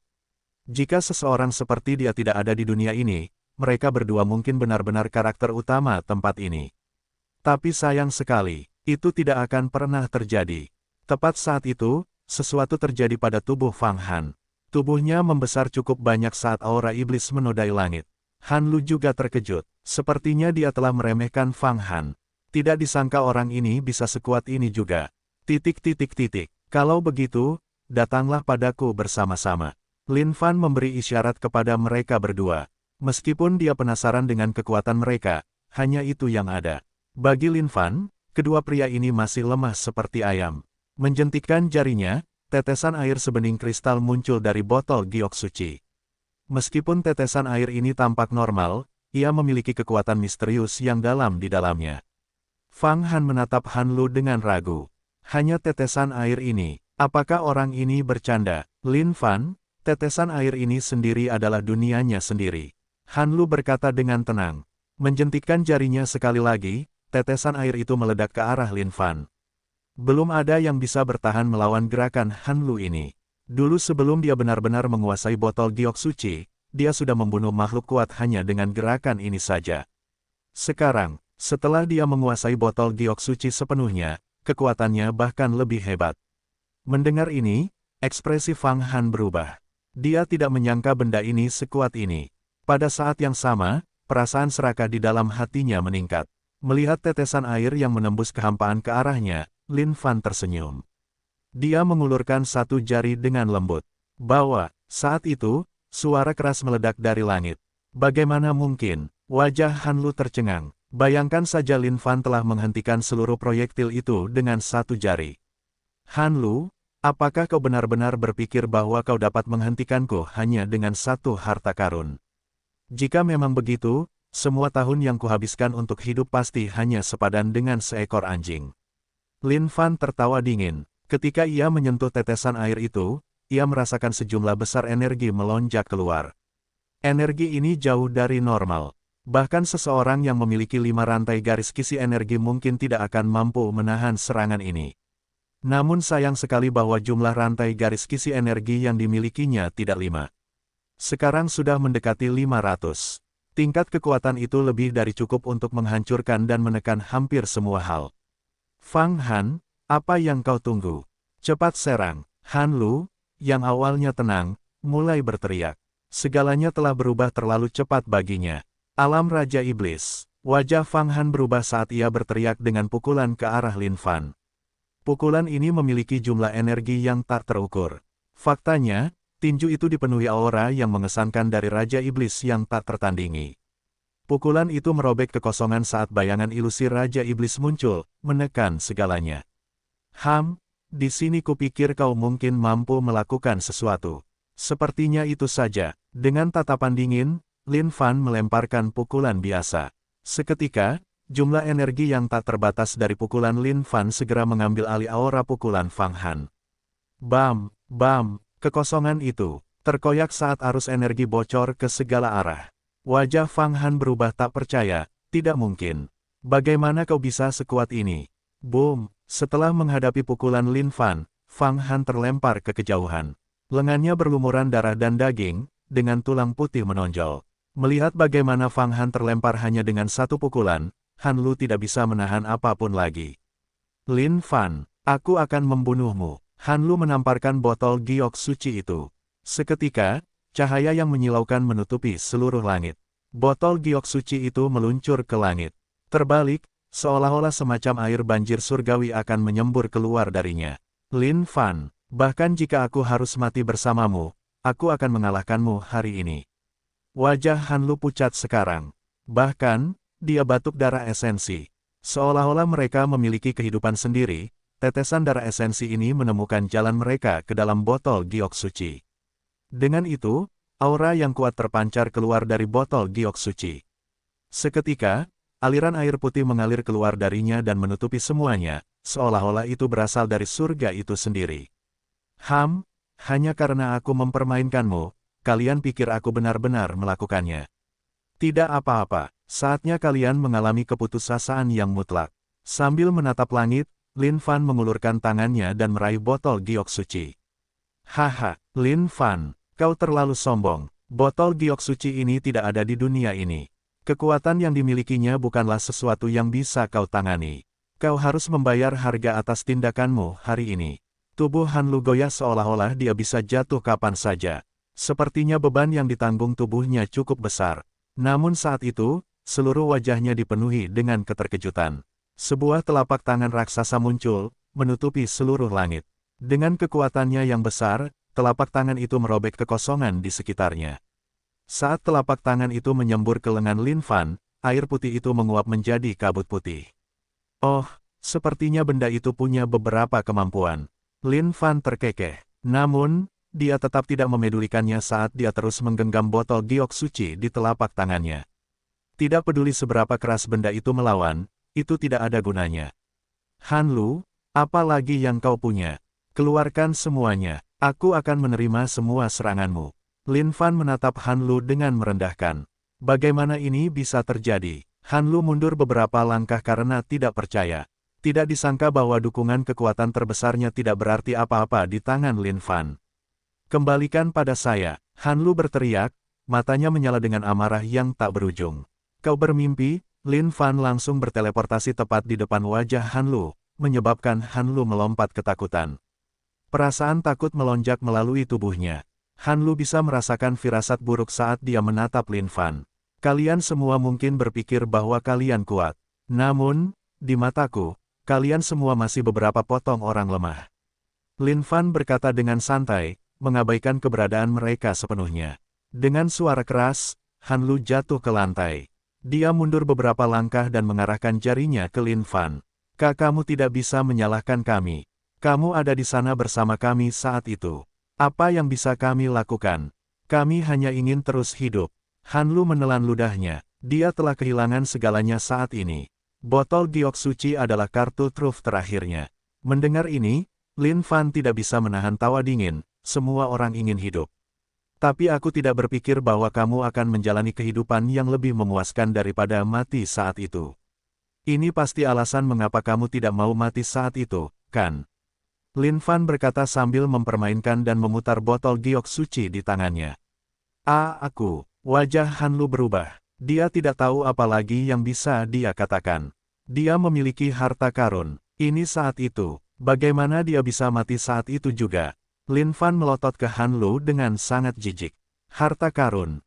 Jika seseorang seperti dia tidak ada di dunia ini, mereka berdua mungkin benar-benar karakter utama tempat ini. Tapi sayang sekali, itu tidak akan pernah terjadi. Tepat saat itu, sesuatu terjadi pada tubuh Fang Han. Tubuhnya membesar cukup banyak saat aura iblis menodai langit. Han Lu juga terkejut, sepertinya dia telah meremehkan Fang Han. Tidak disangka orang ini bisa sekuat ini juga. Kalau begitu, datanglah padaku bersama-sama. Lin Fan memberi isyarat kepada mereka berdua. Meskipun dia penasaran dengan kekuatan mereka, hanya itu yang ada. Bagi Lin Fan, kedua pria ini masih lemah seperti ayam. Menjentikkan jarinya, tetesan air sebening kristal muncul dari botol giok suci. Meskipun tetesan air ini tampak normal, ia memiliki kekuatan misterius yang dalam di dalamnya. Fang Han menatap Han Lu dengan ragu. Hanya tetesan air ini, apakah orang ini bercanda? Lin Fan, tetesan air ini sendiri adalah dunianya sendiri. Han Lu berkata dengan tenang. Menjentikkan jarinya sekali lagi, tetesan air itu meledak ke arah Lin Fan. Belum ada yang bisa bertahan melawan gerakan Han Lu ini. Dulu sebelum dia benar-benar menguasai botol giok suci, dia sudah membunuh makhluk kuat hanya dengan gerakan ini saja. Sekarang, setelah dia menguasai botol giok suci sepenuhnya, kekuatannya bahkan lebih hebat. Mendengar ini, ekspresi Fang Han berubah. Dia tidak menyangka benda ini sekuat ini. Pada saat yang sama, perasaan serakah di dalam hatinya meningkat. Melihat tetesan air yang menembus kehampaan ke arahnya, Lin Fan tersenyum. Dia mengulurkan satu jari dengan lembut. Bahwa, saat itu, suara keras meledak dari langit. Bagaimana mungkin? Wajah Han Lu tercengang. Bayangkan saja Lin Fan telah menghentikan seluruh proyektil itu dengan satu jari. Han Lu, apakah kau benar-benar berpikir bahwa kau dapat menghentikanku hanya dengan satu harta karun? Jika memang begitu, semua tahun yang kuhabiskan untuk hidup pasti hanya sepadan dengan seekor anjing. Lin Fan tertawa dingin. Ketika ia menyentuh tetesan air itu, ia merasakan sejumlah besar energi melonjak keluar. Energi ini jauh dari normal. Bahkan seseorang yang memiliki 5 rantai garis kisi energi mungkin tidak akan mampu menahan serangan ini. Namun sayang sekali bahwa jumlah rantai garis kisi energi yang dimilikinya tidak 5. Sekarang sudah mendekati 500. Tingkat kekuatan itu lebih dari cukup untuk menghancurkan dan menekan hampir semua hal. Fang Han, apa yang kau tunggu? Cepat serang. Han Lu, yang awalnya tenang, mulai berteriak. Segalanya telah berubah terlalu cepat baginya. Alam Raja Iblis. Wajah Fang Han berubah saat ia berteriak dengan pukulan ke arah Lin Fan. Pukulan ini memiliki jumlah energi yang tak terukur. Faktanya, tinju itu dipenuhi aura yang mengesankan dari Raja Iblis yang tak tertandingi. Pukulan itu merobek kekosongan saat bayangan ilusi Raja Iblis muncul, menekan segalanya. Di sini kupikir kau mungkin mampu melakukan sesuatu. Sepertinya itu saja. Dengan tatapan dingin, Lin Fan melemparkan pukulan biasa. Seketika, jumlah energi yang tak terbatas dari pukulan Lin Fan segera mengambil alih aura pukulan Fang Han. Bam, bam, kekosongan itu. terkoyak saat arus energi bocor ke segala arah. Wajah Fang Han berubah tak percaya, tidak mungkin. Bagaimana kau bisa sekuat ini? Boom! Setelah menghadapi pukulan Lin Fan, Fang Han terlempar ke kejauhan. Lengannya berlumuran darah dan daging, dengan tulang putih menonjol. Melihat bagaimana Fang Han terlempar hanya dengan satu pukulan, Han Lu tidak bisa menahan apapun lagi. Lin Fan, aku akan membunuhmu. Han Lu menamparkan botol giok suci itu. Seketika, cahaya yang menyilaukan menutupi seluruh langit. Botol giok suci itu meluncur ke langit. Terbalik, seolah-olah semacam air banjir surgawi akan menyembur keluar darinya. Lin Fan, bahkan jika aku harus mati bersamamu, aku akan mengalahkanmu hari ini. Wajah Han Lu pucat sekarang. Bahkan, dia batuk darah esensi. Seolah-olah mereka memiliki kehidupan sendiri, tetesan darah esensi ini menemukan jalan mereka ke dalam botol giok suci. Dengan itu, aura yang kuat terpancar keluar dari botol giok suci. Seketika, aliran air putih mengalir keluar darinya dan menutupi semuanya, seolah-olah itu berasal dari surga itu sendiri. Hanya karena aku mempermainkanmu, kalian pikir aku benar-benar melakukannya. Tidak apa-apa, saatnya kalian mengalami keputusasaan yang mutlak. Sambil menatap langit, Lin Fan mengulurkan tangannya dan meraih botol giok suci. Haha, Lin Fan, kau terlalu sombong. Botol giok suci ini tidak ada di dunia ini. Kekuatan yang dimilikinya bukanlah sesuatu yang bisa kau tangani. Kau harus membayar harga atas tindakanmu hari ini. Tubuh Han Lu goyah seolah-olah dia bisa jatuh kapan saja. Sepertinya beban yang ditanggung tubuhnya cukup besar. Namun saat itu, seluruh wajahnya dipenuhi dengan keterkejutan. Sebuah telapak tangan raksasa muncul, menutupi seluruh langit. Dengan kekuatannya yang besar, telapak tangan itu merobek kekosongan di sekitarnya. Saat telapak tangan itu menyembur ke lengan Lin Fan, air putih itu menguap menjadi kabut putih. Oh, sepertinya benda itu punya beberapa kemampuan. Lin Fan terkekeh. Namun, dia tetap tidak memedulikannya saat dia terus menggenggam botol giok suci di telapak tangannya. Tidak peduli seberapa keras benda itu melawan, itu tidak ada gunanya. Han Lu, apa lagi yang kau punya? Keluarkan semuanya, aku akan menerima semua seranganmu. Lin Fan menatap Han Lu dengan merendahkan. Bagaimana ini bisa terjadi? Han Lu mundur beberapa langkah karena tidak percaya. Tidak disangka bahwa dukungan kekuatan terbesarnya tidak berarti apa-apa di tangan Lin Fan. Kembalikan pada saya, Han Lu berteriak, matanya menyala dengan amarah yang tak berujung. Kau bermimpi? Lin Fan langsung berteleportasi tepat di depan wajah Han Lu, menyebabkan Han Lu melompat ketakutan. Perasaan takut melonjak melalui tubuhnya. Han Lu bisa merasakan firasat buruk saat dia menatap Lin Fan. Kalian semua mungkin berpikir bahwa kalian kuat. Namun, di mataku, kalian semua masih beberapa potong orang lemah. Lin Fan berkata dengan santai, mengabaikan keberadaan mereka sepenuhnya. Dengan suara keras, Han Lu jatuh ke lantai. Dia mundur beberapa langkah dan mengarahkan jarinya ke Lin Fan. Kamu tidak bisa menyalahkan kami. Kamu ada di sana bersama kami saat itu. Apa yang bisa kami lakukan? Kami hanya ingin terus hidup. Han Lu menelan ludahnya. Dia telah kehilangan segalanya saat ini. Botol giok suci adalah kartu truf terakhirnya. Mendengar ini, Lin Fan tidak bisa menahan tawa dingin. Semua orang ingin hidup. Tapi aku tidak berpikir bahwa kamu akan menjalani kehidupan yang lebih memuaskan daripada mati saat itu. Ini pasti alasan mengapa kamu tidak mau mati saat itu, kan? Lin Fan berkata sambil mempermainkan dan memutar botol giok suci di tangannya. Aku. Wajah Han Lu berubah. Dia tidak tahu apa lagi yang bisa dia katakan. Dia memiliki harta karun. Ini saat itu. Bagaimana dia bisa mati saat itu juga? Lin Fan melotot ke Han Lu dengan sangat jijik. Harta karun.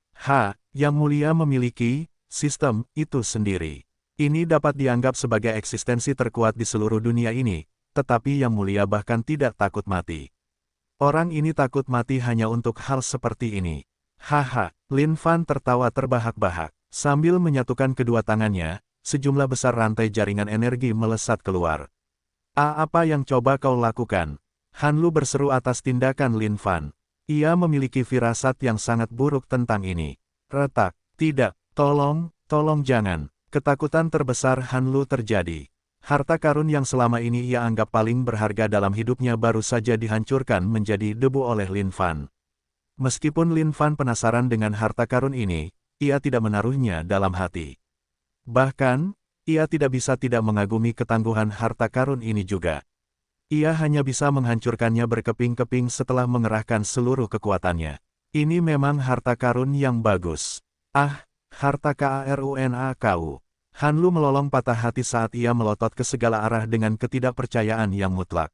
Yang mulia memiliki sistem itu sendiri. Ini dapat dianggap sebagai eksistensi terkuat di seluruh dunia ini, tetapi yang mulia bahkan tidak takut mati. Orang ini takut mati hanya untuk hal seperti ini. Lin Fan tertawa terbahak-bahak. Sambil menyatukan kedua tangannya, sejumlah besar rantai jaringan energi melesat keluar. Apa yang coba kau lakukan? Han Lu berseru atas tindakan Lin Fan. Ia memiliki firasat yang sangat buruk tentang ini. Retak. Tidak, tolong jangan. Ketakutan terbesar Han Lu terjadi. Harta karun yang selama ini ia anggap paling berharga dalam hidupnya baru saja dihancurkan menjadi debu oleh Lin Fan. Meskipun Lin Fan penasaran dengan harta karun ini, ia tidak menaruhnya dalam hati. Bahkan, ia tidak bisa tidak mengagumi ketangguhan harta karun ini juga. Ia hanya bisa menghancurkannya berkeping-keping setelah mengerahkan seluruh kekuatannya. Ini memang harta karun yang bagus. Ah, harta KARUNAKU. Hanlu melolong patah hati saat ia melotot ke segala arah dengan ketidakpercayaan yang mutlak.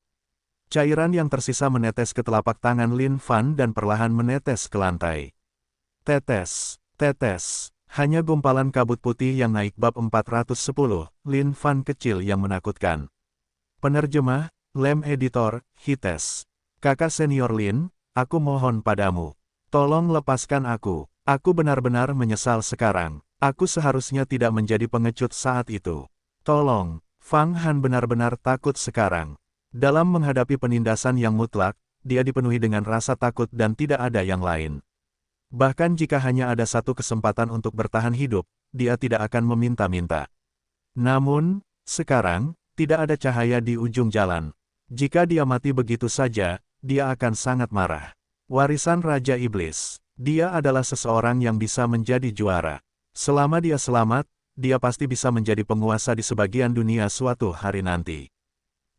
Cairan yang tersisa menetes ke telapak tangan Lin Fan dan perlahan menetes ke lantai. Tetes, tetes, hanya gumpalan kabut putih yang naik bab 410, Lin Fan kecil yang menakutkan. Penerjemah, Lem Editor, Hites. Kakak senior Lin, aku mohon padamu. Tolong lepaskan aku. Aku benar-benar menyesal sekarang. Aku seharusnya tidak menjadi pengecut saat itu. Tolong, Fang Han benar-benar takut sekarang. Dalam menghadapi penindasan yang mutlak, dia dipenuhi dengan rasa takut dan tidak ada yang lain. Bahkan jika hanya ada satu kesempatan untuk bertahan hidup, dia tidak akan meminta-minta. Namun, sekarang, tidak ada cahaya di ujung jalan. Jika dia mati begitu saja, dia akan sangat marah. Warisan Raja Iblis. Dia adalah seseorang yang bisa menjadi juara. Selama dia selamat, dia pasti bisa menjadi penguasa di sebagian dunia suatu hari nanti.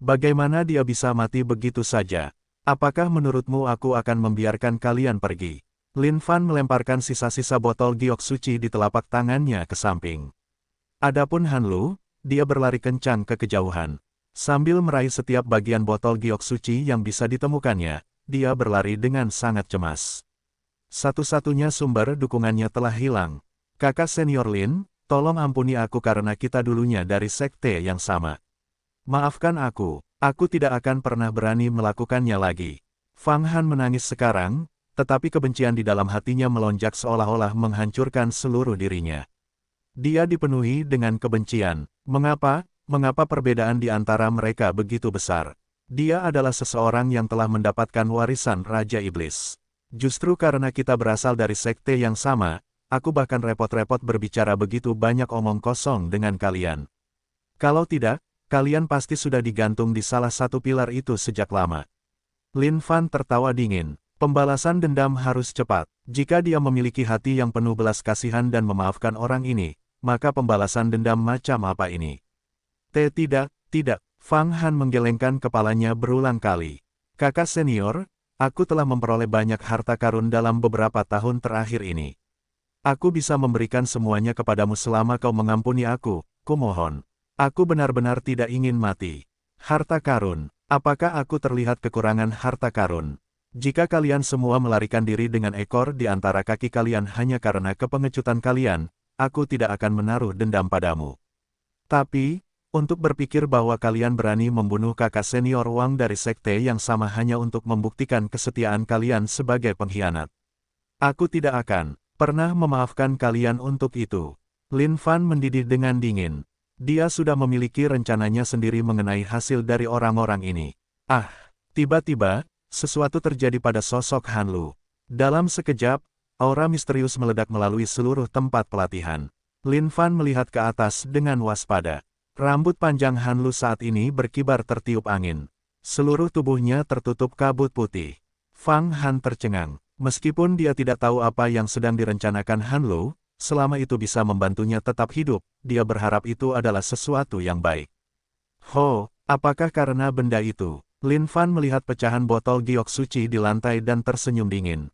Bagaimana dia bisa mati begitu saja? Apakah menurutmu aku akan membiarkan kalian pergi? Lin Fan melemparkan sisa-sisa botol giok suci di telapak tangannya ke samping. Adapun Hanlu, dia berlari kencang ke kejauhan. Sambil meraih setiap bagian botol giok suci yang bisa ditemukannya, dia berlari dengan sangat cemas. Satu-satunya sumber dukungannya telah hilang. Kakak senior Lin, tolong ampuni aku karena kita dulunya dari sekte yang sama. Maafkan aku tidak akan pernah berani melakukannya lagi. Fang Han menangis sekarang, tetapi kebencian di dalam hatinya melonjak seolah-olah menghancurkan seluruh dirinya. Dia dipenuhi dengan kebencian. Mengapa perbedaan di antara mereka begitu besar? Dia adalah seseorang yang telah mendapatkan warisan Raja Iblis. Justru karena kita berasal dari sekte yang sama, aku bahkan repot-repot berbicara begitu banyak omong kosong dengan kalian. Kalau tidak, kalian pasti sudah digantung di salah satu pilar itu sejak lama. Lin Fan tertawa dingin. Pembalasan dendam harus cepat. Jika dia memiliki hati yang penuh belas kasihan dan memaafkan orang ini, maka pembalasan dendam macam apa ini? Tidak. Fang Han menggelengkan kepalanya berulang kali. Kakak senior, aku telah memperoleh banyak harta karun dalam beberapa tahun terakhir ini. Aku bisa memberikan semuanya kepadamu selama kau mengampuni aku, kumohon. Aku benar-benar tidak ingin mati. Harta karun, apakah aku terlihat kekurangan harta karun? Jika kalian semua melarikan diri dengan ekor di antara kaki kalian hanya karena kepengecutan kalian, aku tidak akan menaruh dendam padamu. Tapi, untuk berpikir bahwa kalian berani membunuh kakak senior Wang dari sekte yang sama hanya untuk membuktikan kesetiaan kalian sebagai pengkhianat. Aku tidak akan pernah memaafkan kalian untuk itu. Lin Fan mendidih dengan dingin. Dia sudah memiliki rencananya sendiri mengenai hasil dari orang-orang ini. Tiba-tiba, sesuatu terjadi pada sosok Hanlu. Dalam sekejap, aura misterius meledak melalui seluruh tempat pelatihan. Lin Fan melihat ke atas dengan waspada. Rambut panjang Hanlu saat ini berkibar tertiup angin. Seluruh tubuhnya tertutup kabut putih. Fang Han tercengang. Meskipun dia tidak tahu apa yang sedang direncanakan Hanlu, selama itu bisa membantunya tetap hidup, dia berharap itu adalah sesuatu yang baik. Apakah karena benda itu? Lin Fan melihat pecahan botol giok suci di lantai dan tersenyum dingin.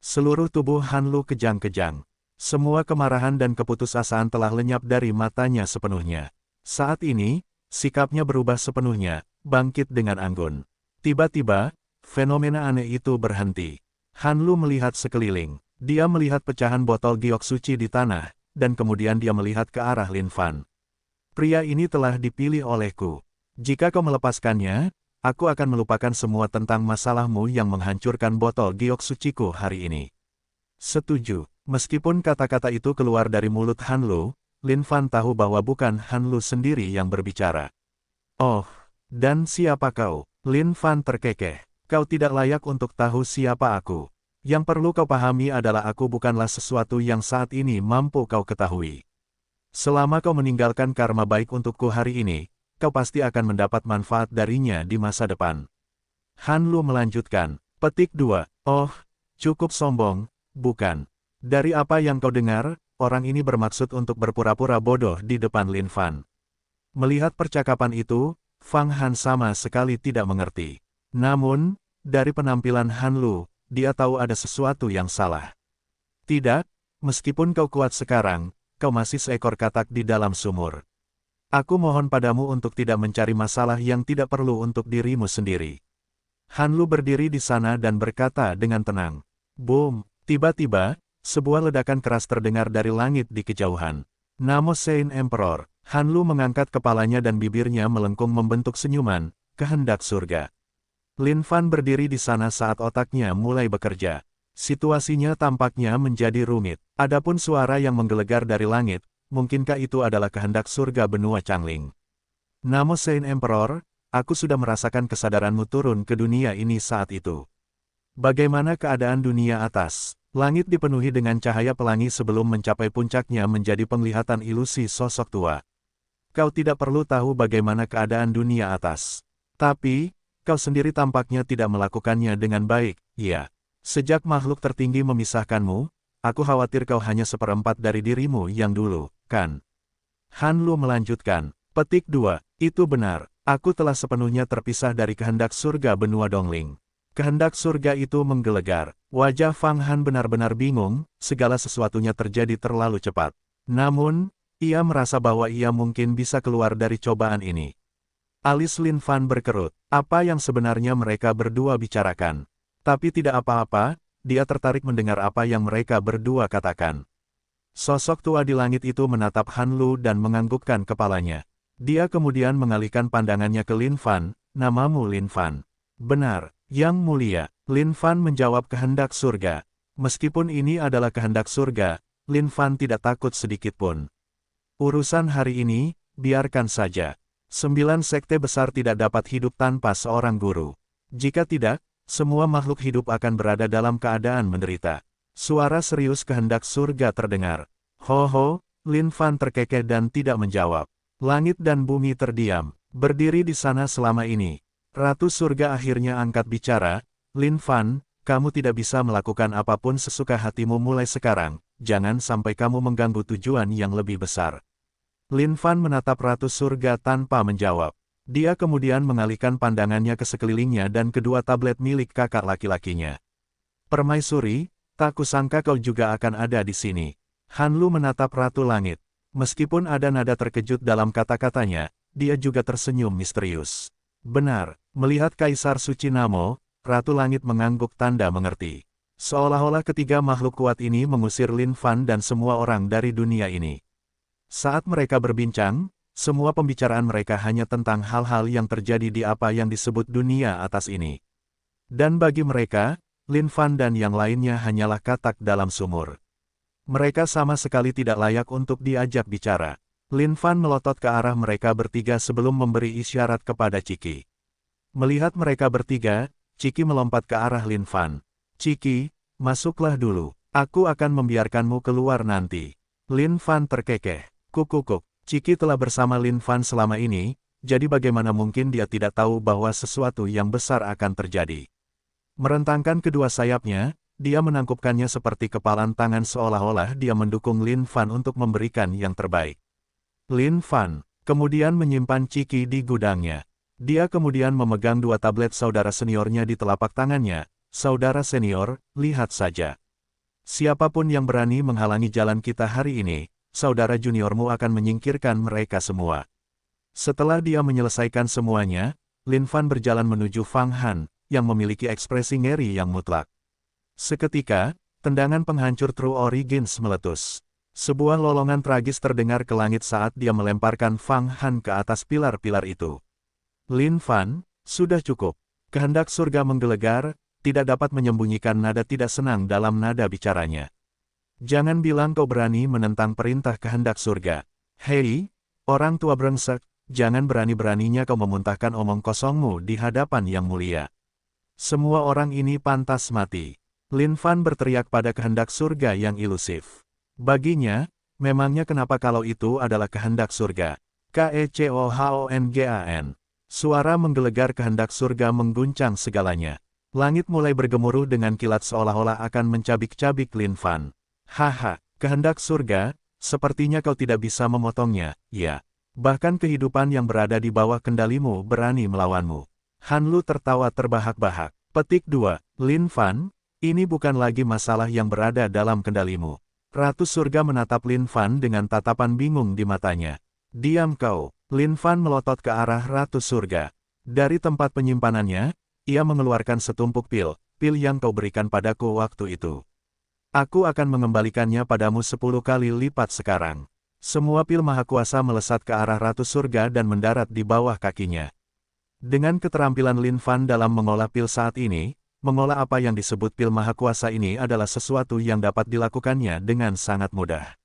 Seluruh tubuh Hanlu kejang-kejang. Semua kemarahan dan keputusasaan telah lenyap dari matanya sepenuhnya. Saat ini, sikapnya berubah sepenuhnya, bangkit dengan anggun. Tiba-tiba, fenomena aneh itu berhenti. Hanlu melihat sekeliling. Dia melihat pecahan botol giok suci di tanah, dan kemudian dia melihat ke arah Lin Fan. Pria ini telah dipilih olehku. Jika kau melepaskannya, aku akan melupakan semua tentang masalahmu yang menghancurkan botol giok suciku hari ini. Setuju. Meskipun kata-kata itu keluar dari mulut Hanlu, Lin Fan tahu bahwa bukan Hanlu sendiri yang berbicara. Dan siapa kau? Lin Fan terkekeh. Kau tidak layak untuk tahu siapa aku. Yang perlu kau pahami adalah aku bukanlah sesuatu yang saat ini mampu kau ketahui. Selama kau meninggalkan karma baik untukku hari ini, kau pasti akan mendapat manfaat darinya di masa depan. Hanlu melanjutkan. Petik 2. Cukup sombong, bukan? Dari apa yang kau dengar, orang ini bermaksud untuk berpura-pura bodoh di depan Lin Fan. Melihat percakapan itu, Fang Han sama sekali tidak mengerti. Namun, dari penampilan Han Lu, dia tahu ada sesuatu yang salah. Tidak, meskipun kau kuat sekarang, kau masih seekor katak di dalam sumur. Aku mohon padamu untuk tidak mencari masalah yang tidak perlu untuk dirimu sendiri. Han Lu berdiri di sana dan berkata dengan tenang. Boom! Tiba-tiba, sebuah ledakan keras terdengar dari langit di kejauhan. Namo Saint Emperor, Han Lu mengangkat kepalanya dan bibirnya melengkung membentuk senyuman, kehendak surga. Lin Fan berdiri di sana saat otaknya mulai bekerja. Situasinya tampaknya menjadi rumit. Adapun suara yang menggelegar dari langit, mungkinkah itu adalah kehendak surga benua Changling? Namo Saint Emperor, aku sudah merasakan kesadaranmu turun ke dunia ini saat itu. Bagaimana keadaan dunia atas? Langit dipenuhi dengan cahaya pelangi sebelum mencapai puncaknya menjadi penglihatan ilusi sosok tua. Kau tidak perlu tahu bagaimana keadaan dunia atas. Tapi, kau sendiri tampaknya tidak melakukannya dengan baik, ya. Sejak makhluk tertinggi memisahkanmu, aku khawatir kau hanya seperempat dari dirimu yang dulu, kan? Han Lu melanjutkan, petik 2, itu benar, aku telah sepenuhnya terpisah dari kehendak surga benua Dongling. Kehendak surga itu menggelegar. Wajah Fang Han benar-benar bingung, segala sesuatunya terjadi terlalu cepat. Namun, ia merasa bahwa ia mungkin bisa keluar dari cobaan ini. Alis Lin Fan berkerut. Apa yang sebenarnya mereka berdua bicarakan? Tapi tidak apa-apa, dia tertarik mendengar apa yang mereka berdua katakan. Sosok tua di langit itu menatap Han Lu dan menganggukkan kepalanya. Dia kemudian mengalihkan pandangannya ke Lin Fan, namamu Lin Fan. Benar. Yang mulia, Lin Fan menjawab kehendak surga. Meskipun ini adalah kehendak surga, Lin Fan tidak takut sedikitpun. Urusan hari ini, biarkan saja. 9 sekte besar tidak dapat hidup tanpa seorang guru. Jika tidak, semua makhluk hidup akan berada dalam keadaan menderita. Suara serius kehendak surga terdengar. Ho, Lin Fan terkekeh dan tidak menjawab. Langit dan bumi terdiam, berdiri di sana selama ini. Ratu surga akhirnya angkat bicara, Lin Fan, kamu tidak bisa melakukan apapun sesuka hatimu mulai sekarang, jangan sampai kamu mengganggu tujuan yang lebih besar. Lin Fan menatap Ratu surga tanpa menjawab. Dia kemudian mengalihkan pandangannya ke sekelilingnya dan kedua tablet milik kakak laki-lakinya. Permaisuri, tak kusangka kau juga akan ada di sini. Han Lu menatap Ratu Langit. Meskipun ada nada terkejut dalam kata-katanya, dia juga tersenyum misterius. Benar, melihat Kaisar Suci Namo, Ratu Langit mengangguk tanda mengerti. Seolah-olah ketiga makhluk kuat ini mengusir Lin Fan dan semua orang dari dunia ini. Saat mereka berbincang, semua pembicaraan mereka hanya tentang hal-hal yang terjadi di apa yang disebut dunia atas ini. Dan bagi mereka, Lin Fan dan yang lainnya hanyalah katak dalam sumur. Mereka sama sekali tidak layak untuk diajak bicara. Lin Fan melotot ke arah mereka bertiga sebelum memberi isyarat kepada Ciki. Melihat mereka bertiga, Ciki melompat ke arah Lin Fan. Ciki, masuklah dulu. Aku akan membiarkanmu keluar nanti. Lin Fan terkekeh. Kukukuk. Ciki telah bersama Lin Fan selama ini, jadi bagaimana mungkin dia tidak tahu bahwa sesuatu yang besar akan terjadi. Merentangkan kedua sayapnya, dia menangkupkannya seperti kepalan tangan seolah-olah dia mendukung Lin Fan untuk memberikan yang terbaik. Lin Fan kemudian menyimpan Ciki di gudangnya. Dia kemudian memegang dua tablet saudara seniornya di telapak tangannya. Saudara senior, lihat saja. Siapapun yang berani menghalangi jalan kita hari ini, saudara juniormu akan menyingkirkan mereka semua. Setelah dia menyelesaikan semuanya, Lin Fan berjalan menuju Fang Han, yang memiliki ekspresi ngeri yang mutlak. Seketika, tendangan penghancur True Origins meletus. Sebuah lolongan tragis terdengar ke langit saat dia melemparkan Fang Han ke atas pilar-pilar itu. Lin Fan, sudah cukup. Kehendak surga menggelegar, tidak dapat menyembunyikan nada tidak senang dalam nada bicaranya. Jangan bilang kau berani menentang perintah kehendak surga. Hei, orang tua brengsek, jangan berani-beraninya kau memuntahkan omong kosongmu di hadapan yang mulia. Semua orang ini pantas mati. Lin Fan berteriak pada kehendak surga yang ilusif. Baginya, memangnya kenapa kalau itu adalah kehendak surga? Kecohongan. Suara menggelegar kehendak surga mengguncang segalanya. Langit mulai bergemuruh dengan kilat seolah-olah akan mencabik-cabik Lin Fan. Haha, kehendak surga, sepertinya kau tidak bisa memotongnya, ya. Bahkan kehidupan yang berada di bawah kendalimu berani melawanmu. Han Lu tertawa terbahak-bahak. Petik 2. Lin Fan, ini bukan lagi masalah yang berada dalam kendalimu. Ratu Surga menatap Lin Fan dengan tatapan bingung di matanya. Diam kau. Lin Fan melotot ke arah Ratu Surga. Dari tempat penyimpanannya, ia mengeluarkan setumpuk pil yang kau berikan padaku waktu itu. Aku akan mengembalikannya padamu 10 kali lipat sekarang. Semua pil maha kuasa melesat ke arah Ratu Surga dan mendarat di bawah kakinya. Dengan keterampilan Lin Fan dalam mengolah pil saat ini, mengolah apa yang disebut pil maha kuasa ini adalah sesuatu yang dapat dilakukannya dengan sangat mudah.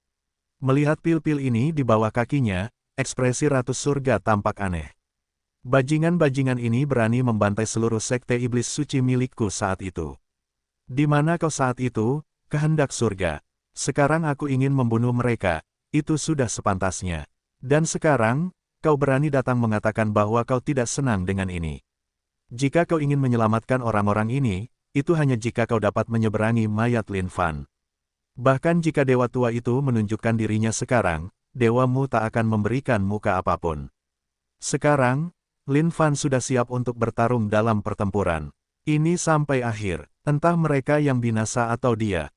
Melihat pil-pil ini di bawah kakinya, ekspresi Ratu Surga tampak aneh. Bajingan-bajingan ini berani membantai seluruh sekte iblis suci milikku saat itu. Di mana kau saat itu, kehendak surga? Sekarang aku ingin membunuh mereka, itu sudah sepantasnya. Dan sekarang, kau berani datang mengatakan bahwa kau tidak senang dengan ini. Jika kau ingin menyelamatkan orang-orang ini, itu hanya jika kau dapat menyeberangi mayat Lin Fan. Bahkan jika Dewa Tua itu menunjukkan dirinya sekarang, dewamu tak akan memberikan muka apapun. Sekarang, Lin Fan sudah siap untuk bertarung dalam pertempuran. Ini sampai akhir, entah mereka yang binasa atau dia,